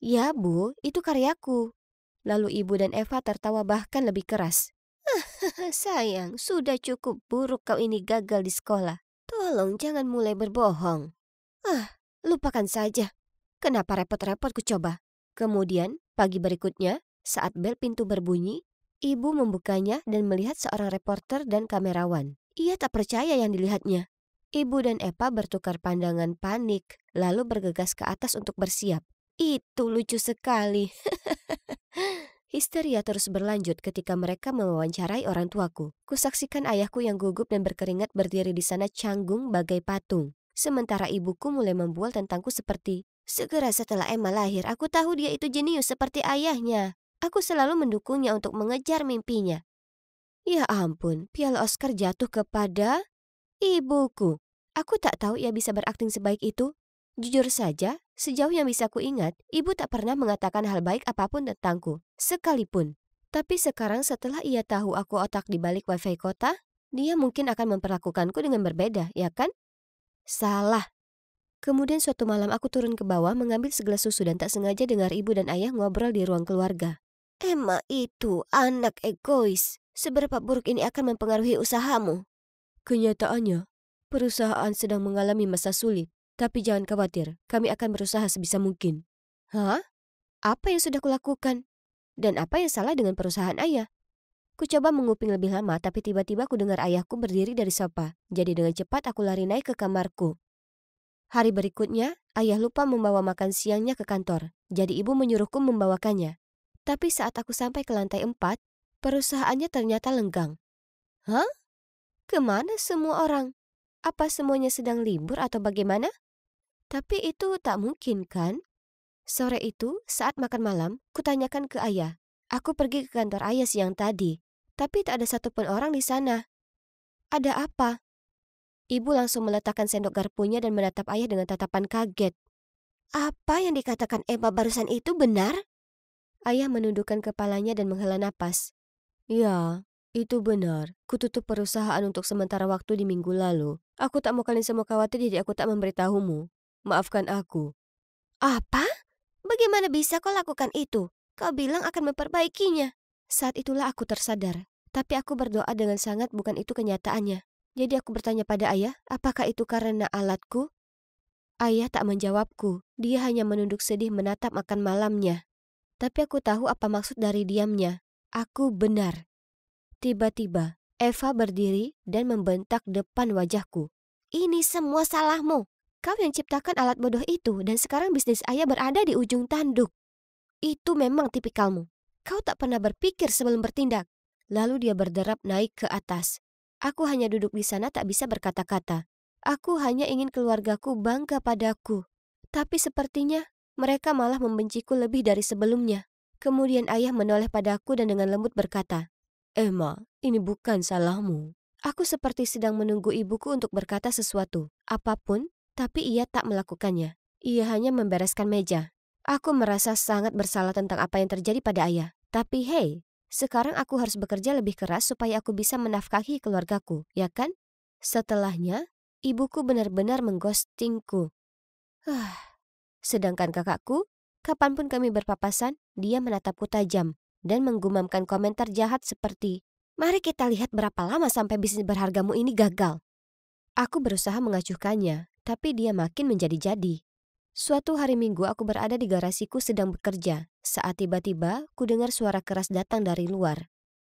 Ya Bu, itu karyaku. Lalu ibu dan Eva tertawa bahkan lebih keras. Sayang, sudah cukup buruk kau ini gagal di sekolah. Tolong jangan mulai berbohong. Lupakan saja. Kenapa repot-repot ku coba? Kemudian, pagi berikutnya, saat bel pintu berbunyi, ibu membukanya dan melihat seorang reporter dan kamerawan. Ia tak percaya yang dilihatnya. Ibu dan Eva bertukar pandangan panik, lalu bergegas ke atas untuk bersiap. Itu lucu sekali. Histeria terus berlanjut ketika mereka mewawancarai orang tuaku. Kusaksikan ayahku yang gugup dan berkeringat berdiri di sana canggung bagai patung. Sementara ibuku mulai membual tentangku seperti, segera setelah Emma lahir, aku tahu dia itu jenius seperti ayahnya. Aku selalu mendukungnya untuk mengejar mimpinya. Ya ampun, piala Oscar jatuh kepada ibuku. Aku tak tahu ia bisa berakting sebaik itu. Jujur saja, sejauh yang bisa ku ingat, ibu tak pernah mengatakan hal baik apapun tentangku, sekalipun. Tapi sekarang setelah ia tahu aku otak di balik Wi-Fi kota, dia mungkin akan memperlakukanku dengan berbeda, ya kan? Salah. Kemudian suatu malam aku turun ke bawah mengambil segelas susu dan tak sengaja dengar ibu dan ayah ngobrol di ruang keluarga. Emma itu anak egois. Seberapa buruk ini akan mempengaruhi usahamu? Kenyataannya, perusahaan sedang mengalami masa sulit. Tapi jangan khawatir, kami akan berusaha sebisa mungkin. Hah? Apa yang sudah kulakukan? Dan apa yang salah dengan perusahaan ayah? Ku coba menguping lebih lama, tapi tiba-tiba ku dengar ayahku berdiri dari sofa. Jadi dengan cepat aku lari naik ke kamarku. Hari berikutnya, ayah lupa membawa makan siangnya ke kantor. Jadi ibu menyuruhku membawakannya. Tapi saat aku sampai ke lantai 4, perusahaannya ternyata lenggang. Hah? Kemana semua orang? Apa semuanya sedang libur atau bagaimana? Tapi itu tak mungkin kan? Sore itu, saat makan malam, kutanyakan ke ayah. Aku pergi ke kantor ayah siang tadi, tapi tak ada satupun orang di sana. Ada apa? Ibu langsung meletakkan sendok garpunya dan menatap ayah dengan tatapan kaget. Apa yang dikatakan Emma barusan itu benar? Ayah menundukkan kepalanya dan menghela napas. Ya, itu benar. Kututup perusahaan untuk sementara waktu di minggu lalu. Aku tak mau kalian semua khawatir, jadi aku tak memberitahumu. Maafkan aku. Apa? Bagaimana bisa kau lakukan itu? Kau bilang akan memperbaikinya. Saat itulah aku tersadar. Tapi aku berdoa dengan sangat, bukan itu kenyataannya. Jadi aku bertanya pada ayah, apakah itu karena alatku? Ayah tak menjawabku. Dia hanya menunduk sedih menatap makan malamnya. Tapi aku tahu apa maksud dari diamnya. Aku benar. Tiba-tiba, Eva berdiri dan membentak depan wajahku. Ini semua salahmu. Kau yang ciptakan alat bodoh itu dan sekarang bisnis ayah berada di ujung tanduk. Itu memang tipikalmu. Kau tak pernah berpikir sebelum bertindak. Lalu dia berderap naik ke atas. Aku hanya duduk di sana tak bisa berkata-kata. Aku hanya ingin keluargaku bangga padaku. Tapi sepertinya mereka malah membenciku lebih dari sebelumnya. Kemudian ayah menoleh padaku dan dengan lembut berkata, Emma, ini bukan salahmu. Aku seperti sedang menunggu ibuku untuk berkata sesuatu, apapun, tapi ia tak melakukannya. Ia hanya membereskan meja. Aku merasa sangat bersalah tentang apa yang terjadi pada ayah. Tapi hey, sekarang aku harus bekerja lebih keras supaya aku bisa menafkahi keluargaku, ya kan? Setelahnya, ibuku benar-benar mengghostingku. Sedangkan kakakku, kapanpun kami berpapasan, dia menatapku tajam dan menggumamkan komentar jahat seperti, mari kita lihat berapa lama sampai bisnis berhargamu ini gagal. Aku berusaha mengacuhkannya, tapi dia makin menjadi-jadi. Suatu hari Minggu aku berada di garasiku sedang bekerja, saat tiba-tiba ku dengar suara keras datang dari luar.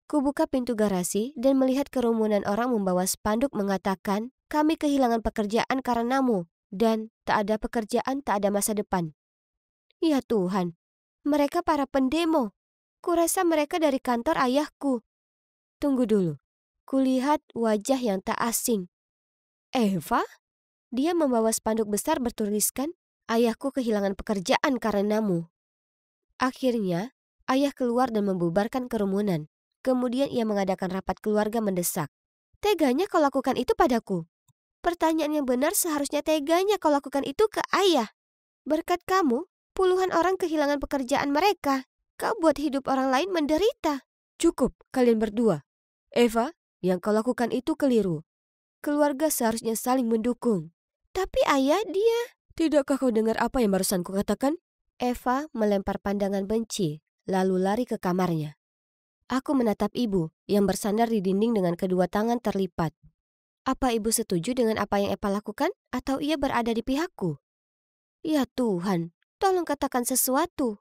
Ku buka pintu garasi dan melihat kerumunan orang membawa spanduk mengatakan, kami kehilangan pekerjaan karenamu, dan tak ada pekerjaan, tak ada masa depan. Ya Tuhan, mereka para pendemo. Kurasa mereka dari kantor ayahku. Tunggu dulu, kulihat wajah yang tak asing. Eva? Dia membawa spanduk besar bertuliskan, ayahku kehilangan pekerjaan karenamu. Akhirnya, ayah keluar dan membubarkan kerumunan. Kemudian ia mengadakan rapat keluarga mendesak. Teganya kau lakukan itu padaku. Pertanyaan yang benar seharusnya teganya kau lakukan itu ke ayah. Berkat kamu, puluhan orang kehilangan pekerjaan mereka. Kau buat hidup orang lain menderita. Cukup, kalian berdua. Eva, yang kau lakukan itu keliru. Keluarga seharusnya saling mendukung. Tapi ayah, dia... Tidakkah kau dengar apa yang barusan kukatakan? Eva melempar pandangan benci, lalu lari ke kamarnya. Aku menatap ibu yang bersandar di dinding dengan kedua tangan terlipat. Apa ibu setuju dengan apa yang Eva lakukan? Atau ia berada di pihakku? Ya Tuhan, tolong katakan sesuatu.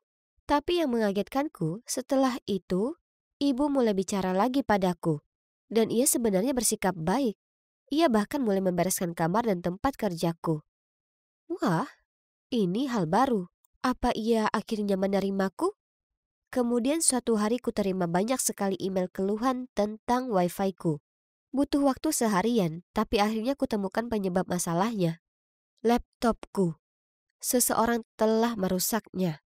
Tapi yang mengagetkanku, setelah itu, ibu mulai bicara lagi padaku. Dan ia sebenarnya bersikap baik. Ia bahkan mulai membereskan kamar dan tempat kerjaku. Wah, ini hal baru. Apa ia akhirnya menerimaku? Kemudian suatu hari ku terima banyak sekali email keluhan tentang wifi-ku. Butuh waktu seharian, tapi akhirnya ku temukan penyebab masalahnya. Laptopku. Seseorang telah merusaknya.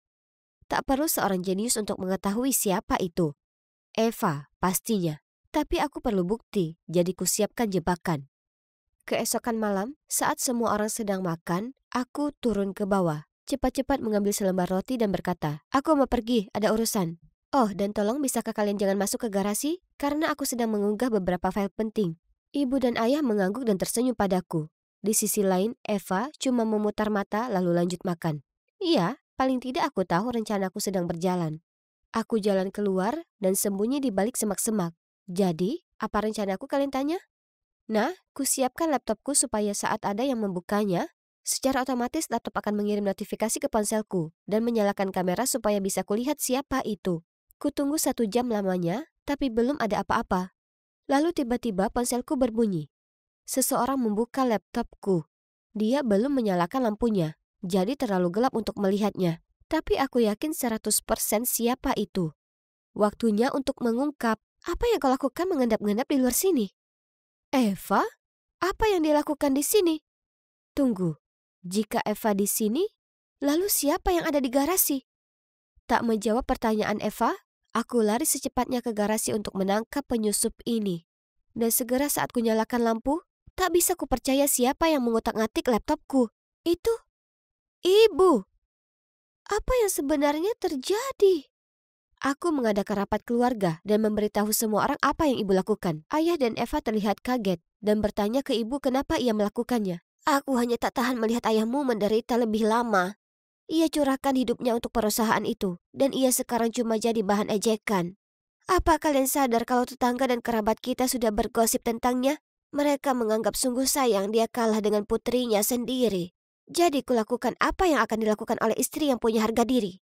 Tak perlu seorang jenius untuk mengetahui siapa itu. Eva, pastinya. Tapi aku perlu bukti, jadi ku siapkan jebakan. Keesokan malam, saat semua orang sedang makan, aku turun ke bawah. Cepat-cepat mengambil selembar roti dan berkata, aku mau pergi, ada urusan. Oh, dan tolong bisakah kalian jangan masuk ke garasi? Karena aku sedang mengunggah beberapa file penting. Ibu dan ayah mengangguk dan tersenyum padaku. Di sisi lain, Eva cuma memutar mata lalu lanjut makan. Iya, paling tidak aku tahu rencanaku sedang berjalan. Aku jalan keluar dan sembunyi di balik semak-semak. Jadi, apa rencanaku kalian tanya? Nah, kusiapkan laptopku supaya saat ada yang membukanya, Secara otomatis laptop akan mengirim notifikasi ke ponselku dan menyalakan kamera supaya bisa kulihat siapa itu. Kutunggu 1 jam lamanya, tapi belum ada apa-apa. Lalu tiba-tiba ponselku berbunyi. Seseorang membuka laptopku. Dia belum menyalakan lampunya, jadi terlalu gelap untuk melihatnya. Tapi aku yakin 100% siapa itu. Waktunya untuk mengungkap. Apa yang kau lakukan mengendap-endap di luar sini? Eva? Apa yang dilakukan di sini? Tunggu, jika Eva di sini, lalu siapa yang ada di garasi? Tak menjawab pertanyaan Eva, aku lari secepatnya ke garasi untuk menangkap penyusup ini. Dan segera saat kunyalakan lampu, tak bisa kupercaya siapa yang mengutak-ngatik laptopku. Itu ibu. Apa yang sebenarnya terjadi? Aku mengadakan rapat keluarga dan memberitahu semua orang apa yang ibu lakukan. Ayah dan Eva terlihat kaget dan bertanya ke ibu kenapa ia melakukannya. Aku hanya tak tahan melihat ayahmu menderita lebih lama. Ia curahkan hidupnya untuk perusahaan itu, dan ia sekarang cuma jadi bahan ejekan. Apa kalian sadar kalau tetangga dan kerabat kita sudah bergosip tentangnya? Mereka menganggap sungguh sayang dia kalah dengan putrinya sendiri. Jadi kulakukan apa yang akan dilakukan oleh istri yang punya harga diri.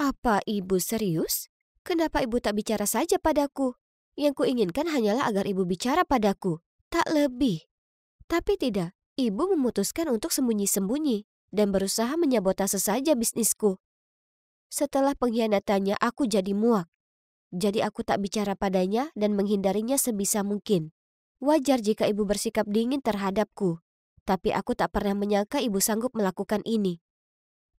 Apa ibu serius? Kenapa ibu tak bicara saja padaku? Yang kuinginkan hanyalah agar ibu bicara padaku, tak lebih. Tapi tidak, ibu memutuskan untuk sembunyi-sembunyi dan berusaha menyabotase saja bisnisku. Setelah pengkhianatannya aku jadi muak. Jadi aku tak bicara padanya dan menghindarinya sebisa mungkin. Wajar jika ibu bersikap dingin terhadapku. Tapi aku tak pernah menyangka ibu sanggup melakukan ini.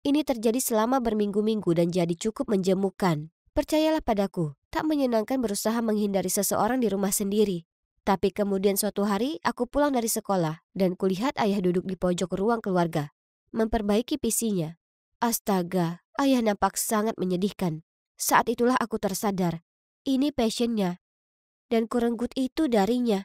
Ini terjadi selama berminggu-minggu dan jadi cukup menjemukan. Percayalah padaku, tak menyenangkan berusaha menghindari seseorang di rumah sendiri. Tapi kemudian suatu hari aku pulang dari sekolah dan kulihat ayah duduk di pojok ruang keluarga, memperbaiki PC-nya. Astaga, ayah nampak sangat menyedihkan. Saat itulah aku tersadar, ini passion-nya dan kurenggut itu darinya.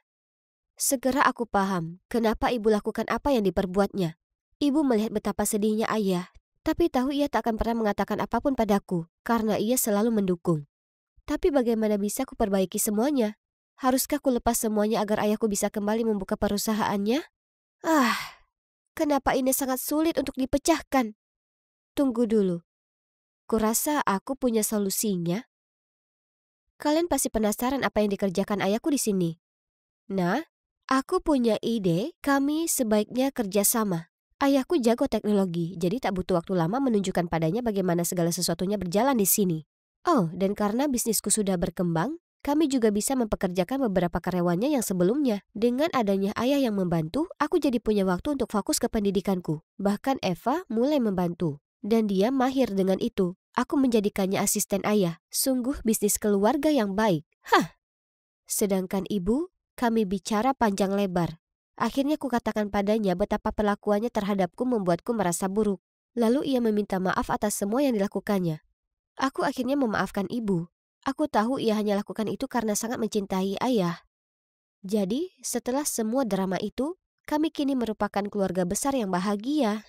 Segera aku paham kenapa ibu lakukan apa yang diperbuatnya. Ibu melihat betapa sedihnya ayah, tapi tahu ia tak akan pernah mengatakan apapun padaku karena ia selalu mendukung. Tapi bagaimana bisa ku perbaiki semuanya? Haruskah ku lepas semuanya agar ayahku bisa kembali membuka perusahaannya? Kenapa ini sangat sulit untuk dipecahkan? Tunggu dulu. Kurasa aku punya solusinya. Kalian pasti penasaran apa yang dikerjakan ayahku di sini. Nah, aku punya ide, kami sebaiknya kerjasama. Ayahku jago teknologi, jadi tak butuh waktu lama menunjukkan padanya bagaimana segala sesuatunya berjalan di sini. Oh, dan karena bisnisku sudah berkembang, kami juga bisa mempekerjakan beberapa karyawannya yang sebelumnya. Dengan adanya ayah yang membantu, aku jadi punya waktu untuk fokus ke pendidikanku. Bahkan Eva mulai membantu. Dan dia mahir dengan itu. Aku menjadikannya asisten ayah. Sungguh bisnis keluarga yang baik. Sedangkan ibu, kami bicara panjang lebar. Akhirnya kukatakan padanya betapa perlakuannya terhadapku membuatku merasa buruk. Lalu ia meminta maaf atas semua yang dilakukannya. Aku akhirnya memaafkan ibu. Aku tahu ia hanya lakukan itu karena sangat mencintai ayah. Jadi, setelah semua drama itu, kami kini merupakan keluarga besar yang bahagia.